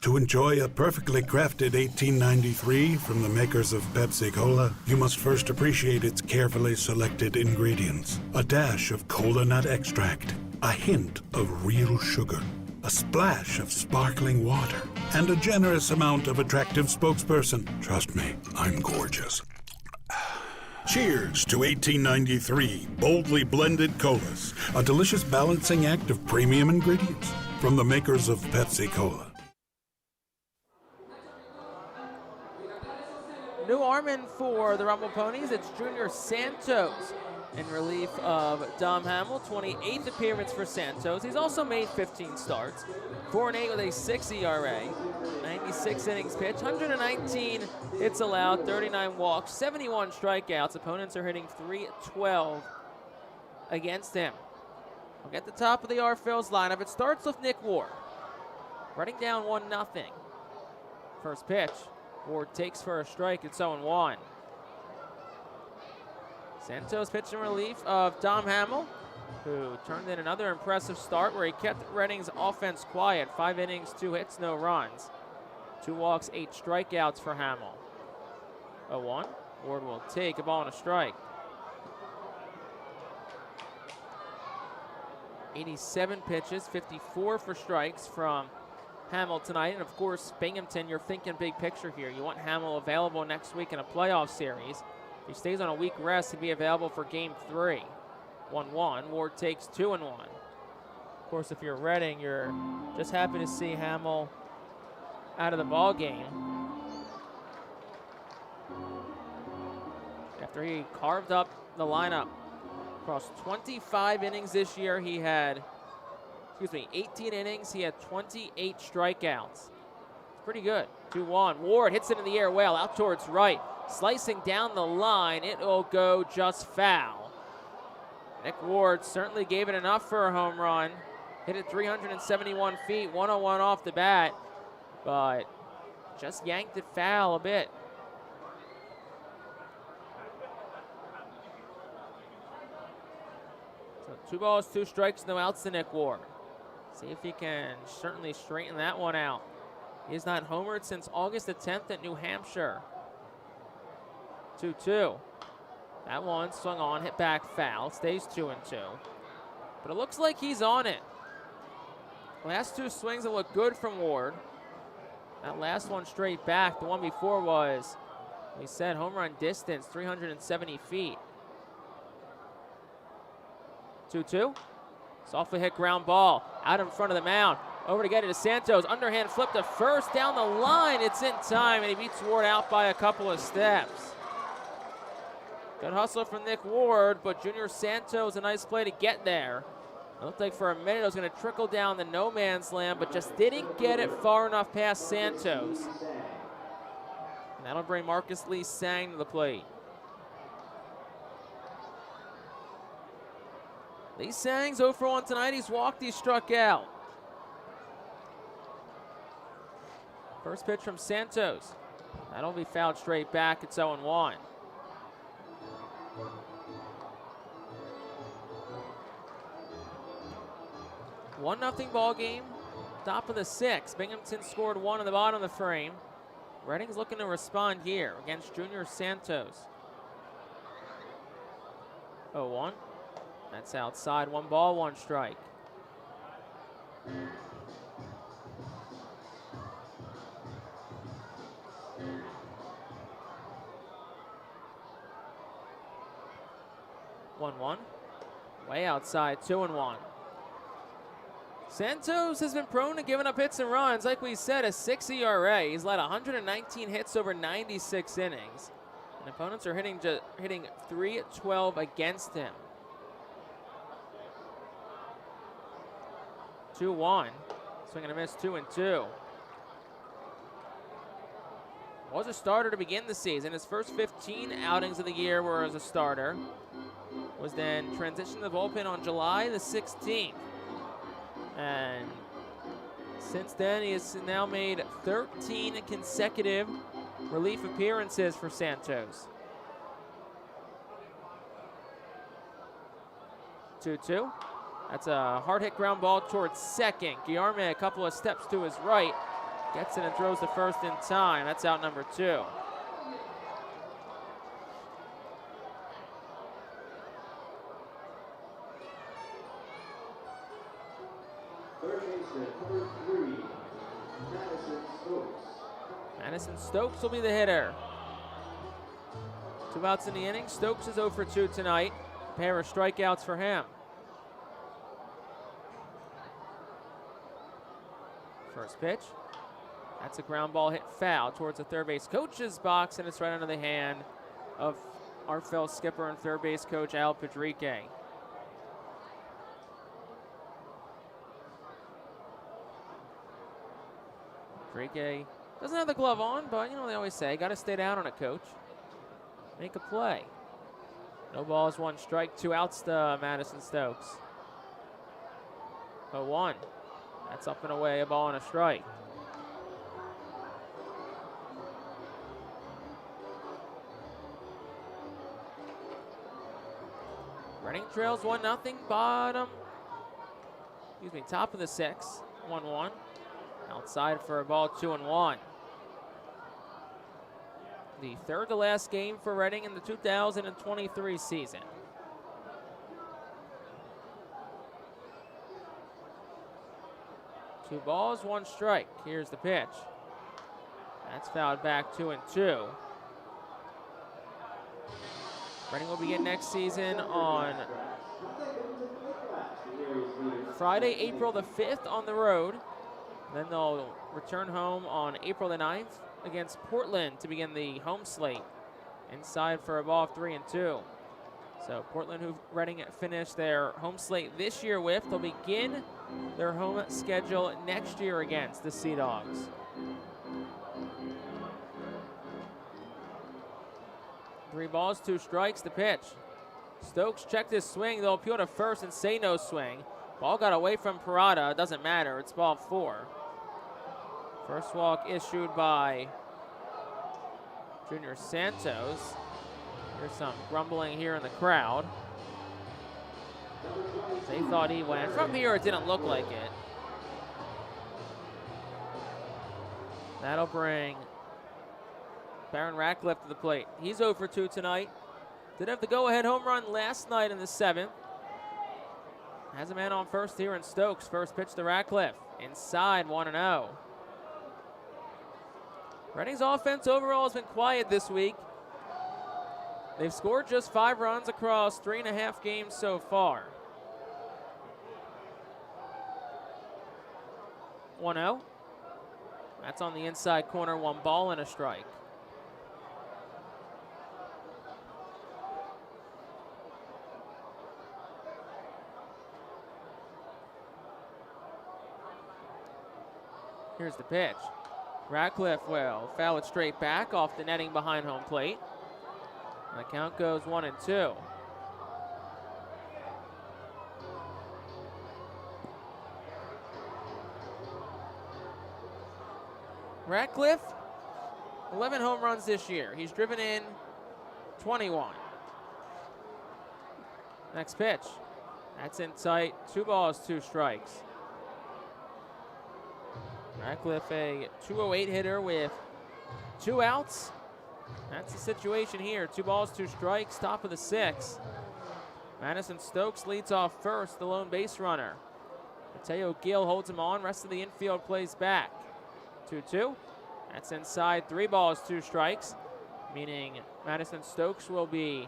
Speaker 1: To enjoy a perfectly crafted 1893 from the makers of Pepsi Cola, you must first appreciate its carefully selected ingredients. A dash of cola nut extract, a hint of real sugar, a splash of sparkling water, and a generous amount of attractive spokesperson. Trust me, I'm gorgeous. Cheers to 1893 boldly blended colas, a delicious balancing act of premium ingredients from the makers of Pepsi Cola.
Speaker 2: New Armin for the Rumble Ponies. It's Junior Santos in relief of Dom Hamill. 28th appearance for Santos. He's also made 15 starts. 4-8 with a 6 ERA. 96 innings pitched. 119 hits allowed. 39 walks. 71 strikeouts. Opponents are hitting .312 against him. We'll get the top of the Phillies lineup. It starts with Nick Ward. Running down 1-0. First pitch. Ward takes for a strike. It's 0-1. Santos pitching relief of Dom Hamill, who turned in another impressive start where he kept Reading's offense quiet. 5 innings, 2 hits, no runs. 2 walks, 8 strikeouts for Hamill. 0-1. Ward will take a ball and a strike. 87 pitches, 54 for strikes from Hamill tonight. And of course, Binghamton, you're thinking big picture here. You want Hamill available next week in a playoff series. If he stays on a week rest, he'd be available for game 3. 1-1. Ward takes 2-1. Of course, if you're Reading, you're just happy to see Hamill out of the ball game. After he carved up the lineup across 25 innings this year, he had 18 innings. He had 28 strikeouts. It's pretty good. 2-1. Ward hits it in the air well, out towards right. Slicing down the line, it will go just foul. Nick Ward certainly gave it enough for a home run. Hit it 371 feet, 101 off the bat, but just yanked it foul a bit. So 2 balls, 2 strikes, no outs to Nick Ward. See if he can certainly straighten that one out. He has not homered since August the 10th at New Hampshire. 2-2. That one swung on, hit back foul. Stays 2-2. But it looks like he's on it. Last 2 swings that look good from Ward. That last one straight back. The one before was, we said, home run distance, 370 feet. 2-2. Softly hit ground ball out in front of the mound. Over to get it to Santos. Underhand flip to first down the line. It's in time, and he beats Ward out by a couple of steps. Good hustle from Nick Ward, but Junior Santos, a nice play to get there. It looked like for a minute it was going to trickle down the no man's land, but just didn't get it far enough past Santos. And that'll bring Marcus Lee Sang to the plate. Lee Sang's 0 for 1 tonight. He's walked, he's struck out. First pitch from Santos. That'll be fouled straight back. It's 0-1. One 1-0 ball game. Top of the 6th. Binghamton scored 1 on the bottom of the frame. Reading's looking to respond here against Junior Santos. 0-1. That's outside. 1 ball, 1 strike. One. Way outside, 2-1. Santos has been prone to giving up hits and runs. Like we said, a 6 ERA. He's led 119 hits over 96 innings. And opponents are hitting .312 against him. 2-1. Swing and a miss, 2-2. Was a starter to begin the season. His first 15 outings of the year were as a starter. Was then transitioned to the bullpen on July the 16th. And since then, he has now made 13 consecutive relief appearances for Santos. 2-2. That's a hard hit ground ball towards second. Guillerme a couple of steps to his right. Gets it and throws the first in time. That's out number 2. Madison Stokes will be the hitter. 2 outs in the inning. Stokes is 0 for 2 tonight. A pair of strikeouts for him. First pitch. That's a ground ball hit foul towards the third base coach's box, and it's right under the hand of our Phil skipper and third base coach Al Padrique. Padrique doesn't have the glove on, but you know they always say, got to stay down on it, coach. Make a play. No balls, 1 strike, 2 outs to Madison Stokes. 0-1. That's up and away, a ball and a strike. Reading trails 1-0, top of the 6th, 1-1. Outside for a ball, 2-1. The third to last game for Reading in the 2023 season. Two balls, 1 strike. Here's the pitch. That's fouled back, 2-2. Reading will begin next season on Friday, April the 5th on the road. Then they'll return home on April the 9th against Portland to begin the home slate. Inside for a ball of 3-2. So Portland, who Reading finished their home slate this year with, they'll begin their home schedule next year against the Sea Dogs. Three balls, 2 strikes, the pitch. Stokes checked his swing. They'll appeal to first and say no swing. Ball got away from Parada. It doesn't matter. It's ball 4. First walk issued by Junior Santos. There's some grumbling here in the crowd. They thought he went. From here, it didn't look like it. That'll bring Baron Ratcliffe to the plate. He's 0 for 2 tonight. Did have the go-ahead home run last night in the 7th. Has a man on first here in Stokes. First pitch to Ratcliffe. Inside, 1-0. Reading's offense overall has been quiet this week. They've scored just 5 runs across 3.5 games so far. 1-0. That's on the inside corner, 1 ball and a strike. Here's the pitch. Ratcliffe will foul it straight back off the netting behind home plate. And the count goes 1-2. Ratcliffe, 11 home runs this year. He's driven in 21. Next pitch. That's in tight. 2 balls, 2 strikes. Ratcliffe, a 208 hitter with 2 outs. That's the situation here. 2 balls, 2 strikes, top of the 6th. Madison Stokes leads off first, the lone base runner. Mateo Gil holds him on. Rest of the infield plays back. 2-2. That's inside. 3 balls, 2 strikes, meaning Madison Stokes will be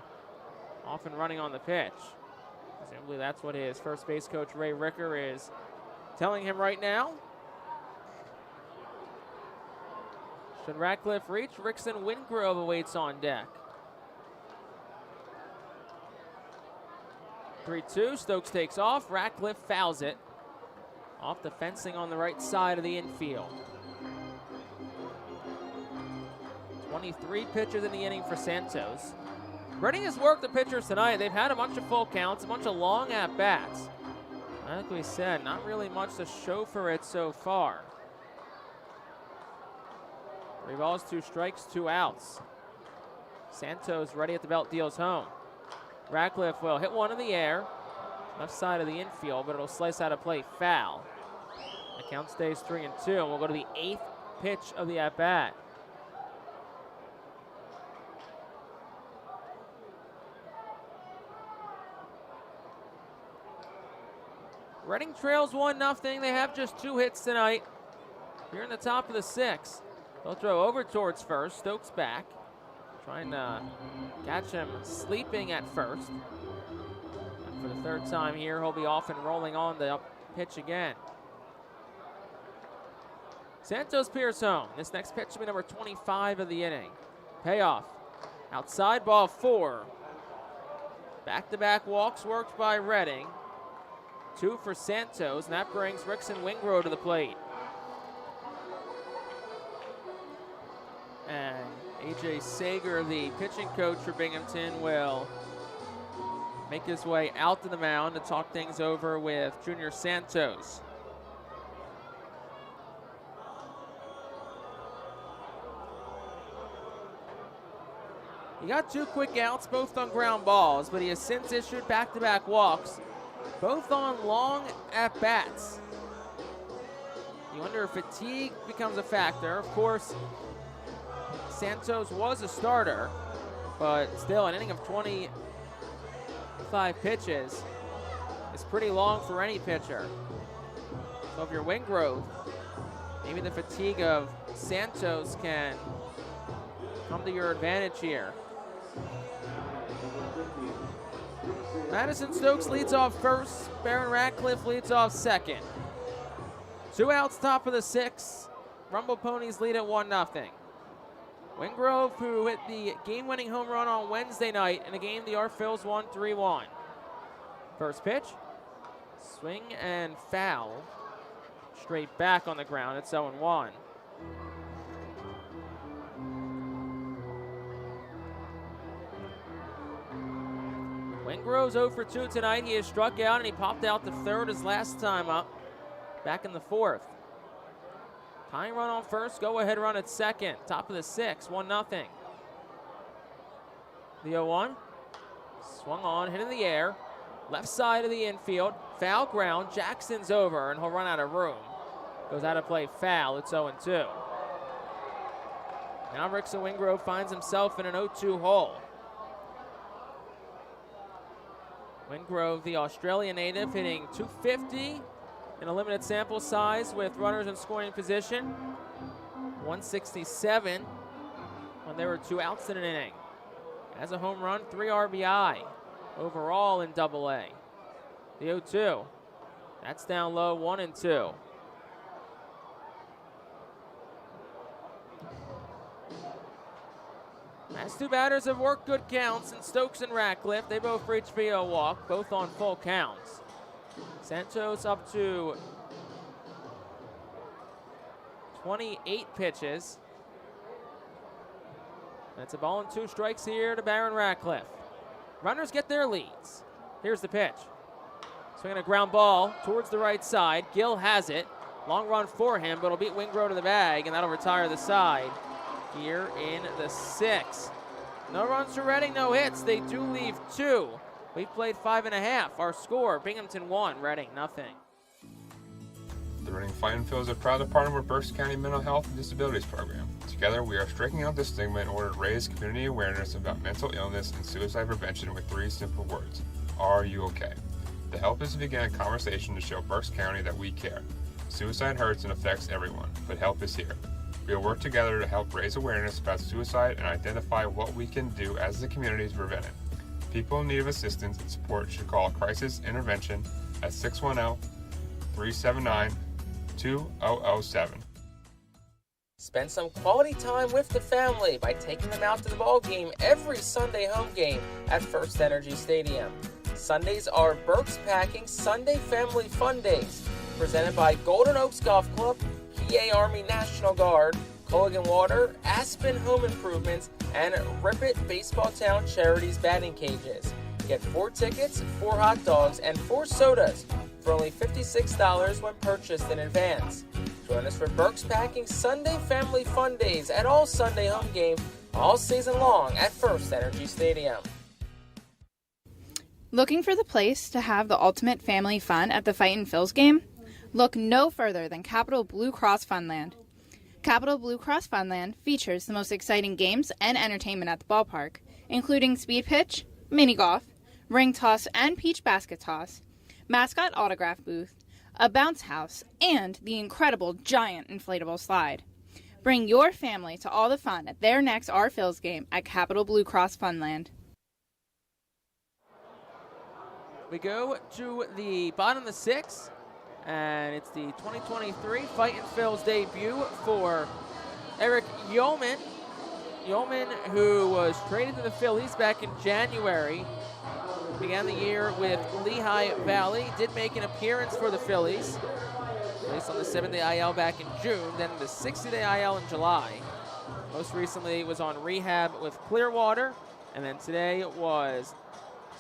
Speaker 2: off and running on the pitch. Presumably that's what his first base coach, Ray Ricker, is telling him right now. Should Ratcliffe reach, Rickson Wingrove awaits on deck. 3-2, Stokes takes off. Ratcliffe fouls it off the fencing on the right side of the infield. 23 pitches in the inning for Santos. Reading has worked the pitchers tonight. They've had a bunch of full counts, a bunch of long at-bats. Like we said, not really much to show for it so far. 3 balls, 2 strikes, 2 outs. Santos ready at the belt, deals home. Ratcliffe will hit one in the air, left side of the infield, but it'll slice out of play, foul. The count stays 3-2, and we'll go to the 8th pitch of the at-bat. Reading trails 1-0. They have just 2 hits tonight. Here in the top of the 6th. They'll throw over towards first. Stokes back. Trying to catch him sleeping at first. And for the 3rd time here, he'll be off and rolling on the up pitch again. Santos peers home. This next pitch will be number 25 of the inning. Payoff. Outside, ball 4. Back-to-back walks worked by Reading. 2 for Santos, and that brings Rickson Wingrove to the plate. And A.J. Sager, the pitching coach for Binghamton, will make his way out to the mound to talk things over with Junior Santos. He got 2 quick outs, both on ground balls, but he has since issued back-to-back walks, both on long at-bats. You wonder if fatigue becomes a factor. Of course, Santos was a starter, but still an inning of 25 pitches is pretty long for any pitcher. So if you're Wingrove, maybe the fatigue of Santos can come to your advantage here. Madison Stokes leads off first. Baron Ratcliffe leads off second. 2 outs, top of the 6th. Rumble Ponies lead at 1-0. Wingrove, who hit the game-winning home run on Wednesday night in a game the Phillies won 3-1. First pitch, swing and foul. Straight back on the ground. It's 0-1. Wingrove's 0 for 2 tonight. He has struck out and he popped out to third his last time up, back in the 4th. Tying run on first, go-ahead run at second. Top of the 6th, 1-0. The 0-1, swung on, hit in the air. Left side of the infield, foul ground. Jackson's over and he'll run out of room. Goes out of play, foul. It's 0-2. Now Rickson Wingrove finds himself in an 0-2 hole. Wingrove, the Australian native, hitting .250 in a limited sample size with runners in scoring position. 167 when there were 2 outs in an inning. Has a home run, 3 RBI overall in Double-A. The 0-2. That's down low, 1-2. Last 2 batters have worked good counts, and Stokes and Ratcliffe, they both reached via walk, both on full counts. Santos up to 28 pitches. That's a ball and 2 strikes here to Baron Ratcliffe. Runners get their leads. Here's the pitch. Swinging a ground ball towards the right side. Gill has it. Long run for him, but it'll beat Wingrove to the bag, and that'll retire the side here in the 6th. No runs for Reading, no hits. They do leave 2. We've played 5.5. Our score, Binghamton 1, Reading nothing.
Speaker 16: The Reading Fightin' Phillies are proud to partner with Berks County Mental Health and Disabilities Program. Together, we are striking out the stigma in order to raise community awareness about mental illness and suicide prevention with 3 simple words. Are you okay? The help is to begin a conversation to show Berks County that we care. Suicide hurts and affects everyone, but help is here. We will work together to help raise awareness about suicide and identify what we can do as a community to prevent it. People in need of assistance and support should call Crisis Intervention at 610-379-2007.
Speaker 2: Spend some quality time with the family by taking them out to the ball game every Sunday home game at First Energy Stadium. Sundays are Berks Packing Sunday Family Fun Days, presented by Golden Oaks Golf Club, PA Army National Guard, Culligan Water, Aspen Home Improvements, and Rip It Baseball Town Charities batting cages. Get 4 tickets, 4 hot dogs, and 4 sodas for only $56 when purchased in advance. Join us for Berks Packing Sunday Family Fun Days at all Sunday home games all season long at First Energy Stadium.
Speaker 19: Looking for the place to have the ultimate family fun at the Fightin' Phil's game? Look no further than Capital Blue Cross Funland. Capital Blue Cross Funland features the most exciting games and entertainment at the ballpark, including speed pitch, mini golf, ring toss and peach basket toss, mascot autograph booth, a bounce house, and the incredible giant inflatable slide. Bring your family to all the fun at their next Our Phil's game at Capital Blue Cross Funland.
Speaker 2: We go to the bottom of the 6th, and it's the 2023 Fightin' Phil's debut for Eric Yeoman. Yeoman, who was traded to the Phillies back in January, began the year with Lehigh Valley, did make an appearance for the Phillies, placed on the 7-day IL back in June, then the 60-day IL in July. Most recently was on rehab with Clearwater, and then today was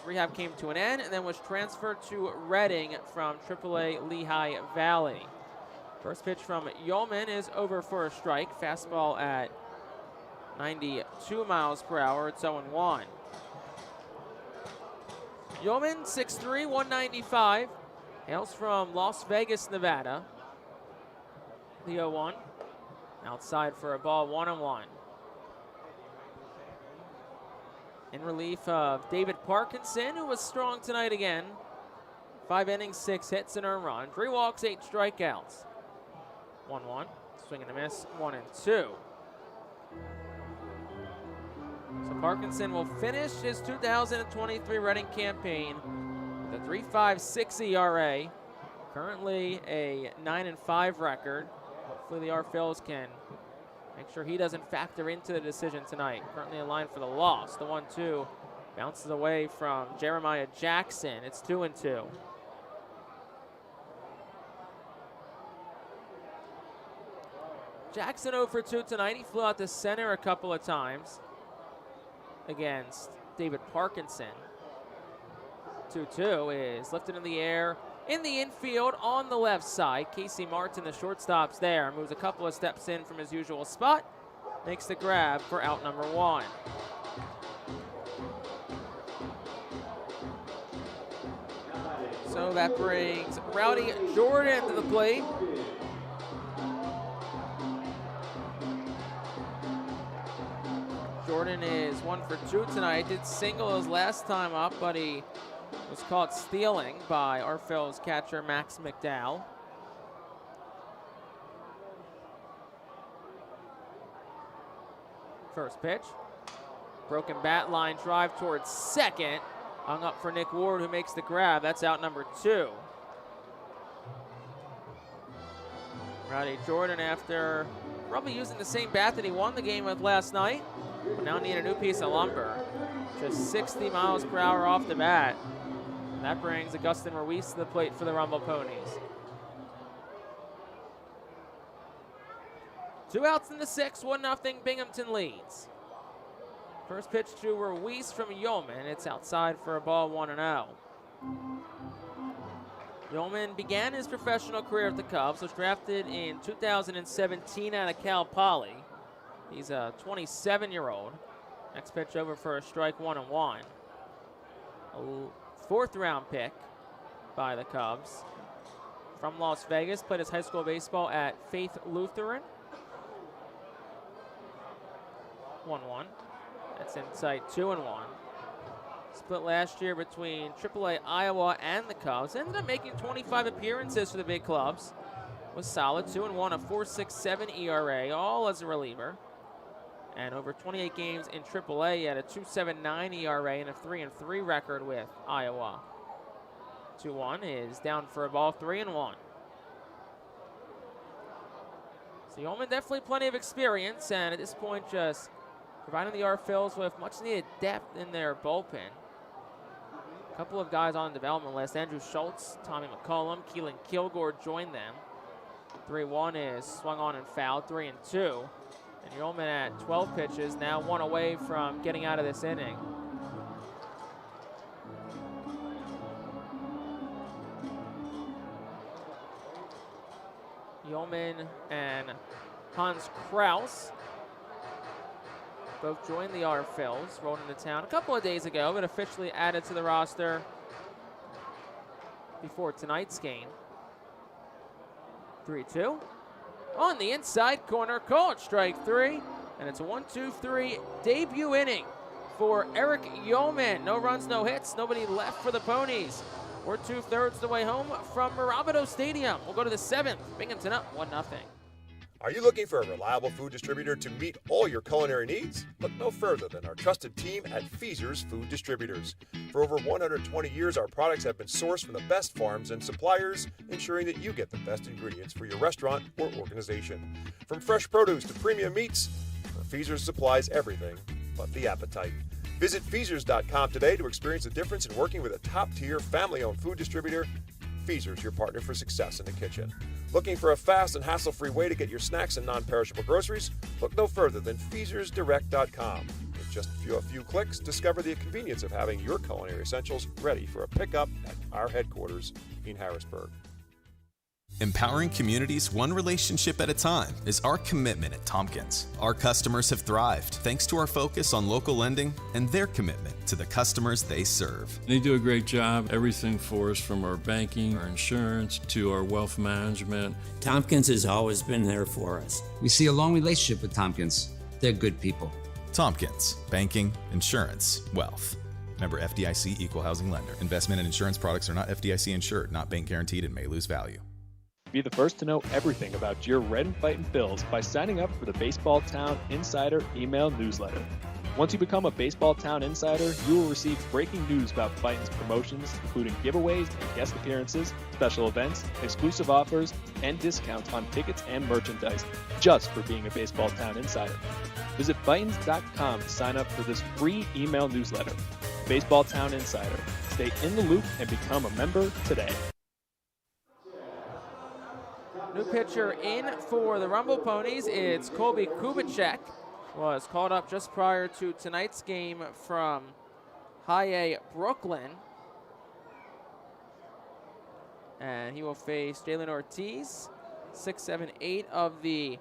Speaker 2: rehab came to an end and then was transferred to Reading from AAA Lehigh Valley. First pitch from Yeoman is over for a strike. Fastball at 92 miles per hour. It's 0-1. Yeoman, 6'3", 195. Hails from Las Vegas, Nevada. The 0-1. Outside for a ball, 1-1. In relief of David Parkinson, who was strong tonight again. 5 innings, 6 hits, and earned run. 3 walks, 8 strikeouts. 1-1. Swing and a miss, 1-2. So Parkinson will finish his 2023 Reading campaign with a 3.56 ERA. Currently a 9-5 record. Hopefully the Phils can make sure he doesn't factor into the decision tonight. Currently in line for the loss. The 1-2 bounces away from Jeremiah Jackson. It's 2-2. Jackson 0 for 2 tonight. He flew out to center a couple of times against David Parkinson. 2-2 is lifted in the air in the infield on the left side. Casey Martin, the shortstop's there, moves a couple of steps in from his usual spot, makes the grab for out number 1. So that brings Rowdy Jordan to the plate. Jordan is 1 for 2 tonight. Did single his last time up, but he was caught stealing by our Phil's catcher, Max McDowell. First pitch. Broken bat line drive towards second. Hung up for Nick Ward, who makes the grab. That's out number 2. Rowdy Jordan, after probably using the same bat that he won the game with last night, will now need a new piece of lumber. Just 60 miles per hour off the bat. And that brings Augustin Ruiz to the plate for the Rumble Ponies. 2 outs in the 6th, 1-0 Binghamton leads. First pitch to Ruiz from Yeoman. It's outside for a ball, 1-0. Yeoman began his professional career at the Cubs, was drafted in 2017 out of Cal Poly. He's a 27-year-old. Next pitch over for a strike, 1-1. A 4th round pick by the Cubs. from Las Vegas, played his high school baseball at Faith Lutheran. 1-1. That's inside 2-1. Split last year between AAA Iowa and the Cubs. Ended up making 25 appearances for the big clubs. Was solid, 2-1, a 4.67 ERA, all as a reliever. And over 28 games in AAA, he had a 2.79 ERA and a 3-3 record with Iowa. 2-1 is down for a ball, 3-1. So Yeoman definitely plenty of experience, and at this point just providing the Phils with much needed depth in their bullpen. A couple of guys on the development list, Andrew Schultz, Tommy McCollum, Keelan Kilgore joined them. 3-1 is swung on and fouled, 3-2. And Yeoman at 12 pitches, now one away from getting out of this inning. Yeoman and Hans Kraus both joined the Phils, rolled into town a couple of days ago, but officially added to the roster before tonight's game. 3-2. On the inside corner, called strike 3, and it's a 1-2-3 debut inning for Eric Yeoman. No runs, no hits, nobody left for the Ponies. We're 2/3 the way home from Mirabito Stadium. We'll go to the 7th. Binghamton up 1-0.
Speaker 3: Are you looking for a reliable food distributor to meet all your culinary needs? Look no further than our trusted team at Feaser's Food Distributors. For over 120 years, our products have been sourced from the best farms and suppliers, ensuring that you get the best ingredients for your restaurant or organization. From fresh produce to premium meats, Feaser's supplies everything but the appetite. Visit Feasers.com today to experience the difference in working with a top-tier, family-owned food distributor. Feaser's, your partner for success in the kitchen. Looking for a fast and hassle-free way to get your snacks and non-perishable groceries? Look no further than FeasersDirect.com. With just a few clicks, discover the convenience of having your culinary essentials ready for a pickup at our headquarters in Harrisburg.
Speaker 10: Empowering communities one relationship at a time is our commitment at Tompkins. Our customers have thrived thanks to our focus on local lending and their commitment to the customers they serve.
Speaker 11: They do a great job. Everything for us, from our banking, our insurance, to our wealth management.
Speaker 12: Tompkins has always been there for us.
Speaker 13: We see a long relationship with Tompkins. They're good people.
Speaker 10: Tompkins, banking, insurance, wealth. Member FDIC Equal Housing Lender. Investment and insurance products are not FDIC insured, not bank guaranteed, and may lose value.
Speaker 17: Be the first to know everything about your Red and Fightin' Phils by signing up for the Baseball Town Insider email newsletter. Once you become a Baseball Town Insider, you will receive breaking news about Fightin's promotions, including giveaways and guest appearances, special events, exclusive offers, and discounts on tickets and merchandise, just for being a Baseball Town Insider. Visit Fightins.com to sign up for this free email newsletter. Baseball Town Insider. Stay in the loop and become a member today.
Speaker 2: New pitcher in for the Rumble Ponies. It's Colby Kubicek. Was called up just prior to tonight's game from High A Brooklyn. And he will face Jalen Ortiz, 6, 7, 8 of the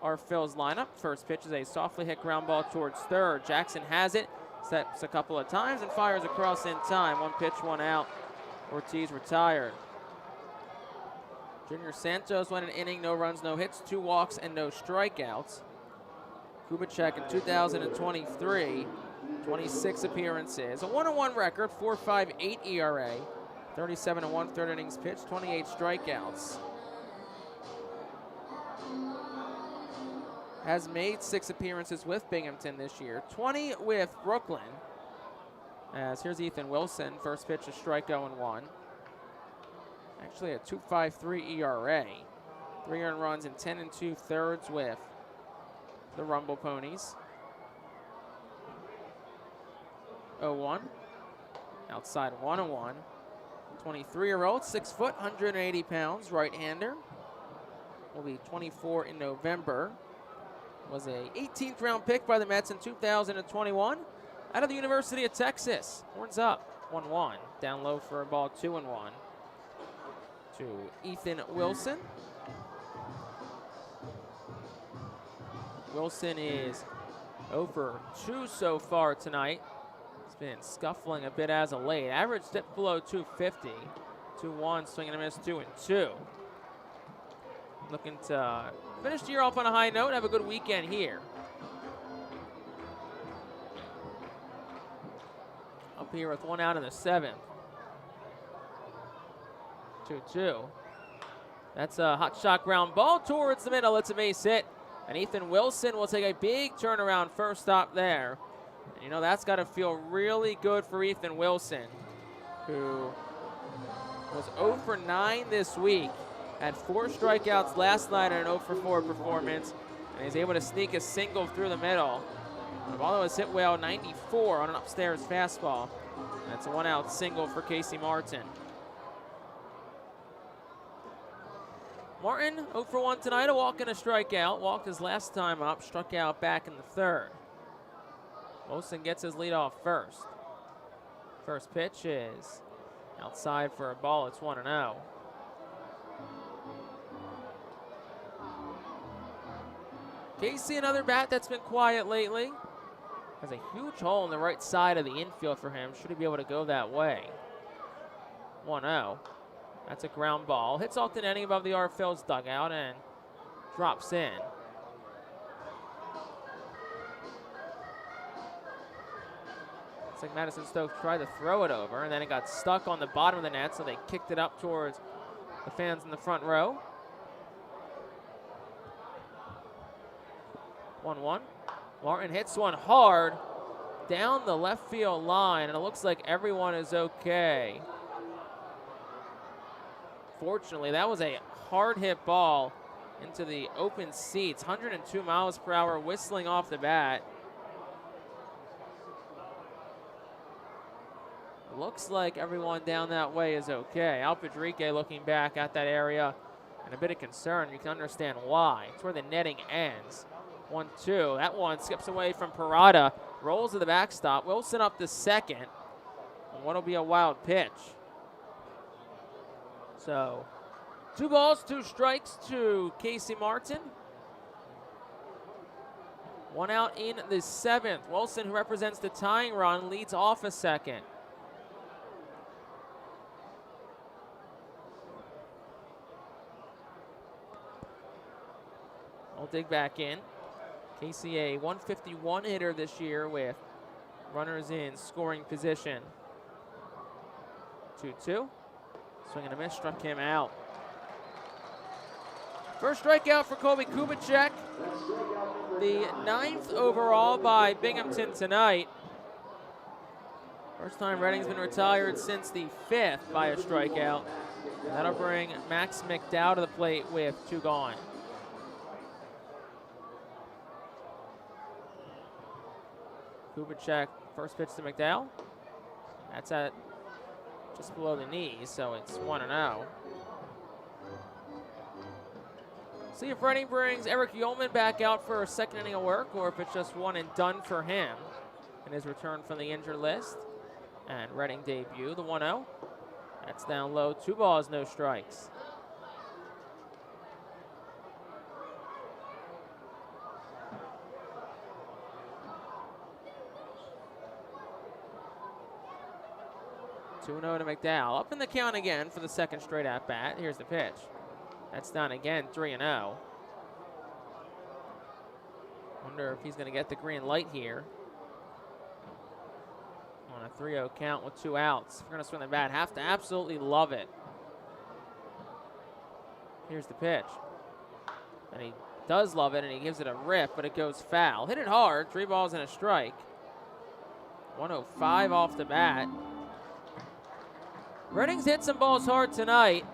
Speaker 2: Phils lineup. First pitch is a softly hit ground ball towards third. Jackson has it, steps a couple of times, and fires across in time. 1 pitch, 1 out. Ortiz retired. Junior Santos went an inning, no runs, no hits, 2 walks, and no strikeouts. Kubicek in 2023, 26 appearances, a 1-1 record, 4.58 ERA, 37 1/3 innings pitched, 28 strikeouts. Has made 6 appearances with Binghamton this year, 20 with Brooklyn. As here's Ethan Wilson, first pitch, a strike, 0-1. Actually a 2.53 ERA. 3 earned runs in 10 2/3 with the Rumble Ponies. 0-1. Outside 1-1. 23-year-old, 6 foot, 180 pounds, right-hander. Will be 24 in November. Was a 18th round pick by the Mets in 2021. Out of the University of Texas. Horns up, 1-1. Down low for a ball, 2-1. To Ethan Wilson. Wilson is 0 for 2 so far tonight. He's been scuffling a bit as of late. Average dipped below 250. 2-1, swing and a miss, 2-2. Looking to finish the year off on a high note, have a good weekend here. Up here with 1 out in the 7th. 2-2. That's a hot shot ground ball towards the middle. It's a base hit. And Ethan Wilson will take a big turnaround first stop there. And you know, that's got to feel really good for Ethan Wilson, who was 0 for 9 this week. Had 4 strikeouts last night in an 0 for 4 performance. And he's able to sneak a single through the middle. The ball was hit well, 94 on an upstairs fastball. That's a 1-out single for Casey Martin. Martin, 0 for 1 tonight, a walk and a strikeout. Walked his last time up, struck out back in the 3rd. Wilson gets his lead off first. First pitch is outside for a ball. It's 1-0. Casey, another bat that's been quiet lately. Has a huge hole in the right side of the infield for him. Should he be able to go that way? 1-0. That's a ground ball. Hits off the netting above the R-Phil's dugout and drops in. Looks like Madison Stokes tried to throw it over, and then it got stuck on the bottom of the net, so they kicked it up towards the fans in the front row. 1-1. Martin hits one hard down the left field line, and it looks like everyone is okay. Fortunately, that was a hard hit ball into the open seats. 102 miles per hour whistling off the bat. Looks like everyone down that way is okay. Al Pedrique looking back at that area and a bit of concern. You can understand why. It's where the netting ends. 1-2. That one skips away from Parada. Rolls to the backstop. Wilson up to second. And what'll be a wild pitch. So, 2 balls, 2 strikes to Casey Martin. 1 out in the 7th. Wilson, who represents the tying run, leads off a second. I'll dig back in. Casey, a 151 hitter this year with runners in scoring position. 2-2. Swing and a miss, struck him out. First strikeout for Colby Kubicek. The 9th overall by Binghamton tonight. First time Redding's been retired since the 5th by a strikeout. And that'll bring Max McDowell to the plate with 2 gone. Kubicek, first pitch to McDowell. That's at just below the knees, so it's 1-0. See if Redding brings Eric Yeoman back out for a second inning of work, or if it's just one and done for him in his return from the injured list. And Redding debut, the 1-0. That's down low, 2 balls, no strikes. Two 2-0 to McDowell. Up in the count again for the second straight at bat. Here's the pitch. That's down again, 3-0. Wonder if he's going to get the green light here. On a 3-0 count with 2 outs. If you're going to swing the bat, have to absolutely love it. Here's the pitch. And he does love it, and he gives it a rip, but it goes foul. Hit it hard, 3 balls and a strike. 105 off the bat. Redding's hit some balls hard tonight.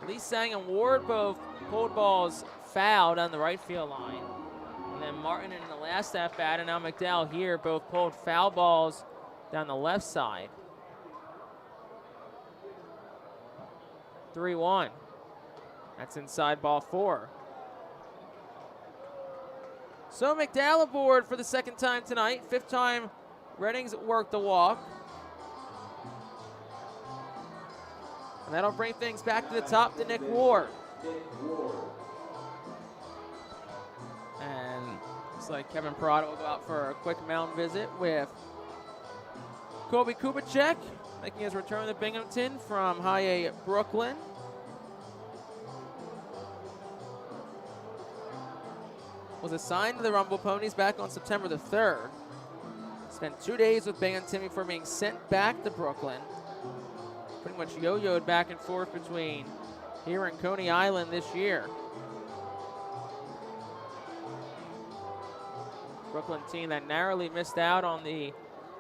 Speaker 2: Lee Sang and Ward both pulled balls foul down the right field line. And then Martin in the last at-bat, and now McDowell here, both pulled foul balls down the left side. 3-1. That's inside ball 4. So McDowell aboard for the second time tonight. 5th time Redding's worked the walk. And that'll bring things back to the top to Nick Ward. And looks like Kevin Parada will go out for a quick mound visit with Colby Kubicek. making his return to Binghamton from High A, Brooklyn. Was assigned to the Rumble Ponies back on September the 3rd. Spent 2 days with Binghamton before being sent back to Brooklyn. Pretty much yo-yoed back and forth between here and Coney Island this year. Brooklyn team that narrowly missed out on the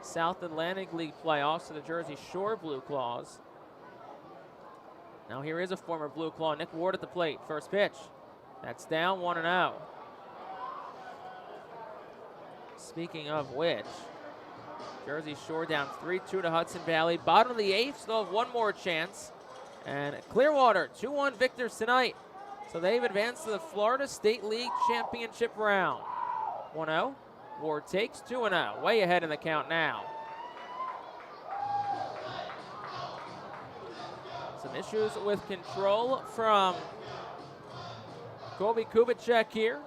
Speaker 2: South Atlantic League playoffs to the Jersey Shore Blue Claws. Now here is a former Blue Claw, Nick Ward at the plate. First pitch. That's down 1-0. Speaking of which, Jersey Shore down 3-2 to Hudson Valley. Bottom of the 8th, still have one more chance. And Clearwater, 2-1 victors tonight. So they've advanced to the Florida State League Championship round. 1-0. Ward takes 2-0. Way ahead in the count now. Some issues with control from Colby Kubicek here.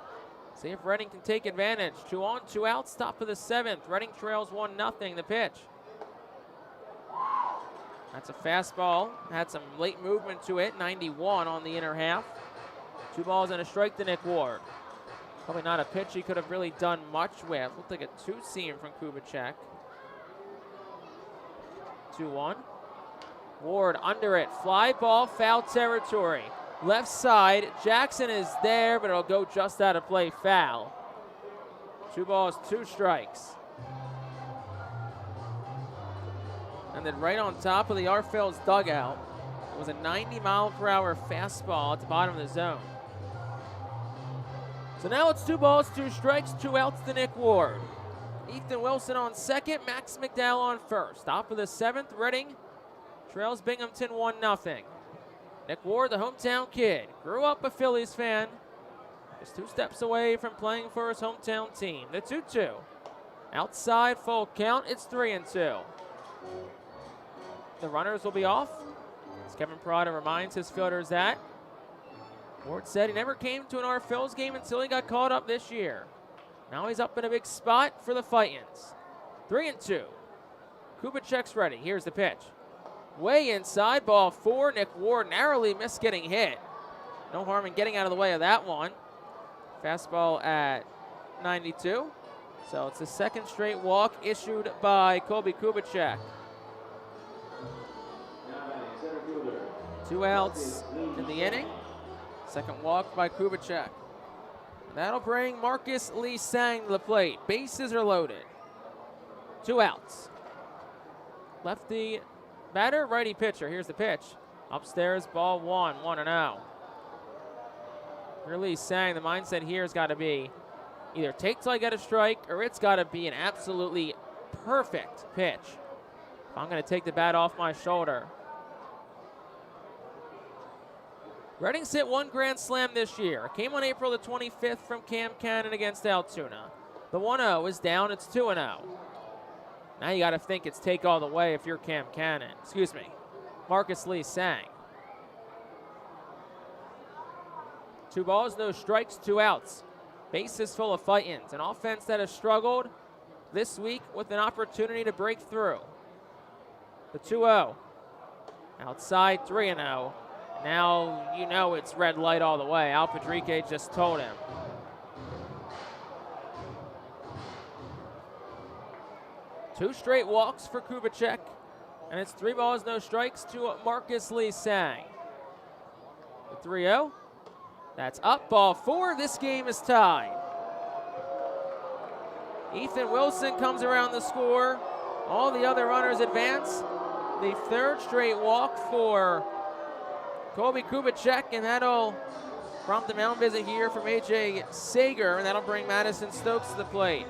Speaker 2: See if Reading can take advantage. 2 on, 2 outs, top of the 7th. Reading trails 1-0. The pitch. That's a fastball. Had some late movement to it. 91 on the inner half. 2 balls and a strike to Nick Ward. Probably not a pitch he could have really done much with. Looked like a 2-seam from Kubicek. 2-1. Ward under it. Fly ball, foul territory. Left side. Jackson is there, but it'll go just out of play, foul. 2 balls, 2 strikes. And then right on top of the Phillies dugout, it was a 90-mile-per-hour fastball at the bottom of the zone. So now it's 2 balls, 2 strikes, 2 outs to Nick Ward. Ethan Wilson on second, Max McDowell on first. Top of the 7th, Reading trails Binghamton 1-0. Nick Ward, the hometown kid, grew up a Phillies fan. Just 2 steps away from playing for his hometown team. The 2-2. Outside, full count, it's 3-2. The runners will be off, as Kevin Prada reminds his fielders that. Ward said he never came to an Phillies game until he got caught up this year. Now he's up in a big spot for the Fightins. 3-2. Kubicek's ready. Here's the pitch. Way inside, ball 4. Nick Ward narrowly missed getting hit. No harm in getting out of the way of that one. Fastball at 92. So it's the 2nd straight walk issued by Colby Kubicek. 2 outs in the inning. 2nd walk by Kubicek. That'll bring Marcus Lee Sang to the plate. Bases are loaded. 2 outs. Lefty batter, righty pitcher. Here's the pitch. Upstairs, ball 1, 1-0. For Lee Sang, the mindset here has got to be either take till I get a strike, or it's got to be an absolutely perfect pitch. If I'm going to take the bat off my shoulder. Reading's hit 1 grand slam this year. It came on April the 25th from Cam Cannon against Altoona. The 1-0 is down. It's 2-0. Now you got to think it's take all the way if you're Cam Cannon. Excuse me, Marcus Lee Sang. 2 balls, no strikes, 2 outs. Bases full of Fightins. An offense that has struggled this week with an opportunity to break through. The 2-0. Outside, 3-0. Now you know it's red light all the way. Al Padrique just told him. Two straight walks for Kubicek, and it's 3 balls, no strikes to Marcus Lee Sang. The 3-0. That's up, ball 4. This game is tied. Ethan Wilson comes around the score. All the other runners advance. The 3rd straight walk for Colby Kubicek, and that'll prompt the mound visit here from A.J. Sager, and that'll bring Madison Stokes to the plate.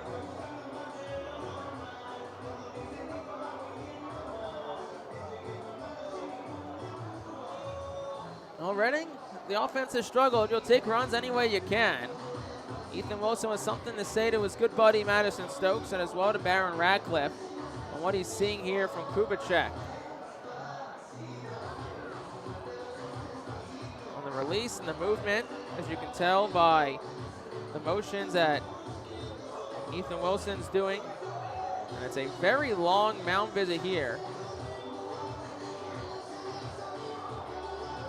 Speaker 2: Reading, the offense has struggled. You'll take runs any way you can. Ethan Wilson has something to say to his good buddy Madison Stokes, and as well to Barron Radcliffe on what he's seeing here from Kubicek. On the release and the movement, as you can tell by the motions that Ethan Wilson's doing. And it's a very long mound visit here.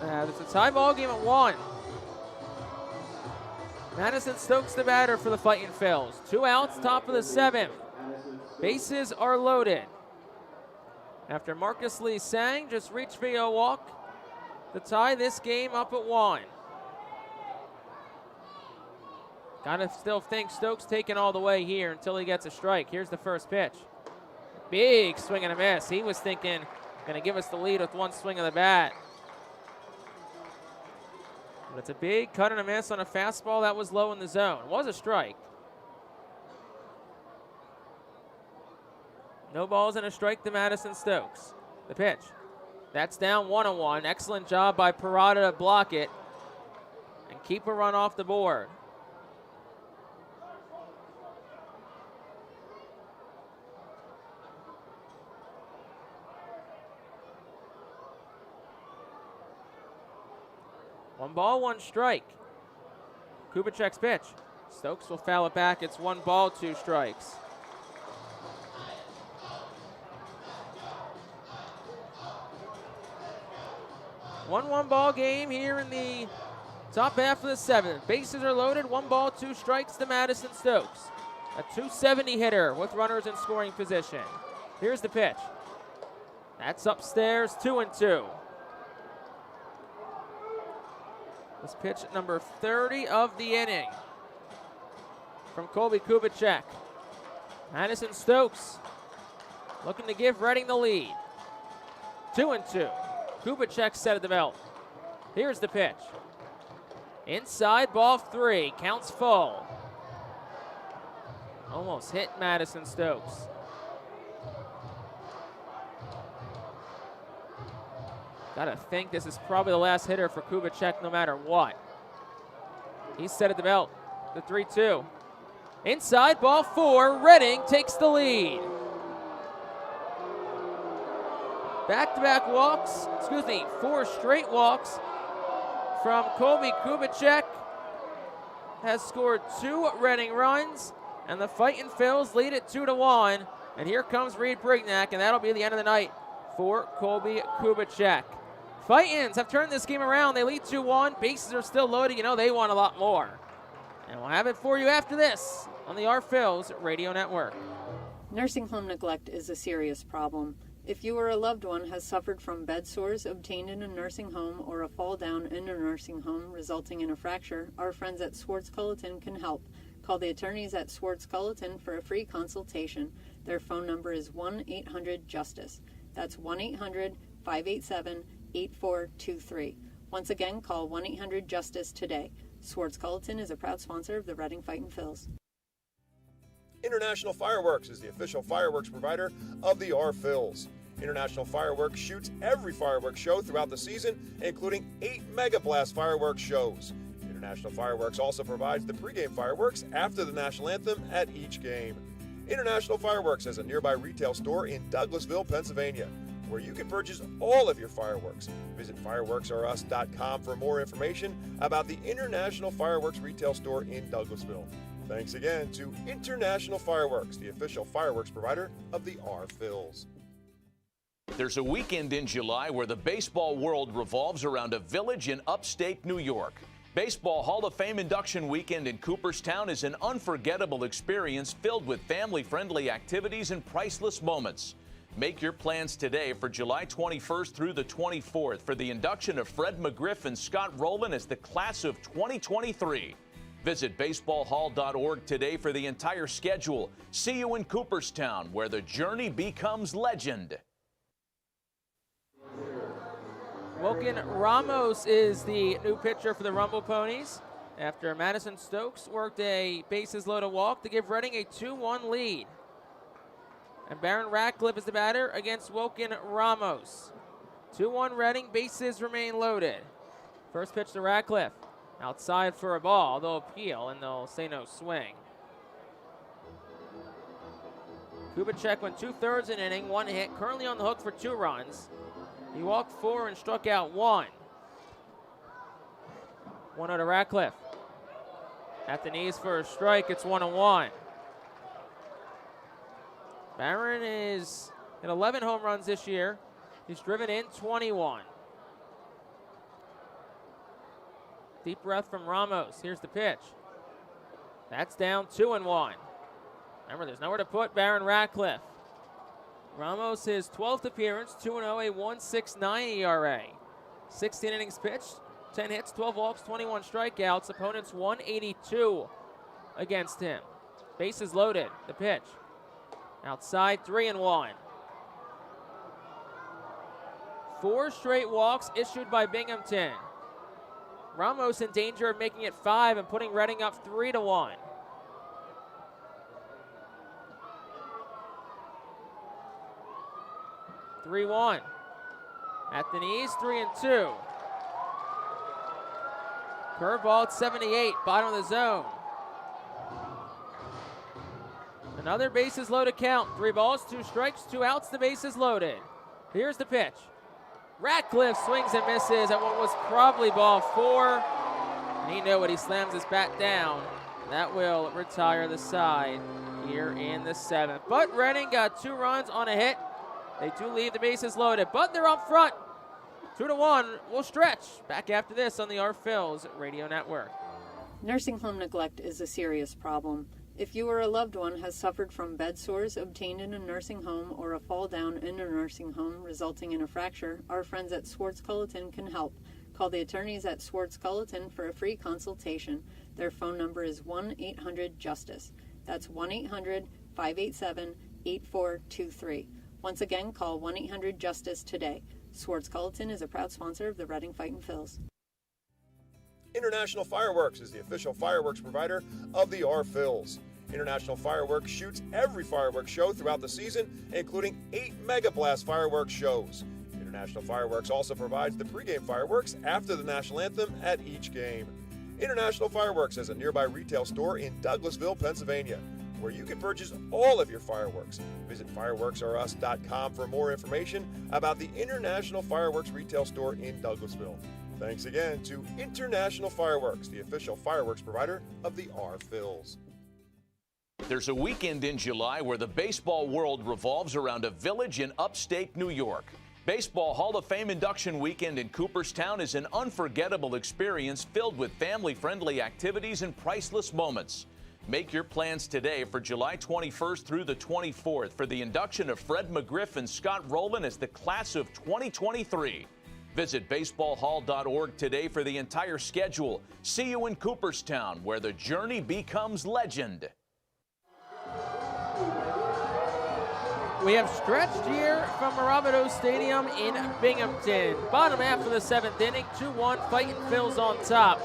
Speaker 2: It's a tie ball game at 1. Madison Stokes the batter for the Fightin' Phils. 2 outs, top of the 7th. Bases are loaded. After Marcus Lee Sang just reached via a walk to tie this game up at 1. Gotta still think Stokes taking all the way here until he gets a strike. Here's the first pitch. Big swing and a miss. He was thinking, gonna give us the lead with one swing of the bat. But it's a big cut and a miss on a fastball that was low in the zone. It was a strike. No balls and a strike to Madison Stokes. The pitch. That's down 1-1. Excellent job by Parada to block it and keep a run off the board. One ball, one strike. Kubicek's pitch. Stokes will foul it back. It's 1 ball, 2 strikes. One ball game here in the top half of the 7th. Bases are loaded. 1 ball, 2 strikes to Madison Stokes. A .270 hitter with runners in scoring position. Here's the pitch. That's upstairs, 2-2. This pitch number 30 of the inning from Colby Kubicek. Madison Stokes looking to give Reading the lead. 2-2. Kubicek set of the belt. Here's the pitch. Inside, ball 3. Counts full. Almost hit Madison Stokes. Gotta think this is probably the last hitter for Kubicek no matter what. He's set at the belt. The 3-2. Inside, ball 4. Reading takes the lead. Back-to-back walks, 4 straight walks from Colby Kubicek. Has scored 2 Reading runs, and the Fightin' Phils lead it 2-1. And here comes Reed Brignac, and that'll be the end of the night for Colby Kubicek. Fightins have turned this game around. They lead 2-1. Bases are still loaded. You know they want a lot more. And we'll have it for you after this on the Our Phils Radio Network.
Speaker 9: Nursing home neglect is a serious problem. If you or a loved one has suffered from bed sores obtained in a nursing home or a fall down in a nursing home resulting in a fracture, our friends at Swartz Culleton can help. Call the attorneys at Swartz Culleton for a free consultation. Their phone number is 1-800-JUSTICE. That's 1-800-587-8423. Once again, call 1-800-JUSTICE today. Swartz Culleton is a proud sponsor of the Reading Fightin' Phils.
Speaker 3: International Fireworks is the official fireworks provider of the Our Phils. International Fireworks shoots every fireworks show throughout the season, including 8 Mega Blast fireworks shows. International Fireworks also provides the pregame fireworks after the national anthem at each game. International Fireworks has a nearby retail store in Douglasville, Pennsylvania, where you can purchase all of your fireworks. Visit fireworksareus.com for more information about the International Fireworks retail store in Douglasville. Thanks again to International Fireworks, the official fireworks provider of the Our Phils.
Speaker 5: There's a weekend in July where the baseball world revolves around a village in upstate New York. Baseball Hall of Fame induction weekend in Cooperstown is an unforgettable experience filled with family-friendly activities and priceless moments. Make your plans today for July 21st through the 24th for the induction of Fred McGriff and Scott Rowland as the class of 2023. Visit baseballhall.org today for the entire schedule. See you in Cooperstown, where the journey becomes legend.
Speaker 2: Woken Ramos is the new pitcher for the Rumble Ponies after Madison Stokes worked a bases-loaded walk to give Reading a 2-1 lead. And Baron Ratcliffe is the batter against Woken Ramos. 2-1 Reading, bases remain loaded. First pitch to Ratcliffe. Outside for a ball. They'll appeal and they'll say no swing. Kubicek went 2/3 an inning, 1 hit, currently on the hook for 2 runs. He walked 4 and struck out 1. 1-0 to Ratcliffe. At the knees for a strike, it's 1-1. Barron is at 11 home runs this year. He's driven in 21. Deep breath from Ramos. Here's the pitch. That's down 2-1. Remember, there's nowhere to put Baron Ratcliffe. Ramos, his 12th appearance, 2-0, a 1.69 ERA. 16 innings pitched, 10 hits, 12 walks, 21 strikeouts. Opponents 182 against him. Bases loaded. The pitch. Outside, 3-1. 4 straight walks issued by Binghamton. Ramos in danger of making it 5 and putting Reading up 3-1. (3-1) at the knees, 3-2. Curveball at 78, bottom of the zone. Another bases loaded count. 3 balls, 2 strikes, 2 outs. The bases loaded. Here's the pitch. Ratcliffe swings and misses at what was probably ball 4. And he knew it. He slams his bat down. That will retire the side here in the 7th. But Reading got 2 runs on a hit. They do leave the bases loaded, but they're up front. 2-1. We'll stretch. Back after this on the Our Phil's Radio Network.
Speaker 9: Nursing home neglect is a serious problem. If you or a loved one has suffered from bed sores obtained in a nursing home or a fall down in a nursing home resulting in a fracture, our friends at Swartz-Culleton can help. Call the attorneys at Swartz-Culleton for a free consultation. Their phone number is 1-800-JUSTICE. That's 1-800-587-8423. Once again, call 1-800-JUSTICE today. Swartz-Culleton is a proud sponsor of the Reading Fightin' Phils.
Speaker 3: International Fireworks is the official fireworks provider of the Our Phillies. International Fireworks shoots every fireworks show throughout the season, including 8 Mega Blast fireworks shows. International Fireworks also provides the pregame fireworks after the national anthem at each game. International Fireworks has a nearby retail store in Douglasville, Pennsylvania, where you can purchase all of your fireworks. Visit fireworksareus.com for more information about the International Fireworks retail store in Douglasville. Thanks again to International Fireworks, the official fireworks provider of the Our Phillies.
Speaker 5: There's a weekend in July where the baseball world revolves around a village in upstate New York. Baseball Hall of Fame induction weekend in Cooperstown is an unforgettable experience filled with family-friendly activities and priceless moments. Make your plans today for July 21st through the 24th for the induction of Fred McGriff and Scott Rowland as the class of 2023. Visit baseballhall.org today for the entire schedule. See you in Cooperstown, where the journey becomes legend.
Speaker 2: We have stretched here from Mirabito Stadium in Binghamton. Bottom half of the 7th inning, 2-1, Fightin' Phil's on top.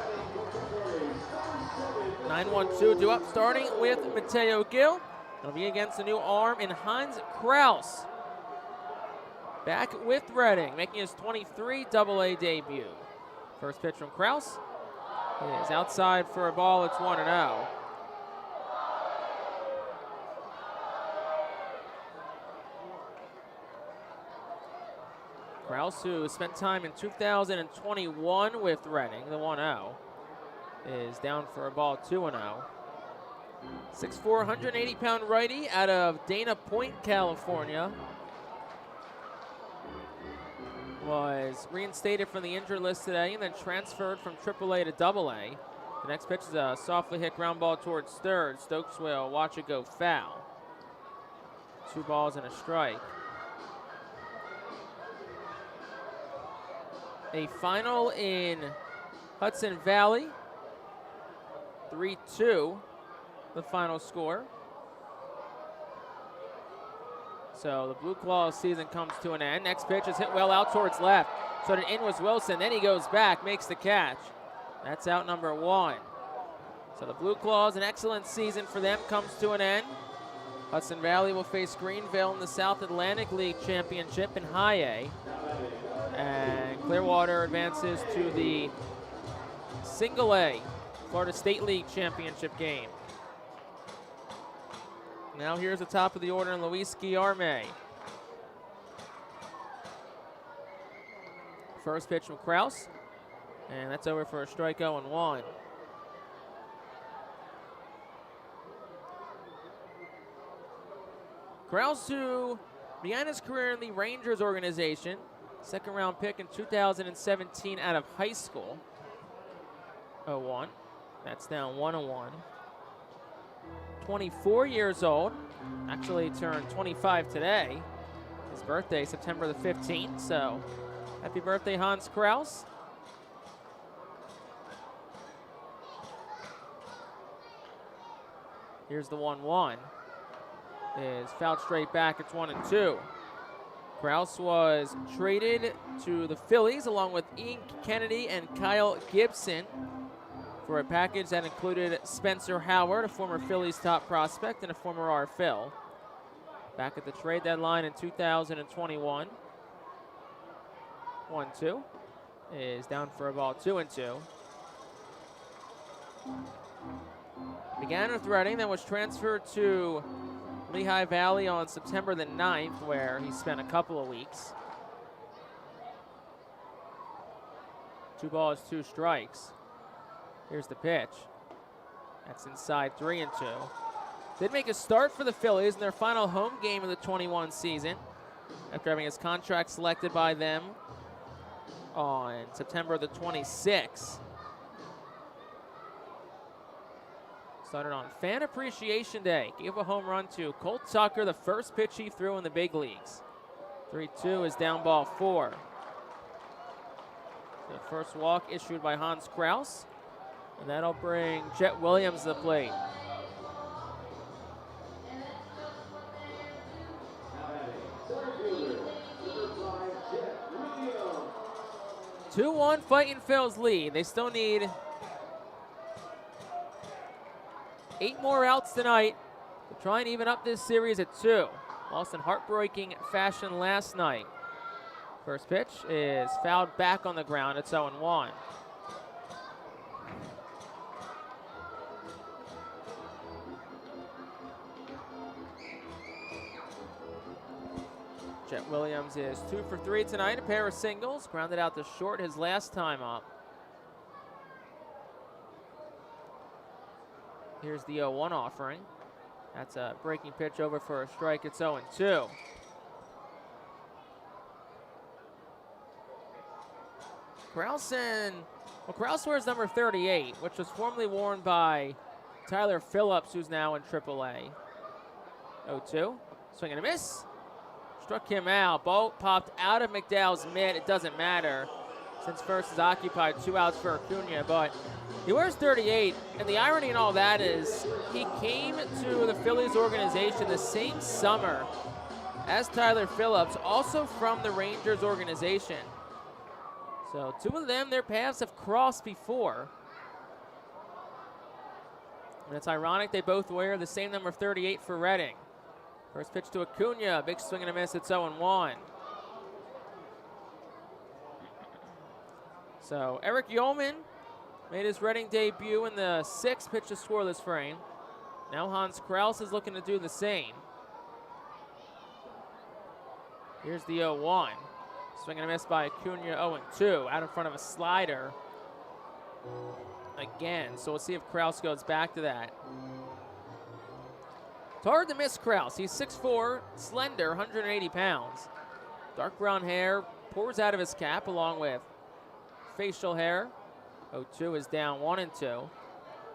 Speaker 2: 9-1-2 due up, starting with Mateo Gill. It'll be against the new arm in Hans Kraus. Back with Reading, making his 23 AA debut. First pitch from Kraus is outside for a ball. It's 1-0. Kraus, who spent time in 2021 with Reading, the 1-0, is down for a ball, 2-0. 6'4", 180-pound righty out of Dana Point, California. Was reinstated from the injured list today and then transferred from AAA to AA. The next pitch is a softly hit ground ball towards third. Stokes will watch it go foul. 2 balls and a strike. A final in Hudson Valley. 3-2, the final score. So the Blue Claws season comes to an end. Next pitch is hit well out towards left. So the in was Wilson. Then he goes back, makes the catch. That's out number 1. So the Blue Claws, an excellent season for them, comes to an end. Hudson Valley will face Greenville in the South Atlantic League Championship in High A. And Clearwater advances to the Single A Florida State League Championship game. Now here's the top of the order in Luis Guillerme. First pitch from Kraus, and that's over for a strike 0-1. Kraus, who began his career in the Rangers organization, second round pick in 2017 out of high school. 0-1. That's down 1-1. 24 years old. Actually turned 25 today. His birthday, September the 15th. So happy birthday, Hans Kraus. Here's the 1-1. Is fouled straight back. It's 1-2. Kraus was traded to the Phillies along with Ian Kennedy and Kyle Gibson for a package that included Spencer Howard, a former Phillies top prospect and a former RFL. Back at the trade deadline in 2021. 1-2 is down for a ball. 2-2. Began with Reading, then was transferred to Lehigh Valley on September the 9th, where he spent a couple of weeks. 2 balls, 2 strikes. Here's the pitch. That's inside 3-2. Did make a start for the Phillies in their final home game of the 21 season after having his contract selected by them on September the 26th. Started on Fan Appreciation Day. Gave a home run to Colt Tucker, the first pitch he threw in the big leagues. 3-2 is down ball 4. The first walk issued by Hans Kraus. And that'll bring Jet Williams to the plate. Two 2-1 Fightin Phil's lead. They still need 8 more outs tonight to try and even up this series at 2. Lost in heartbreaking fashion last night. First pitch is fouled back on the ground. It's 0-1. Jet Williams is 2 for 3 tonight, a pair of singles, grounded out to short his last time up. Here's the 0-1 offering. That's a breaking pitch over for a strike. It's 0-2. Kraus wears number 38, which was formerly worn by Tyler Phillips, who's now in AAA. 0-2, swing and a miss. Struck him out. Ball popped out of McDowell's mitt. It doesn't matter since first is occupied. 2 outs for Acuna, but he wears 38, and the irony in all that is he came to the Phillies organization the same summer as Tyler Phillips, also from the Rangers organization. So 2 of them, their paths have crossed before. And it's ironic they both wear the same number 38 for Reading. First pitch to Acuna, big swing and a miss. It's 0-1. So Eric Yeoman made his Reading debut in the 6th pitch to scoreless frame. Now Hans Kraus is looking to do the same. Here's the 0-1. Swing and a miss by Acuna, 0-2. Out in front of a slider again. So we'll see if Kraus goes back to that. It's hard to miss Kraus. He's 6'4", slender, 180 pounds. Dark brown hair pours out of his cap along with facial hair. 0-2 is down 1-2.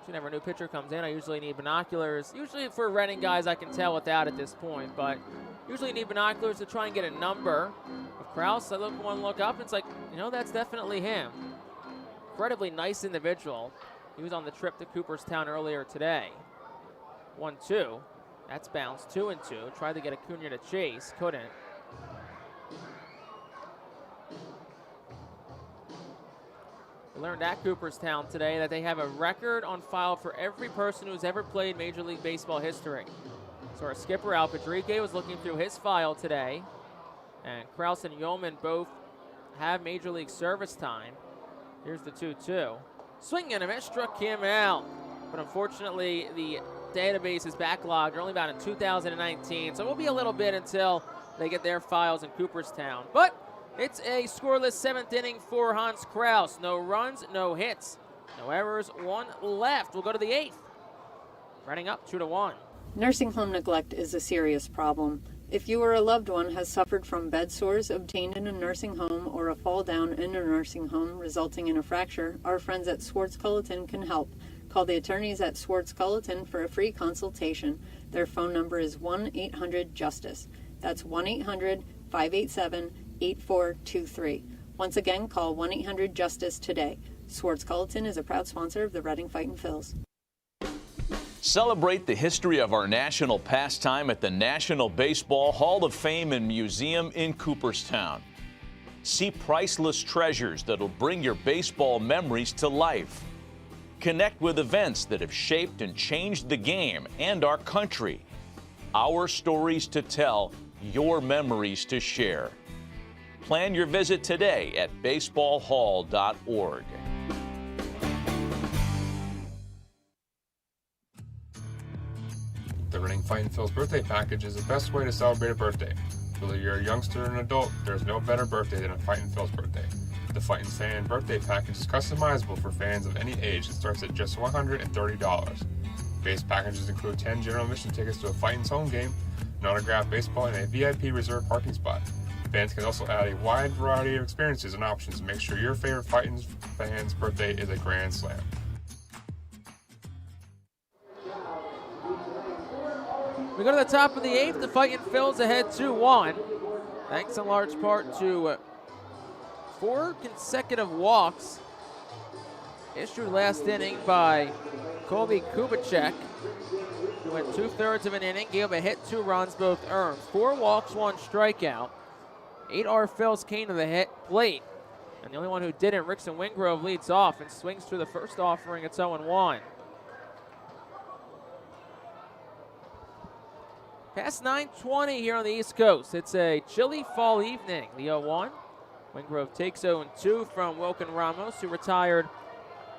Speaker 2: Whenever a new pitcher comes in, I usually need binoculars. Usually for Reading guys, I can tell without at this point, but usually need binoculars to try and get a number of Kraus. I look one look up, and it's like, you know, that's definitely him. Incredibly nice individual. He was on the trip to Cooperstown earlier today. 1-2. That's bounced. 2-2. Tried to get Acuna to chase. Couldn't. We learned at Cooperstown today that they have a record on file for every person who's ever played Major League Baseball history. So our skipper, Al Padrique, was looking through his file today. And Kraus and Yeoman both have Major League service time. Here's the 2-2. Swing and a miss, struck him out. But unfortunately, the database is backlogged. They're only about in 2019. So it will be a little bit until they get their files in Cooperstown. But it's a scoreless 7th inning for Hans Kraus. No runs, no hits, no errors, 1 left. We'll go to the 8th. Running up 2-1.
Speaker 9: Nursing home neglect is a serious problem. If you or a loved one has suffered from bed sores obtained in a nursing home or a fall down in a nursing home resulting in a fracture, our friends at Swartz-Culleton can help. Call the attorneys at Swartz-Culleton for a free consultation. Their phone number is 1-800-JUSTICE. That's 1-800-587-8423. Once again, call 1-800-JUSTICE today. Swartz-Culleton is a proud sponsor of the Reading Fightin' Phils.
Speaker 5: Celebrate the history of our national pastime at the National Baseball Hall of Fame and Museum in Cooperstown. See priceless treasures that'll bring your baseball memories to life. Connect with events that have shaped and changed the game and our country. Our stories to tell, your memories to share. Plan your visit today at baseballhall.org.
Speaker 16: The Reading Fightin' Phil's birthday package is the best way to celebrate a birthday. Whether you're a youngster or an adult, there's no better birthday than a Fightin' Phil's birthday. The Fightin' Fan birthday package is customizable for fans of any age and starts at just $130. Base packages include 10 general admission tickets to a Fightin's home game, an autographed baseball, and a VIP reserved parking spot. Fans can also add a wide variety of experiences and options to make sure your favorite Fightin' fan's birthday is a grand slam.
Speaker 2: We go to the top of the 8th. The Fightin' Phils ahead 2-1. Thanks in large part to 4 consecutive walks issued last inning by Colby Kubicek, who went 2/3 of an inning, gave up a hit, 2 runs, both earned. 4 walks, 1 strikeout. 8 R Phils came to the plate, and the only one who didn't, Rickson Wingrove, leads off and swings through the first offering. It's 0-1. Past 9:20 here on the East Coast. It's a chilly fall evening. The 0-1. Wingrove takes 0-2 from Wilkin Ramos, who retired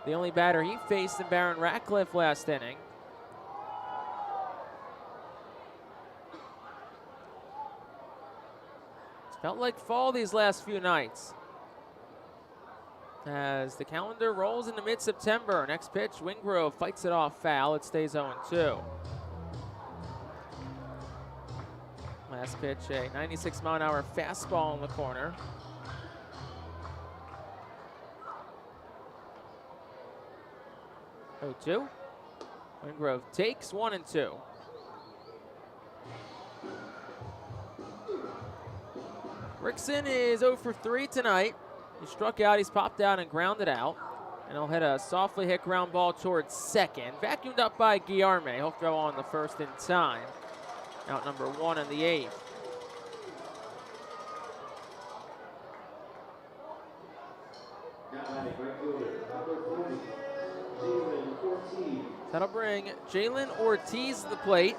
Speaker 2: the only batter he faced in Baron Ratcliffe last inning. It's felt like fall these last few nights. As the calendar rolls into mid-September. Next pitch, Wingrove fights it off foul. It stays 0-2. Last pitch, a 96-mile-an-hour fastball in the corner. Oh, 2. Wingrove takes 1-2. Rickson is 0 for 3 tonight. He struck out, he's popped out and grounded out. And he'll hit a softly hit ground ball towards second. Vacuumed up by Guillerme. He'll throw on the first in time. Out number 1 in the 8th. That'll bring Jalen Ortiz to the plate.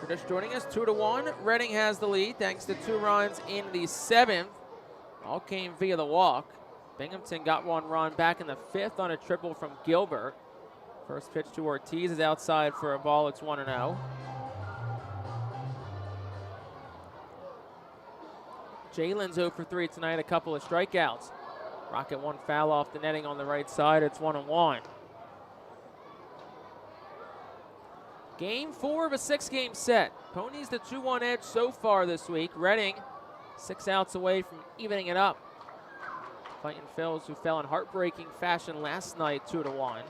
Speaker 2: For just joining us, 2-1. Reading has the lead thanks to 2 runs in the 7th. All came via the walk. Binghamton got 1 run back in the 5th on a triple from Gilbert. First pitch to Ortiz is outside for a ball. It's 1-0. Jalen's 0 for 3 tonight, a couple of strikeouts. Rocket 1 foul off the netting on the right side. It's 1-1. Game 4 of a 6-game set. Ponies the 2-1 edge so far this week. Reading 6 outs away from evening it up. Fightin' Phils, who fell in heartbreaking fashion last night, 2-1.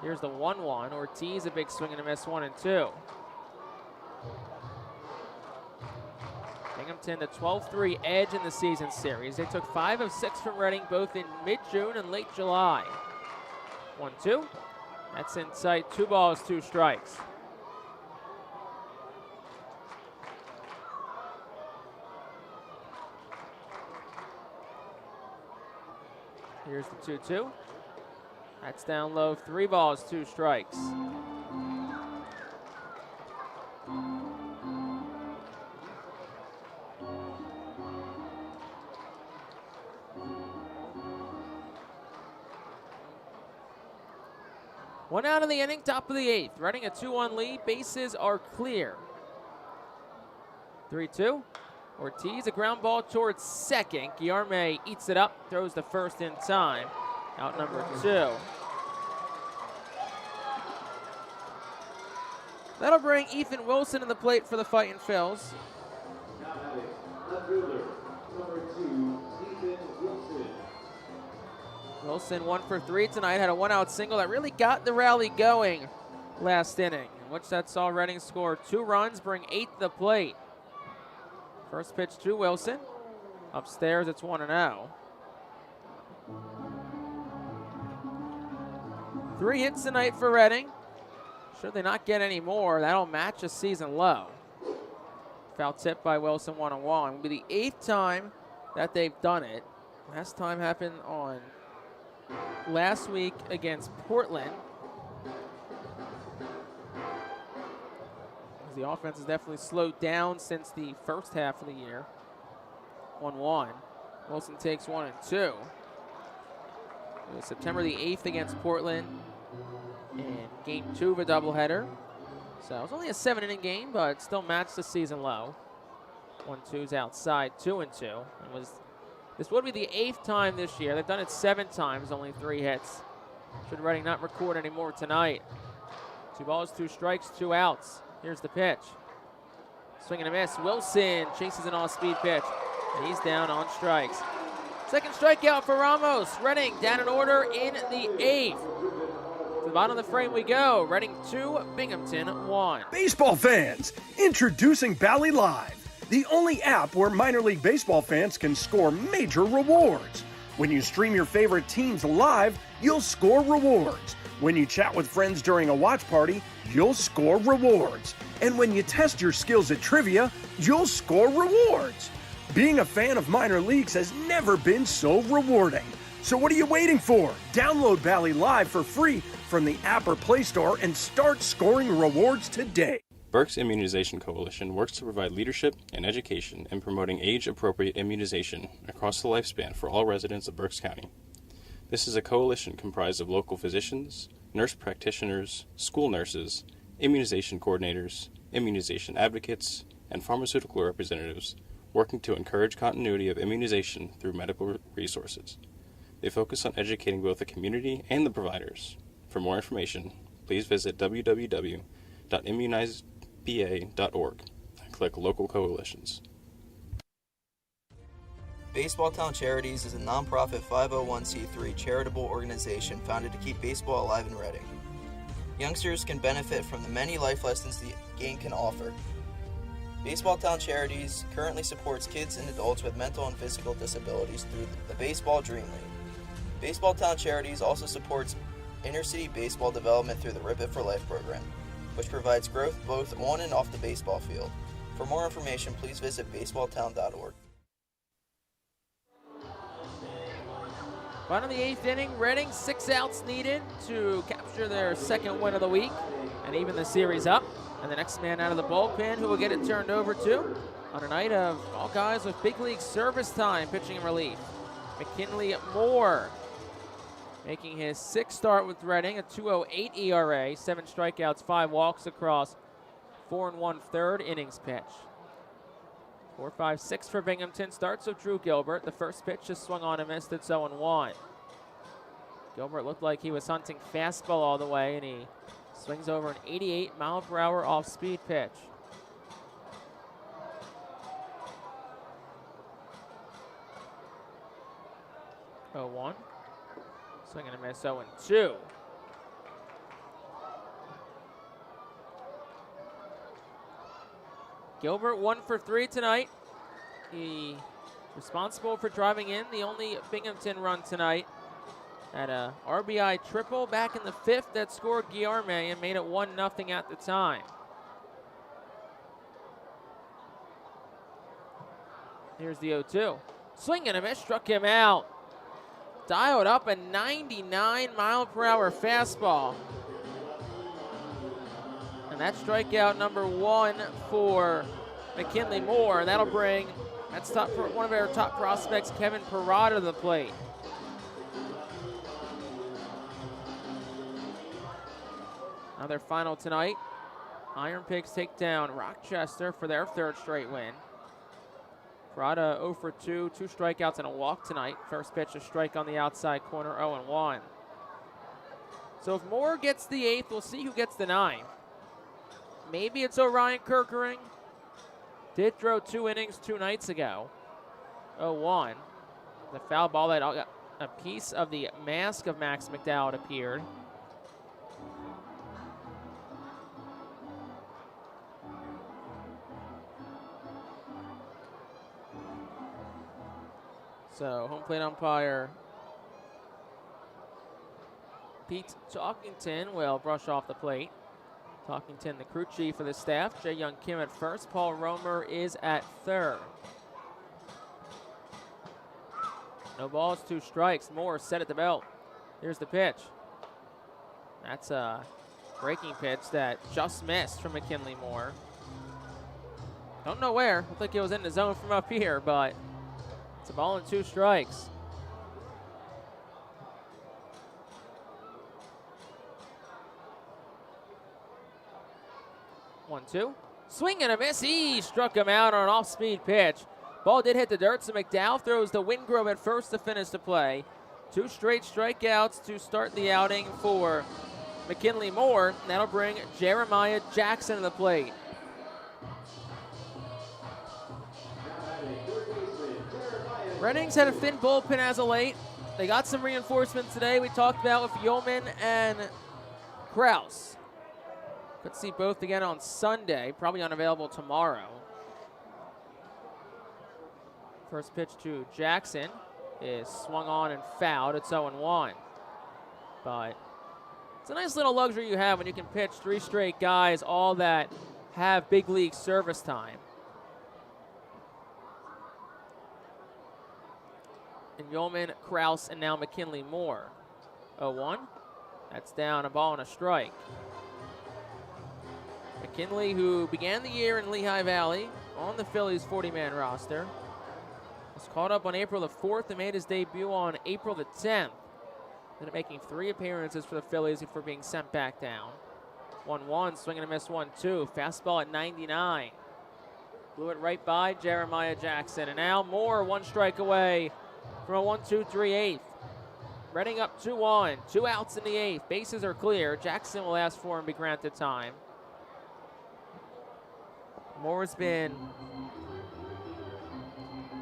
Speaker 2: Here's the 1-1. Ortiz, a big swing and a miss, 1-2. Binghamton, the 12-3 edge in the season series. They took 5 of 6 from Reading, both in mid-June and late July. 1-2. That's in sight. 2 balls, 2 strikes. Here's the 2-2. That's down low. 3 balls, 2 strikes. One out of the inning, top of the 8th. Reading a 2-1 lead. Bases are clear. 3-2. Ortiz, a ground ball towards second. Guillerme eats it up, throws the first in time. Out number 2. That'll bring Ethan Wilson to the plate for the Fightin' Phils. Wilson 1 for 3 tonight, had a 1-out single that really got the rally going last inning, in which that saw Reading score 2 runs, bring 8 to the plate. First pitch to Wilson. Upstairs, it's 1-0. 3 hits tonight for Reading. Should they not get any more, that'll match a season low. Foul tip by Wilson, 1-1. It will be the 8th time that they've done it. Last time happened on last week against Portland. The offense has definitely slowed down since the first half of the year. 1-1. Wilson takes 1 and 2. It was September the 8th against Portland in game 2 of a doubleheader. So it was only a 7-inning game, but still matched the season low. 1-2's outside, 2 and 2. This would be the 8th time this year. They've done it 7 times, only 3 hits. Should Reading not record any more tonight. 2 balls, 2 strikes, 2 outs. Here's the pitch. Swing and a miss. Wilson chases an off-speed pitch, and he's down on strikes. Second strikeout for Ramos. Reading down in order in the 8th. To the bottom of the frame we go. Reading 2, Binghamton 1.
Speaker 6: Baseball fans, introducing Bally Live, the only app where minor league baseball fans can score major rewards. When you stream your favorite teams live, you'll score rewards. When you chat with friends during a watch party, you'll score rewards. And when you test your skills at trivia, you'll score rewards. Being a fan of minor leagues has never been so rewarding. So what are you waiting for? Download Bally Live for free from the app or Play Store and start scoring rewards today.
Speaker 22: Berks Immunization Coalition works to provide leadership and education in promoting age-appropriate immunization across the lifespan for all residents of Berks County. This is a coalition comprised of local physicians, nurse practitioners, school nurses, immunization coordinators, immunization advocates, and pharmaceutical representatives working to encourage continuity of immunization through medical resources. They focus on educating both the community and the providers. For more information, please visit www.immunizeba.org and click Local Coalitions.
Speaker 4: Baseball Town Charities is a nonprofit 501c3 charitable organization founded to keep baseball alive in Reading. Youngsters can benefit from the many life lessons the game can offer. Baseball Town Charities currently supports kids and adults with mental and physical disabilities through the Baseball Dream League. Baseball Town Charities also supports inner-city baseball development through the Rip It for Life program, which provides growth both on and off the baseball field. For more information, please visit baseballtown.org.
Speaker 2: Bottom of the 8th inning, Reading 6 outs needed to capture their second win of the week and even the series up. And the next man out of the bullpen who will get it turned over to on a night of all guys with big league service time pitching in relief. McKinley Moore making his 6th start with Reading, a 2.08 ERA, 7 strikeouts, 5 walks across 4 1/3 innings pitched. 4-5-6 for Binghamton. Starts with Drew Gilbert. The first pitch just swung on and missed. It's 0-1. Gilbert looked like he was hunting fastball all the way, and he swings over an 88-mile-per-hour off-speed pitch. Oh, 1. Swing and a miss. 0-2. Gilbert 1 for 3 tonight. He responsible for driving in the only Binghamton run tonight. Had a RBI triple back in the 5th that scored Guillerme and made it 1-0 at the time. Here's the 0-2. Swing and a miss, struck him out. Dialed up a 99-mile-per-hour fastball. And that's strikeout number 1 for McKinley Moore. That'll bring one of our top prospects, Kevin Parada, to the plate. Now their final tonight. Iron Pigs take down Rochester for their 3rd straight win. Parada 0 for 2, 2 strikeouts and a walk tonight. First pitch, a strike on the outside corner, 0-1. So if Moore gets the 8th, we'll see who gets the 9th. Maybe it's Orion Kirkering. Did throw 2 innings 2 nights ago. 0-1. The foul ball that a piece of the mask of Max McDowell appeared. So home plate umpire Pete Talkington will brush off the plate. Talkington, the crew chief for the staff. Jae Young Kim at first. Paul Romer is at third. No balls, 2 strikes. Moore set at the belt. Here's the pitch. That's a breaking pitch that just missed from McKinley Moore. Don't know where. Looked like it was in the zone from up here, but it's a ball and 2 strikes. One, 2. Swing and a miss. He struck him out on an off-speed pitch. Ball did hit the dirt, so McDowell throws the Wingrove at first to finish the play. 2 straight strikeouts to start the outing for McKinley Moore. That'll bring Jeremiah Jackson to the plate. Reddings had a thin bullpen as of late. They got some reinforcements today. We talked about with Yeoman and Kraus. Could see both again on Sunday, probably unavailable tomorrow. First pitch to Jackson is swung on and fouled. It's 0-1. But it's a nice little luxury you have when you can pitch 3 straight guys, all that have big league service time. And Yeoman, Kraus, and now McKinley Moore. 0-1. That's down, a ball and a strike. McKinley, who began the year in Lehigh Valley on the Phillies 40-man roster, was called up on April the 4th and made his debut on April the 10th. Ended up making 3 appearances for the Phillies before being sent back down. 1-1, swing and a miss 1-2. Fastball at 99. Blew it right by Jeremiah Jackson. And now Moore 1 strike away from a 1-2-3-8. Redding up 2-1. 2 outs in the 8th. Bases are clear. Jackson will ask for and be granted time. Moore's been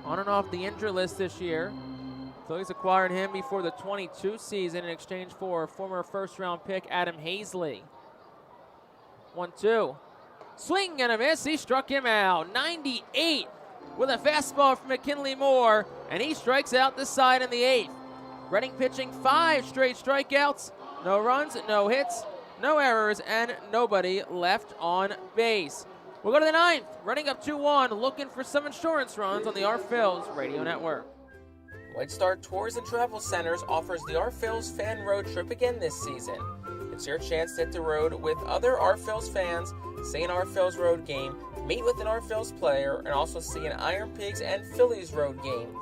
Speaker 2: on and off the injury list this year. Phillies acquired him before the 22 season in exchange for former first-round pick Adam Hazley. 1-2. Swing and a miss. He struck him out. 98 with a fastball from McKinley Moore, and he strikes out the side in the 8th. Redding pitching 5 straight strikeouts. No runs, no hits, no errors, and nobody left on base. We'll go to the 9th. Redding up 2-1, looking for some insurance runs on the Our Phil's Radio Network. White Star Tours and Travel Centers offers the Our Phil's fan road trip again this season. It's your chance to hit the road with other Our Phil's fans, see an Our Phil's road game, meet with an Our Phil's player, and also see an Iron Pigs and Phillies road game.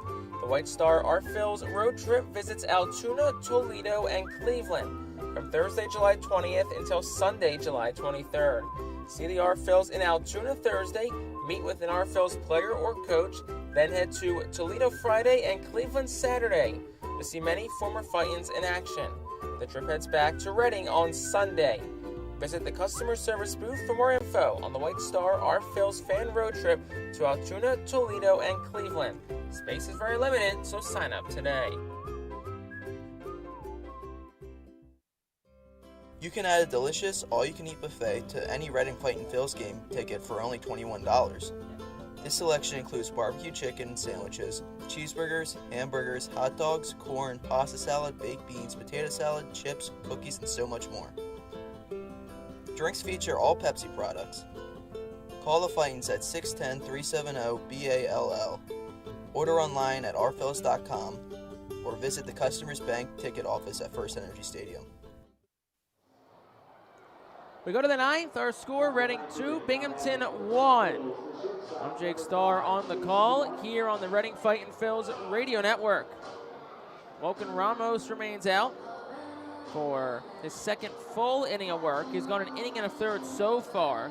Speaker 2: The White Star Our Phil's road trip visits Altoona, Toledo, and Cleveland from Thursday, July 20th until Sunday, July 23rd. See the Our Phil's in Altoona Thursday, meet with an Our Phil's player or coach, then head to Toledo Friday and Cleveland Saturday to see many former Fightins in action. The trip heads back to Redding on Sunday. Visit the customer service booth for more info on the White Star Our Phil's fan road trip to Altoona, Toledo, and Cleveland. Space is very limited, so sign up today.
Speaker 4: You can add a delicious, all-you-can-eat buffet to any Redding Fightin' Phil's game ticket for only $21. This selection includes barbecue chicken sandwiches, cheeseburgers, hamburgers, hot dogs, corn, pasta salad, baked beans, potato salad, chips, cookies, and so much more. Drinks feature all Pepsi products. Call the Fightins at 610-370-BALL. Order online at ourphillies.com or visit the Customers Bank ticket office at First Energy Stadium.
Speaker 2: We go to the 9th. Our score, Redding 2, Binghamton 1. I'm Jake Starr on the call here on the Redding Fightin' Phil's Radio Network. Woken Ramos remains out for his 2nd full inning of work. He's gone an inning and a third so far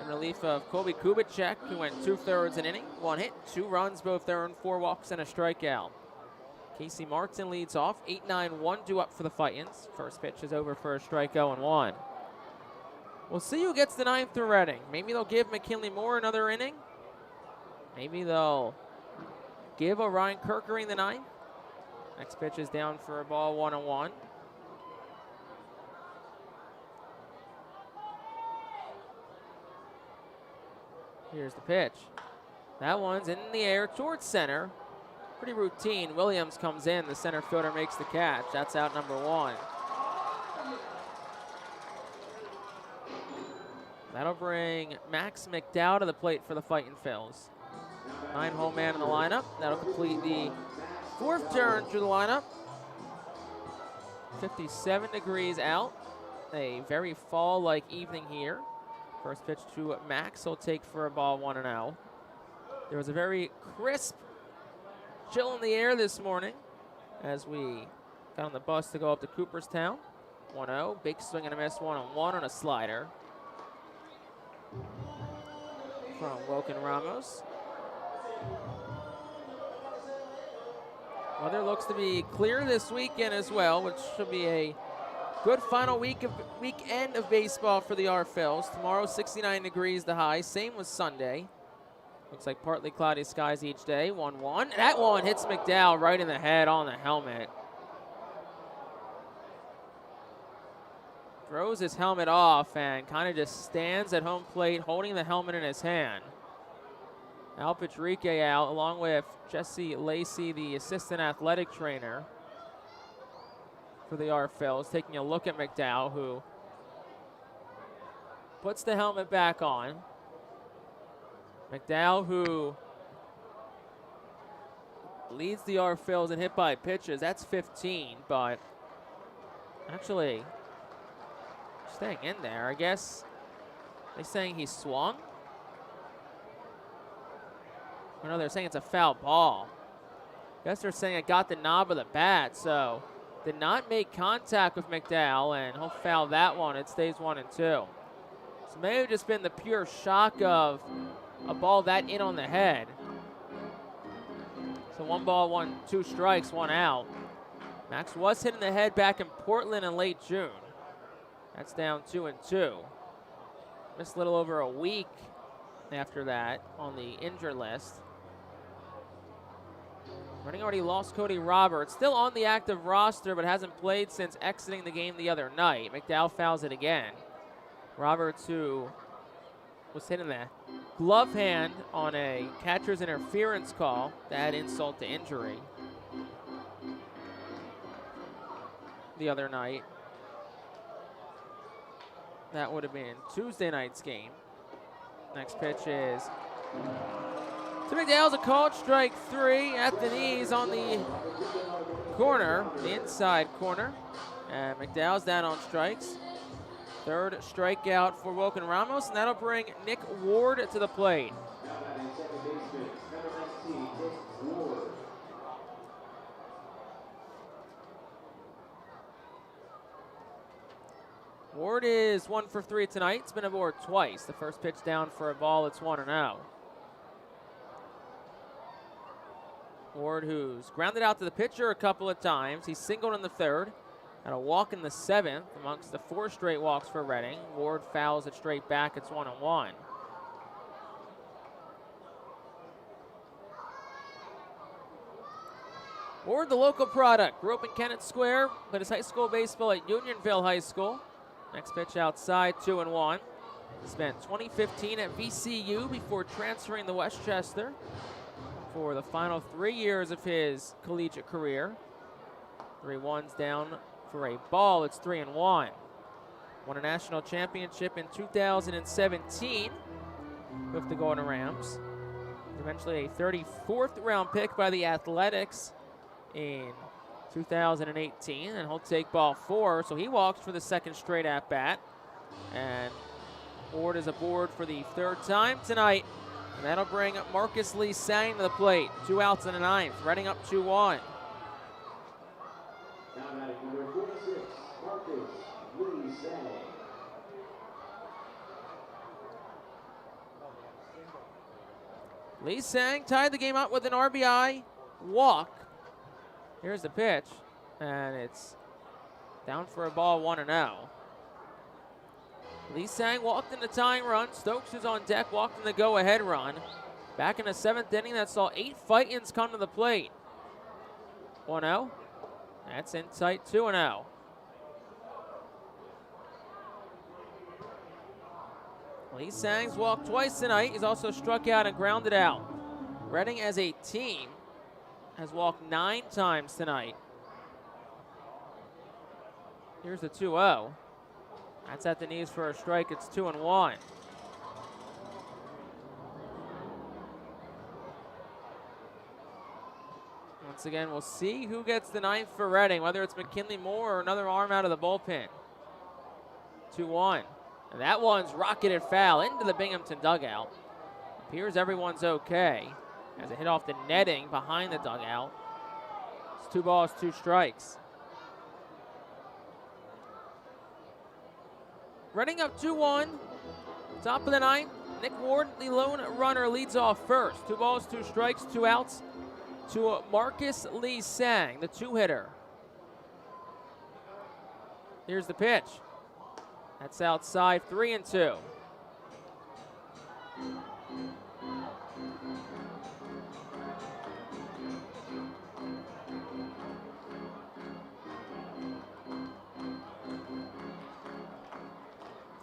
Speaker 2: in relief of Colby Kubicek, who went 2/3 an inning, 1 hit, 2 runs, both earned, 4 walks, and a strikeout. Casey Martin leads off, 8-9-1 due up for the Fightins. First pitch is over for a strike, 0-1. We'll see who gets the 9th for Reading. Maybe they'll give McKinley Moore another inning. Maybe they'll give Orion Kirkering the 9th. Next pitch is down for a ball, 1-1. Here's the pitch. That one's in the air towards center. Pretty routine. Williams comes in. The center fielder makes the catch. That's out number 1. That'll bring Max McDowell to the plate for the Fightin' Phils. 9-hole man in the lineup. That'll complete the 4th turn through the lineup. 57 degrees out. A very fall-like evening here. First pitch to Max. He'll take for a ball, 1-0. There was a very crisp chill in the air this morning as we got on the bus to go up to Cooperstown. 1-0. Big swing and a miss, 1-1 on a slider from Woken Ramos. Weather looks to be clear this weekend as well, which should be a good final weekend of baseball for the R-Phils. Tomorrow, 69 degrees the high. Same with Sunday. Looks like partly cloudy skies each day. 1-1. That one hits McDowell right in the head on the helmet. Throws his helmet off and kind of just stands at home plate holding the helmet in his hand. Al Patrique out along with Jesse Lacey, the assistant athletic trainer for the R-Phils, taking a look at McDowell, who puts the helmet back on. McDowell, who leads the R-Phils in hit by pitches. That's 15, but actually staying in there. I guess they're saying he swung. I know they're saying it's a foul ball. I guess they're saying it got the knob of the bat, so did not make contact with McDowell, and he'll foul that one. It stays 1-2. So it may have just been the pure shock of a ball that in on the head. So 1 ball, 2 strikes, 1 out. Max was hit in the head back in Portland in late June. That's down 2-2. Missed a little over a week after that on the injured list. Reading already lost Cody Roberts. Still on the active roster, but hasn't played since exiting the game the other night. McDowell fouls it again. Roberts, who was hit in the glove hand on a catcher's interference call, to add insult to injury the other night. That would have been Tuesday night's game. Next pitch is to McDowell's a called strike 3 at the knees on the corner, the inside corner. And McDowell's down on strikes. 3rd strikeout for Woken Ramos, and that'll bring Nick Ward to the plate. Ward is 1 for 3 tonight. It's been aboard twice. The first pitch down for a ball. It's 1-0. Ward, who's grounded out to the pitcher a couple of times. He singled in the 3rd. Had a walk in the 7th amongst the 4 straight walks for Reading. Ward fouls it straight back. It's 1-1. Ward, the local product. Grew up in Kennett Square. Played his high school baseball at Unionville High School. Next pitch outside, 2-1. Spent 2015 at VCU before transferring to Westchester for the final 3 years of his collegiate career. 3-1's down for a ball. It's 3-1. Won a national championship in 2017 with the Golden Rams. Eventually a 34th round pick by the Athletics in 2018, and he'll take ball 4. So he walks for the 2nd straight at bat. And Ward is aboard for the 3rd time tonight. And that'll bring Marcus Lee Sang to the plate. 2 outs in the 9th. Reading up 2-1. Lee Sang tied the game up with an RBI walk. Here's the pitch, and it's down for a ball, 1-0. Lee Sang walked in the tying run. Stokes is on deck, walked in the go-ahead run. Back in the 7th inning, that saw 8 Fightins come to the plate. 1-0. That's in tight, 2-0. Lee Sang's walked twice tonight. He's also struck out and grounded out. Reading as a team has walked 9 times tonight. Here's the 2-0. That's at the knees for a strike. It's 2-1. Once again, we'll see who gets the 9th for Reading, whether it's McKinley Moore or another arm out of the bullpen. 2-1. And that one's rocketed foul into the Binghamton dugout. Appears everyone's okay as it hit off the netting behind the dugout. It's 2 balls, 2 strikes. Reading up 2-1. Top of the 9th. Nick Ward, the lone runner, leads off first. 2 balls, 2 strikes, 2 outs to Marcus Lee Sang, the 2-hitter. Here's the pitch. That's outside, 3-2.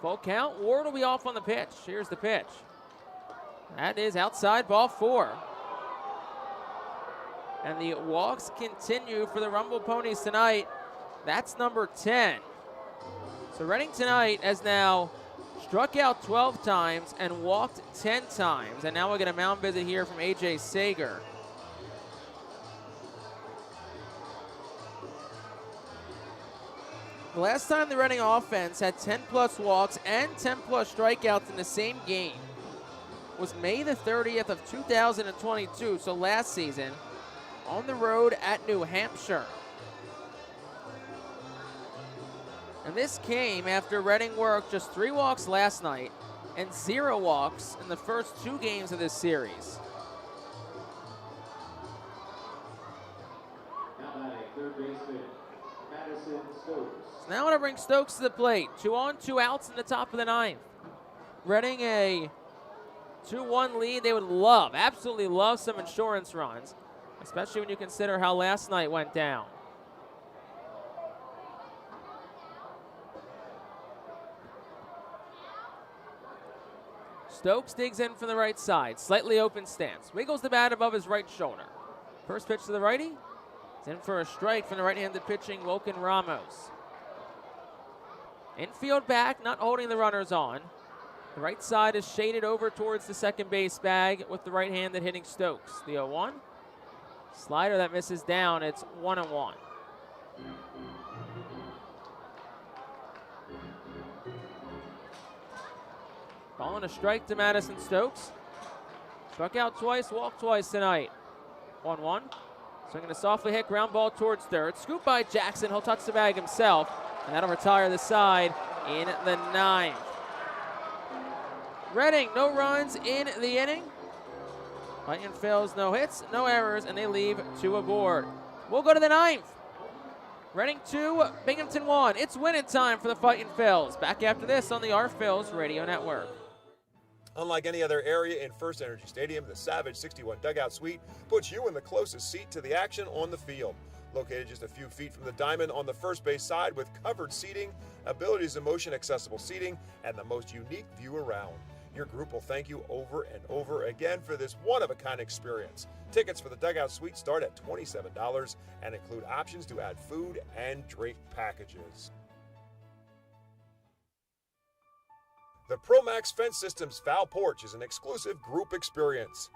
Speaker 2: Full count. Ward will be off on the pitch. Here's the pitch. That is outside, ball 4. And the walks continue for the Rumble Ponies tonight. That's number 10. So Reading tonight has now struck out 12 times and walked 10 times. And now we'll get a mound visit here from A.J. Sager. The last time the Reading offense had 10-plus walks and 10-plus strikeouts in the same game was May the 30th of 2022, so last season, on the road at New Hampshire. And this came after Reading worked just 3 walks last night and 0 walks in the first 2 games of this series. So now I want to bring Stokes to the plate. 2 on, 2 outs in the top of the 9th. Reading a 2-1 lead. They would love, absolutely love some insurance runs, especially when you consider how last night went down. Stokes digs in from the right side, slightly open stance. Wiggles the bat above his right shoulder. First pitch to the righty. It's in for a strike from the right-handed pitching Woken Ramos. Infield back, not holding the runners on. The right side is shaded over towards the second base bag with the right-handed hitting Stokes. The 0-1. Slider that misses down. It's 1-1. Calling a strike to Madison Stokes. Struck out twice, walked twice tonight. 1-1. Swinging a softly hit ground ball towards third. Scoop by Jackson. He'll touch the bag himself. And that'll retire the side in the 9th. Reading, no runs in the inning. Fightin Phillies, no hits, no errors, and they leave 2 aboard. We'll go to the 9th. Reading 2, Binghamton 1. It's winning time for the Fightin Phillies. Back after this on the Our Phillies Radio Network.
Speaker 3: Unlike any other area in First Energy Stadium, the Savage 61 Dugout Suite puts you in the closest seat to the action on the field. Located just a few feet from the diamond on the first base side with covered seating, abilities in motion accessible seating, and the most unique view around. Your group will thank you over and over again for this one-of-a-kind experience. Tickets for the Dugout Suite start at $27 and include options to add food and drink packages. The ProMax Fence Systems Foul Porch is an exclusive group experience.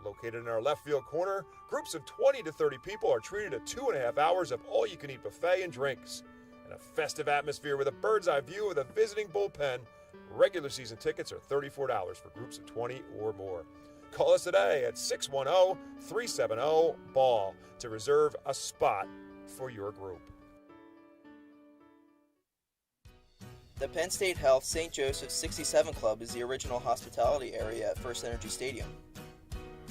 Speaker 3: Located in our left field corner, groups of 20 to 30 people are treated to 2.5 hours of all-you-can-eat buffet and drinks. In a festive atmosphere with a bird's-eye view of the visiting bullpen, regular season tickets are $34 for groups of 20 or more. Call us today at 610-370-BALL to reserve a spot for your group.
Speaker 4: The Penn State Health St. Joseph's 67 Club is the original hospitality area at First Energy Stadium.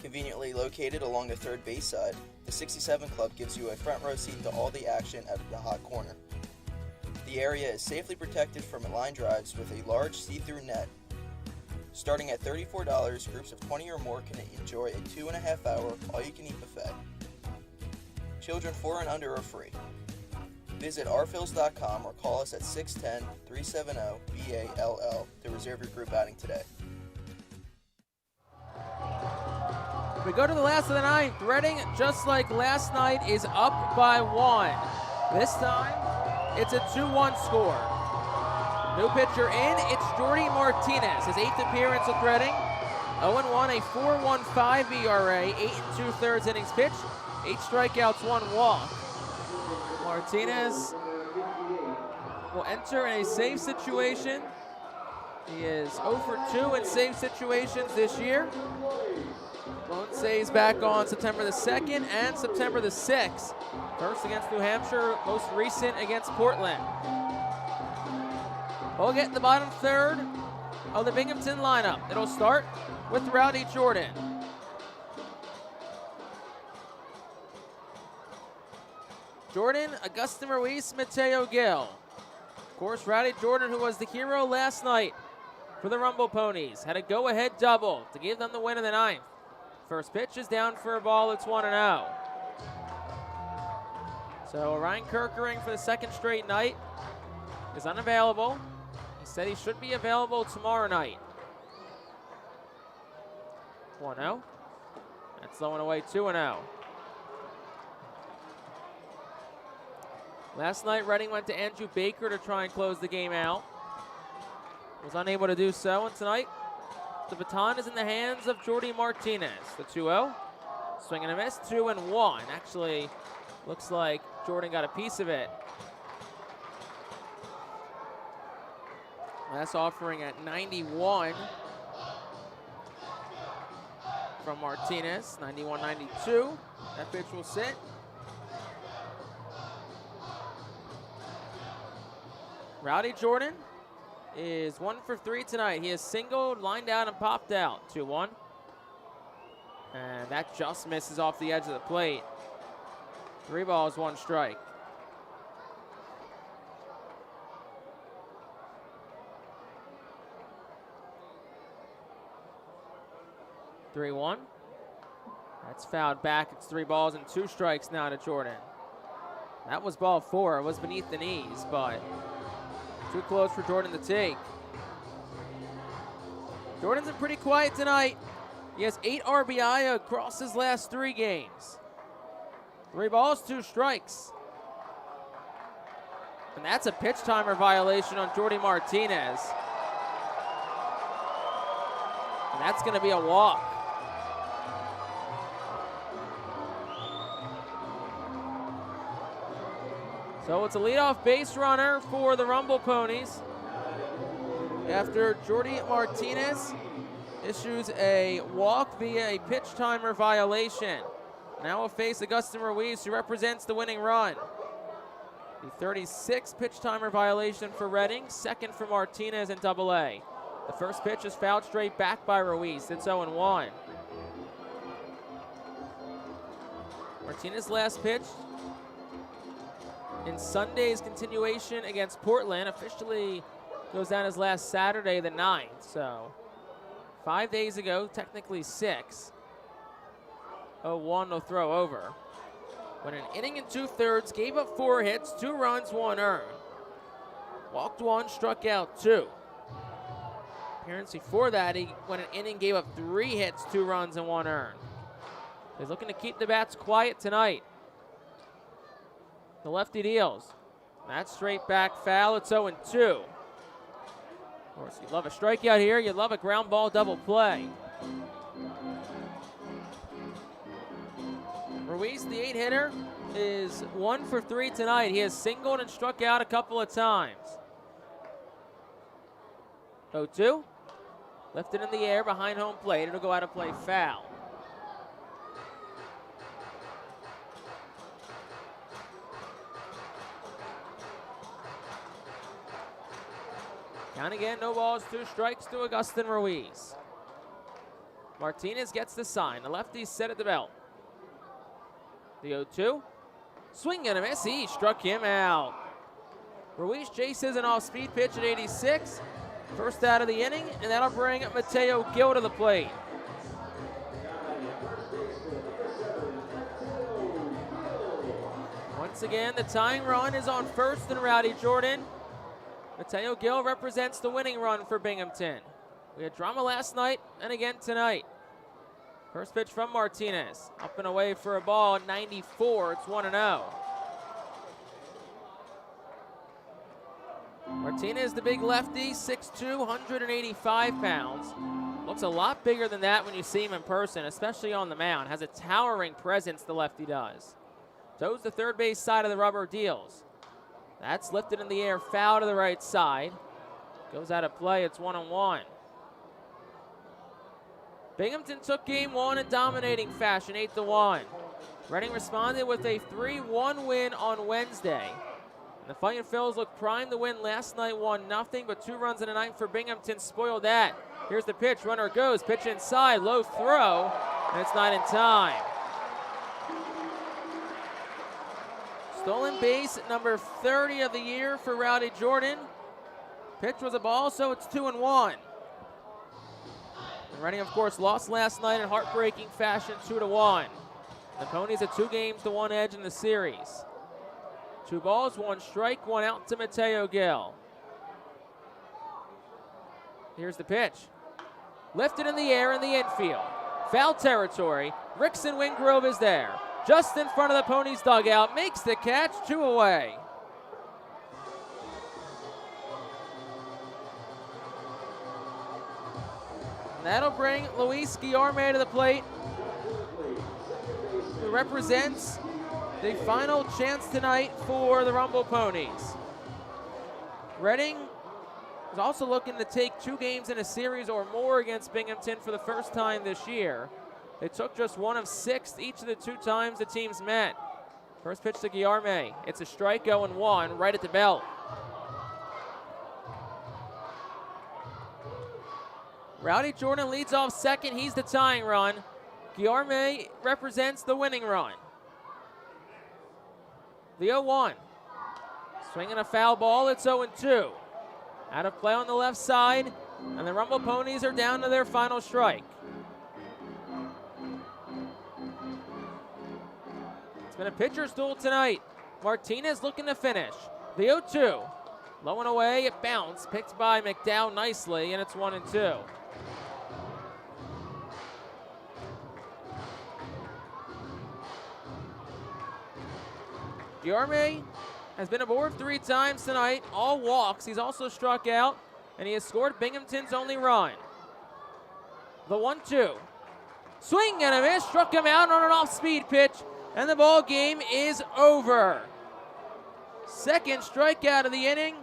Speaker 4: Conveniently located along the third base side, the 67 Club gives you a front row seat to all the action at the hot corner. The area is safely protected from line drives with a large see-through net. Starting at $34, groups of 20 or more can enjoy a 2.5-hour all-you-can-eat buffet. Children 4 and under are free. Visit rphils.com or call us at 610-370-BALL to reserve your group outing today.
Speaker 2: We go to the last of the ninth. Reading, just like last night, is up by 1. This time, it's a 2-1 score. New pitcher in, it's Jordy Martinez. His 8th appearance with Reading. 0-1, a 4.15 ERA, 8 2/3 innings pitched, 8 strikeouts, 1 walk. Martinez will enter in a save situation. He is 0 for 2 in save situations this year. Lone saves back on September the 2nd and September the 6th. First against New Hampshire, most recent against Portland. We'll get in the bottom third of the Binghamton lineup. It'll start with Rowdy Jordan. Jordan, Augustin Ruiz, Mateo Gil. Of course, Rowdy Jordan, who was the hero last night for the Rumble Ponies, had a go-ahead double to give them the win in the 9th. First pitch is down for a ball. It's 1-0. So Ryan Kirkering for the 2nd straight night is unavailable. He said he should be available tomorrow night. 1-0. That's low and away, 2-0. Last night, Reading went to Andrew Baker to try and close the game out. Was unable to do so, and tonight, the baton is in the hands of Jordy Martinez. The 2-0. Swing and a miss, 2-1. Actually, looks like Jordan got a piece of it. Last offering at 91 from Martinez. 91-92. That pitch will sit. Rowdy Jordan is 1 for 3 tonight. He has singled, lined out, and popped out. 2-1. And that just misses off the edge of the plate. 3 balls, 1 strike. (3-1). That's fouled back. It's 3 balls and 2 strikes now to Jordan. That was ball 4. It was beneath the knees, but too close for Jordan to take. Jordan's been pretty quiet tonight. He has 8 RBI across his last 3 games. 3 balls, 2 strikes. And that's a pitch timer violation on Jordy Martinez. And that's going to be a walk. So it's a leadoff base runner for the Rumble Ponies after Jordy Martinez issues a walk via a pitch timer violation. Now will face Augustin Ruiz, who represents the winning run. The 36th pitch timer violation for Reading, 2nd for Martinez in Double-A. The first pitch is fouled straight back by Ruiz. It's 0-1. Martinez last pitch in Sunday's continuation against Portland officially goes down as last Saturday the 9th. So 5 days ago, technically 6. 0-1, no throw over. Went an inning and 2/3, gave up 4 hits, 2 runs, 1 earned. Walked 1, struck out 2. Appearance before that, he went an inning, gave up 3 hits, 2 runs, and 1 earned. He's looking to keep the bats quiet tonight. The lefty deals. That's straight back foul. It's 0-2. Of course, you love a strikeout here. You love a ground ball double play. Ruiz, the 8-hitter, is 1 for 3 tonight. He has singled and struck out a couple of times. 0-2. Lifted in the air behind home plate. It'll go out of play foul. Count again, no balls, 2 strikes to Augustin Ruiz. Martinez gets the sign. The lefty's set at the belt. The 0-2. Swing and a miss. He struck him out. Ruiz chases an off-speed pitch at 86. First out of the inning, and that'll bring Mateo Gil to the plate. Once again, the tying run is on first and Rowdy Jordan. Mateo Gil represents the winning run for Binghamton. We had drama last night and again tonight. First pitch from Martinez. Up and away for a ball at 94. It's 1-0. Martinez, the big lefty, 6'2", 185 pounds. Looks a lot bigger than that when you see him in person, especially on the mound. Has a towering presence, the lefty does. Toes the third base side of the rubber, deals. That's lifted in the air, foul to the right side. Goes out of play, it's 1-1. Binghamton took game one in dominating fashion, 8-1. Reading responded with a 3-1 win on Wednesday. And the Fightin' Phils looked primed to win last night, 1-0, but 2 runs in a ninth for Binghamton spoiled that. Here's the pitch, runner goes, pitch inside, low throw, and it's not in time. Stolen base at number 30 of the year for Rowdy Jordan. Pitch was a ball, so it's 2-1. And Reading, of course, lost last night in heartbreaking fashion, 2-1. The Ponies a 2-1 edge in the series. 2 balls, 1 strike, 1 out to Mateo Gil. Here's the pitch. Lifted in the air in the infield. Foul territory. Rickson Wingrove is there. Just in front of the Ponies dugout, makes the catch, 2 away. And that'll bring Luis Guillerme to the plate, who represents the final chance tonight for the Rumble Ponies. Reading is also looking to take 2 games in a series or more against Binghamton for the first time this year. They took just 1 of 6 each of the 2 times the teams met. First pitch to Guillerme. It's a strike, 0-1, right at the belt. Rowdy Jordan leads off second. He's the tying run. Guillerme represents the winning run. The 0-1. Swinging a foul ball. It's 0-2. Out of play on the left side, and the Rumble Ponies are down to their final strike. It's been a pitcher's duel tonight. Martinez looking to finish. The 0-2. Low and away, it bounced. Picked by McDowell nicely, and it's 1-2. Guillerme has been aboard 3 times tonight, all walks. He's also struck out, and he has scored Binghamton's only run. The 1-2. Swing and a miss, struck him out on an off-speed pitch, and the ball game is over. Second strikeout of the inning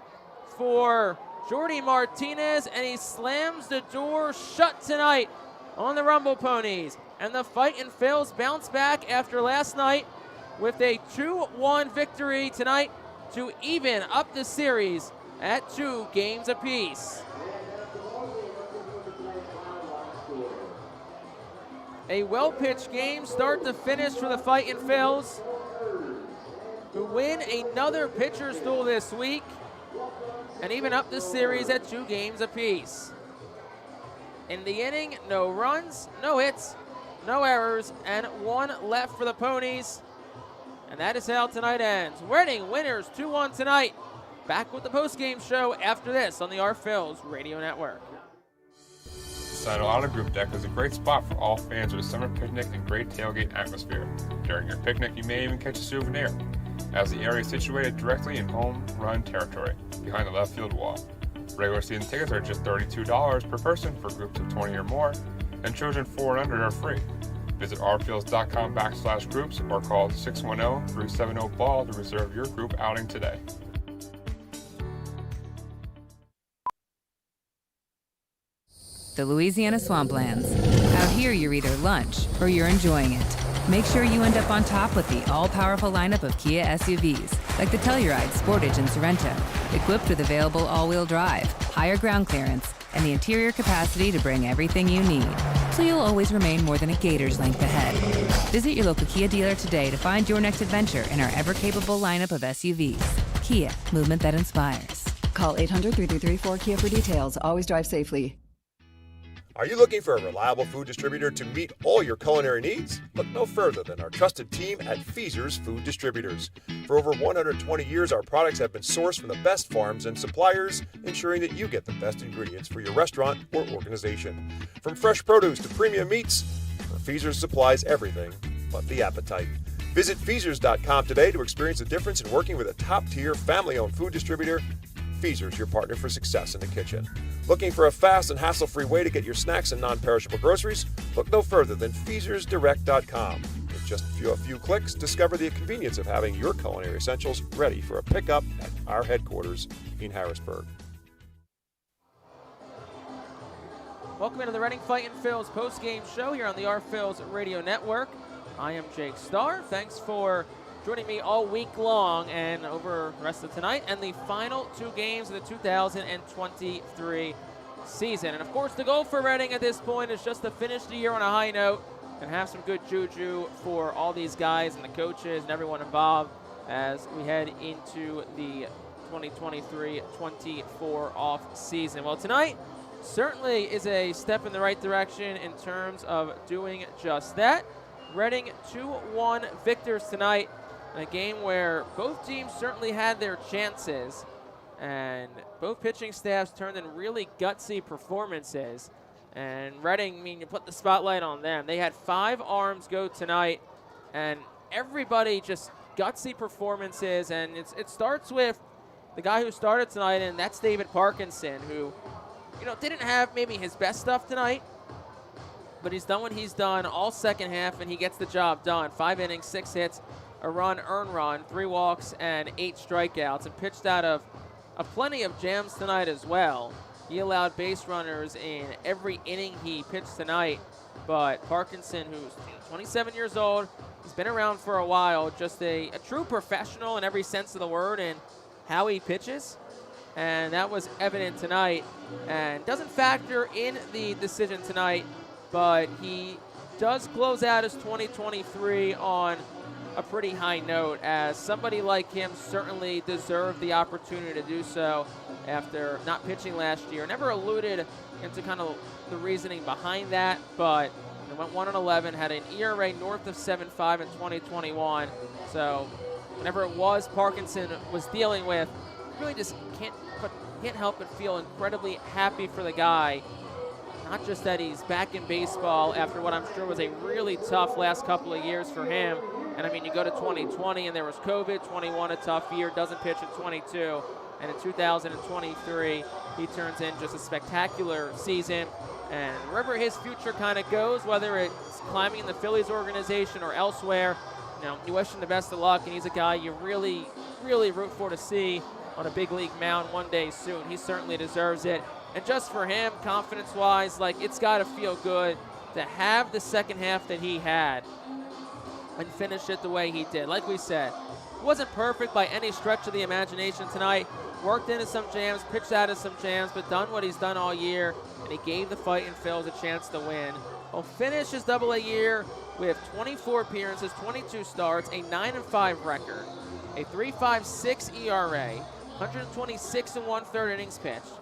Speaker 2: for Jordy Martinez, and he slams the door shut tonight on the Rumble Ponies. And the Fightin' Phils bounce back after last night with a 2-1 victory tonight to even up the series at 2 games apiece. A well-pitched game, start to finish for the Fightin' Phils, who win another pitcher's duel this week and even up the series at 2 games apiece. In the inning, no runs, no hits, no errors, and 1 left for the Ponies. And that is how tonight ends. Reading winners 2-1 tonight. Back with the postgame show after this on the Our Phils Radio Network.
Speaker 16: Saddle Auto Group Deck is a great spot for all fans of a summer picnic and great tailgate atmosphere. During your picnic, you may even catch a souvenir, as the area is situated directly in home run territory, behind the left field wall. Regular season tickets are just $32 per person for groups of 20 or more, and children 4 and under are free. Visit rphils.com/groups or call 610-370-BALL to reserve your group outing today.
Speaker 20: The Louisiana Swamplands. Out here, you're either lunch or you're enjoying it. Make sure you end up on top with the all-powerful lineup of Kia SUVs, like the Telluride, Sportage, and Sorrento, equipped with available all-wheel drive, higher ground clearance, and the interior capacity to bring everything you need, so you'll always remain more than a gator's length ahead. Visit your local Kia dealer today to find your next adventure in our ever-capable lineup of SUVs. Kia, movement that inspires.
Speaker 21: Call 800-333-4KIA for details. Always drive safely.
Speaker 3: Are you looking for a reliable food distributor to meet all your culinary needs? Look no further than our trusted team at Feaser's Food Distributors. For over 120 years, our products have been sourced from the best farms and suppliers, ensuring that you get the best ingredients for your restaurant or organization. From fresh produce to premium meats, Feaser's supplies everything but the appetite. Visit Feasers.com today to experience the difference in working with a top-tier, family-owned food distributor. Feaser's, your partner for success in the kitchen. Looking for a fast and hassle-free way to get your snacks and non-perishable groceries? Look no further than FeasersDirect.com. With just a few clicks, discover the convenience of having your culinary essentials ready for a pickup at our headquarters in Harrisburg.
Speaker 2: Welcome into the Reading Fightin' Phil's post-game show here on the Phil's Radio Network. I am Jake Starr. Thanks for joining me all week long and over the rest of tonight and the final two games of the 2023 season. And, of course, the goal for Reading at this point is just to finish the year on a high note and have some good juju for all these guys and the coaches and everyone involved as we head into the 2023-24 off season. Well, tonight certainly is a step in the right direction in terms of doing just that. Reading 2-1 victors tonight in a game where both teams certainly had their chances and both pitching staffs turned in really gutsy performances. And Reading, I mean, you put the spotlight on them. They had 5 arms go tonight and everybody just gutsy performances. And it starts with the guy who started tonight, and that's David Parkinson, who, you know, didn't have maybe his best stuff tonight, but he's done what he's done all second half, and he gets the job done. 5 innings, 6 hits, a run, earned run, 3 walks, and 8 strikeouts, and pitched out of plenty of jams tonight as well. He allowed base runners in every inning he pitched tonight, but Parkinson, who's 27 years old, he's been around for a while, just a true professional in every sense of the word in how he pitches, and that was evident tonight, and doesn't factor in the decision tonight, but he does close out his 2023 on a pretty high note, as somebody like him certainly deserved the opportunity to do so after not pitching last year. Never alluded into kind of the reasoning behind that, but he went 1-11, had an ERA north of 7.5 in 2021. So whenever it was Parkinson was dealing with, really just can't help but feel incredibly happy for the guy. Not just that he's back in baseball after what I'm sure was a really tough last couple of years for him. And I mean, you go to 2020 and there was COVID, 21 a tough year, doesn't pitch in 22. And in 2023, he turns in just a spectacular season. And wherever his future kind of goes, whether it's climbing in the Phillies organization or elsewhere, you know, you wish him the best of luck. And he's a guy you really, really root for to see on a big league mound one day soon. He certainly deserves it. And just for him, confidence-wise, like, it's got to feel good to have the second half that he had and finish it the way he did. Like we said, it wasn't perfect by any stretch of the imagination tonight. Worked into some jams, pitched out of some jams, but done what he's done all year, and he gave the Fightin' Phils a chance to win. He'll finish his AA year with 24 appearances, 22 starts, a 9-5 record, a 3.56 ERA, 126 and 1/3 innings pitched,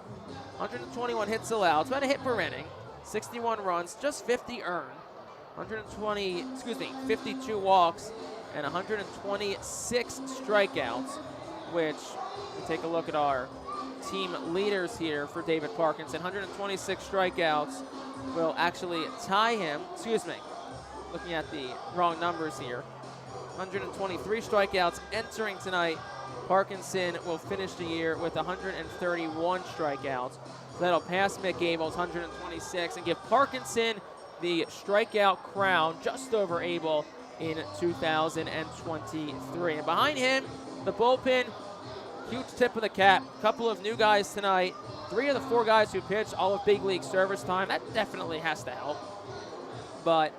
Speaker 2: 121 hits allowed, it's about a hit per inning, 61 runs, just 50 earned, 52 walks, and 126 strikeouts, which, we take a look at our team leaders here for David Parkinson. 126 strikeouts will actually tie him, looking at the wrong numbers here. 123 strikeouts entering tonight. Parkinson will finish the year with 131 strikeouts. So that'll pass Mick Abel's 126 and give Parkinson the strikeout crown just over Abel in 2023. And behind him, the bullpen, huge tip of the cap. A couple of new guys tonight. 3 of the 4 guys who pitched all of big league service time. That definitely has to help. But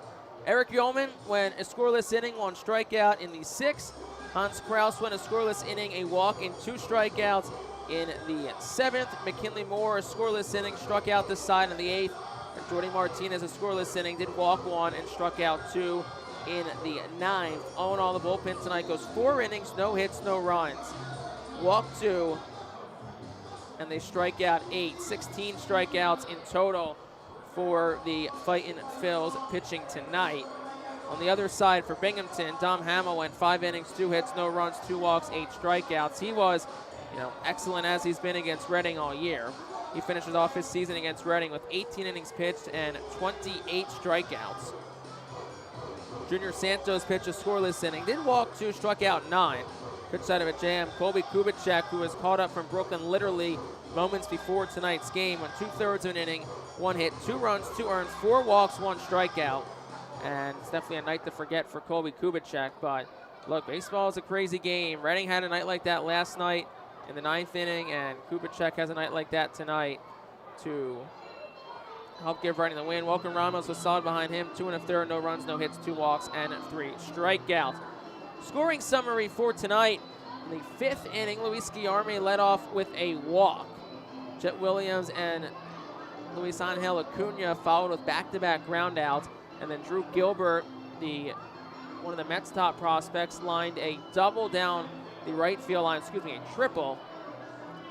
Speaker 2: Eric Yeoman went a scoreless inning, 1 strikeout in the 6th. Hans Kraus went a scoreless inning, a walk, and 2 strikeouts in the 7th. McKinley Moore, a scoreless inning, struck out this side in the 8th. And Jordy Martinez, a scoreless inning, did walk 1 and struck out 2 in the 9th. All in all, the bullpen tonight goes 4 innings, no hits, no runs. walk 2, and they strike out 8. 16 strikeouts in total for the Fightin' Phils pitching tonight. On the other side for Binghamton, Dom Hamill went 5 innings, 2 hits, no runs, 2 walks, 8 strikeouts. He was, excellent as he's been against Reading all year. He finishes off his season against Reading with 18 innings pitched and 28 strikeouts. Junior Santos pitched a scoreless inning, did walk 2, struck out 9. Pitched out of a jam. Colby Kubicek, who was called up from Brooklyn literally moments before tonight's game, went 2/3 of an inning, 1 hit, 2 runs, 2 earned, 4 walks, 1 strikeout. And it's definitely a night to forget for Colby Kubicek. But look, baseball is a crazy game. Reading had a night like that last night in the 9th inning, and Kubicek has a night like that tonight to help give Reading the win. Welcome Ramos was solid behind him. 2 1/3, no runs, no hits, 2 walks, and 3 strikeouts. Scoring summary for tonight. In the 5th inning, Luis Guillerme led off with a walk. Jet Williams and Luis Angel Acuna followed with back-to-back groundouts. And then Drew Gilbert, one of the Mets' top prospects, lined a double down the right field line, a triple.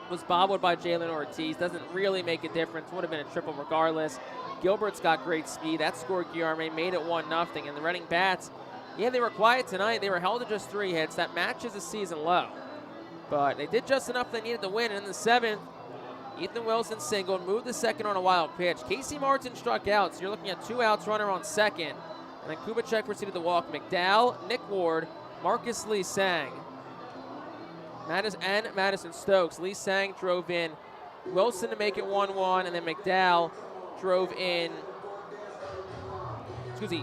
Speaker 2: Was bobbled by Jalen Ortiz. Doesn't really make a difference. Would have been a triple regardless. Gilbert's got great speed. That scored Guillerme, made it 1-0. And the Reading Bats, they were quiet tonight. They were held to just 3 hits. That matches a season low. But they did just enough they needed to win. And in the 7th, Ethan Wilson singled, moved the second on a wild pitch. Casey Martin struck out, so you're looking at 2 outs, runner on second. And then Kubicek proceeded to walk McDowell, Nick Ward, Marcus Lee Sang, and Madison Stokes. Lee Sang drove in Wilson to make it 1-1, and then McDowell drove in,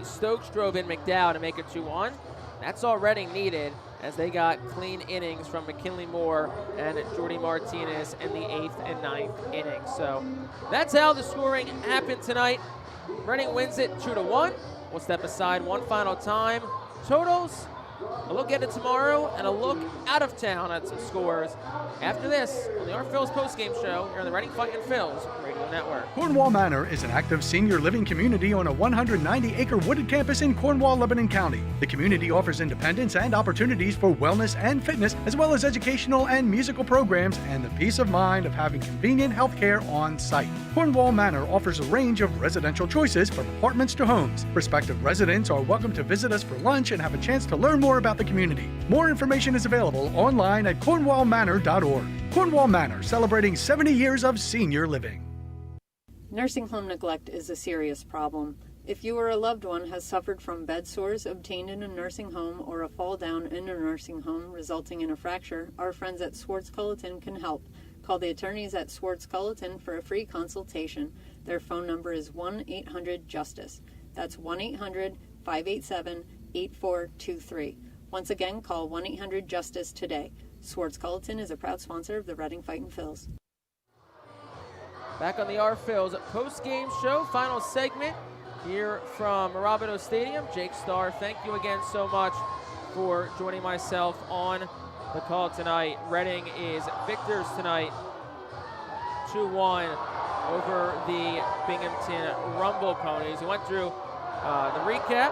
Speaker 2: Stokes drove in McDowell to make it 2-1. That's all Reading needed, as they got clean innings from McKinley Moore and Jordy Martinez in the 8th and 9th innings. So that's how the scoring happened tonight. Reading wins it 2-1. We'll step aside one final time. Totals, a look at it tomorrow, and a look out of town at some scores after this on the Our Phils postgame show here on the Reading Fightin' Phils Radio Network.
Speaker 15: Cornwall Manor is an active senior living community on a 190-acre wooded campus in Cornwall, Lebanon County. The community offers independence and opportunities for wellness and fitness, as well as educational and musical programs, and the peace of mind of having convenient health care on site. Cornwall Manor offers a range of residential choices from apartments to homes. Prospective residents are welcome to visit us for lunch and have a chance to learn more about the community. More information is available online at cornwallmanor.org. Cornwall Manor, celebrating 70 years of senior living.
Speaker 9: Nursing home neglect is a serious problem. If you or a loved one has suffered from bed sores obtained in a nursing home or a fall down in a nursing home resulting in a fracture, our friends at Swartz Culleton can help. Call the attorneys at Swartz Culleton for a free consultation. Their phone number is 1-800-JUSTICE. That's 1-800-587-8423. Once again, call 1-800-JUSTICE today. Swartz Culleton is a proud sponsor of the Reading Fightin' Phils.
Speaker 2: Back on the Our Phils post-game show, final segment here from Mirabito Stadium. Jake Starr, thank you again so much for joining myself on the call tonight. Reading is victors tonight, 2-1 over the Binghamton Rumble Ponies. We went through the recap.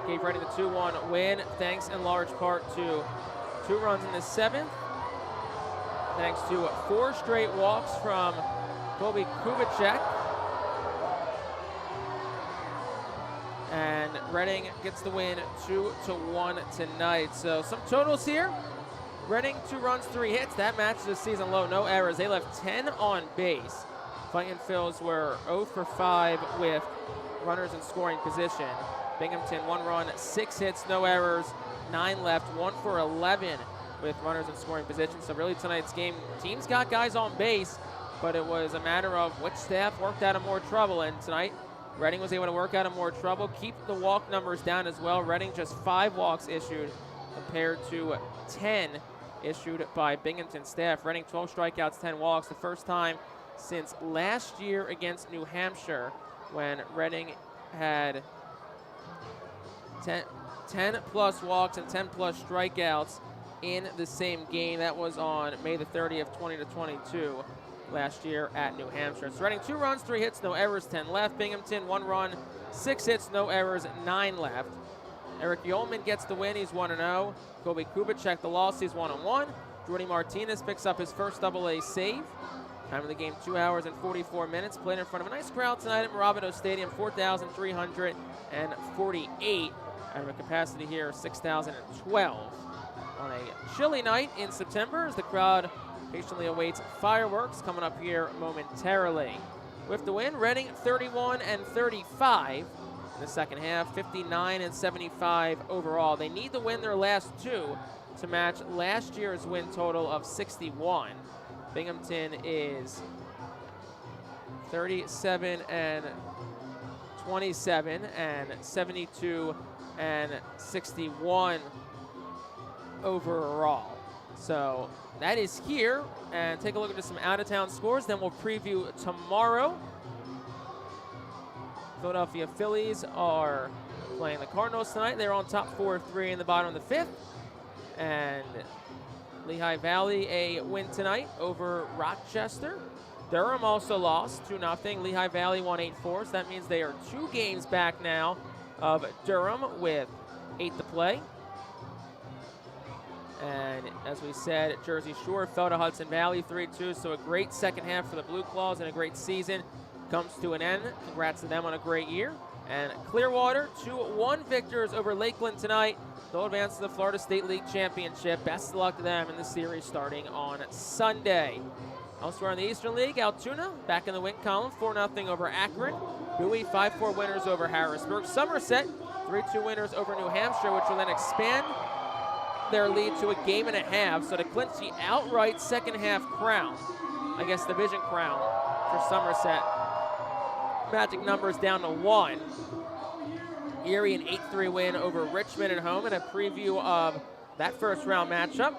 Speaker 2: Gave Reading the 2-1 win, thanks in large part to 2 runs in the 7th. Thanks to 4 straight walks from Colby Kubicek. And Reading gets the win 2-1 tonight. So some totals here. Reading 2 runs, 3 hits. That matches the season low. No errors. They left 10 on base. Fightin' Phils were 0 for 5 with runners in scoring position. Binghamton 1 run, 6 hits, no errors, 9 left, 1 for 11 with runners in scoring position. So really tonight's game, teams got guys on base, but it was a matter of which staff worked out of more trouble. And tonight, Reading was able to work out of more trouble, keep the walk numbers down as well. Reading just 5 walks issued compared to 10 issued by Binghamton staff. Reading 12 strikeouts, 10 walks, the first time since last year against New Hampshire when Reading had 10 plus walks and 10 plus strikeouts in the same game. That was on May the 30th, 20-22 last year at New Hampshire. So Reading 2 runs, 3 hits, no errors, 10 left. Binghamton 1 run, 6 hits, no errors, 9 left. Eric Yeoman gets the win. He's 1-0. Kobe Kubicek the loss. He's 1-1. Jordy Martinez picks up his first AA save. Time of the game, 2 hours and 44 minutes. Played in front of a nice crowd tonight at Mirabito Stadium, 4,348 out of a capacity here, 6,012. On a chilly night in September as the crowd patiently awaits fireworks coming up here momentarily. With the win, Reading 31-35 in the second half, 59-75 overall. They need to win their last two to match last year's win total of 61. Binghamton is 37-27 and 72-61 overall. So that is here. And take a look at some out-of-town scores. Then we'll preview tomorrow. Philadelphia Phillies are playing the Cardinals tonight. They're on top 4-3 in the bottom of the fifth. And Lehigh Valley a win tonight over Rochester. Durham also lost 2-0. Lehigh Valley won 8-4. So that means they are 2 games back now of Durham with 8 to play. And as we said, Jersey Shore fell to Hudson Valley 3-2. So a great second half for the Blue Claws and a great season comes to an end. Congrats to them on a great year. And Clearwater 2-1 victors over Lakeland tonight. They'll advance to the Florida State League Championship. Best of luck to them in the series starting on Sunday. Elsewhere in the Eastern League, Altoona back in the win column, 4-0 over Akron. Bowie 5-4 winners over Harrisburg. Somerset 3-2 winners over New Hampshire, which will then expand their lead to a game and a half. So to clinch the outright second half crown, I guess division crown for Somerset, magic numbers down to 1. Erie an 8-3 win over Richmond at home, and a preview of that first round matchup.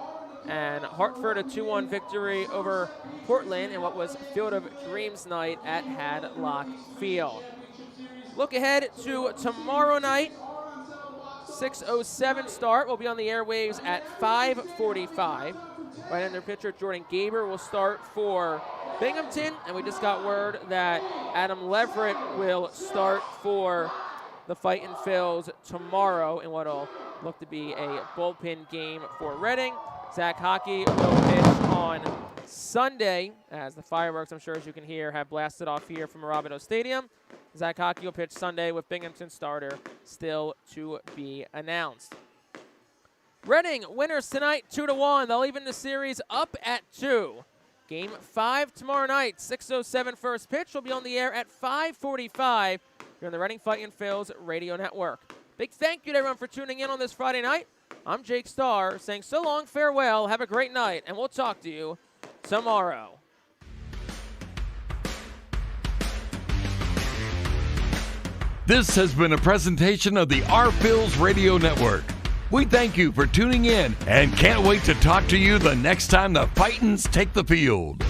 Speaker 2: And Hartford a 2-1 victory over Portland in what was Field of Dreams night at Hadlock Field. Look ahead to tomorrow night. 6:07 start. Will be on the airwaves at 5:45. Right-hander pitcher Jordan Gaber will start for Binghamton, and we just got word that Adam Leverett will start for the Fightin' Phils tomorrow in what will look to be a bullpen game for Reading. Zach Hockey will pitch on Sunday as the fireworks, I'm sure as you can hear, have blasted off here from Mirabito Stadium. Zach Hockey will pitch Sunday with Binghamton starter still to be announced. Reading winners tonight 2-1. They'll even the series up at 2. Game 5 tomorrow night, 6:07 first pitch. Will be on the air at 5:45 here on the Reading Fightin' Phils Radio Network. Big thank you to everyone for tuning in on this Friday night. I'm Jake Starr saying so long, farewell, have a great night, and we'll talk to you tomorrow.
Speaker 8: This has been a presentation of the Our Phils Radio Network. We thank you for tuning in and can't wait to talk to you the next time the Fightins take the field.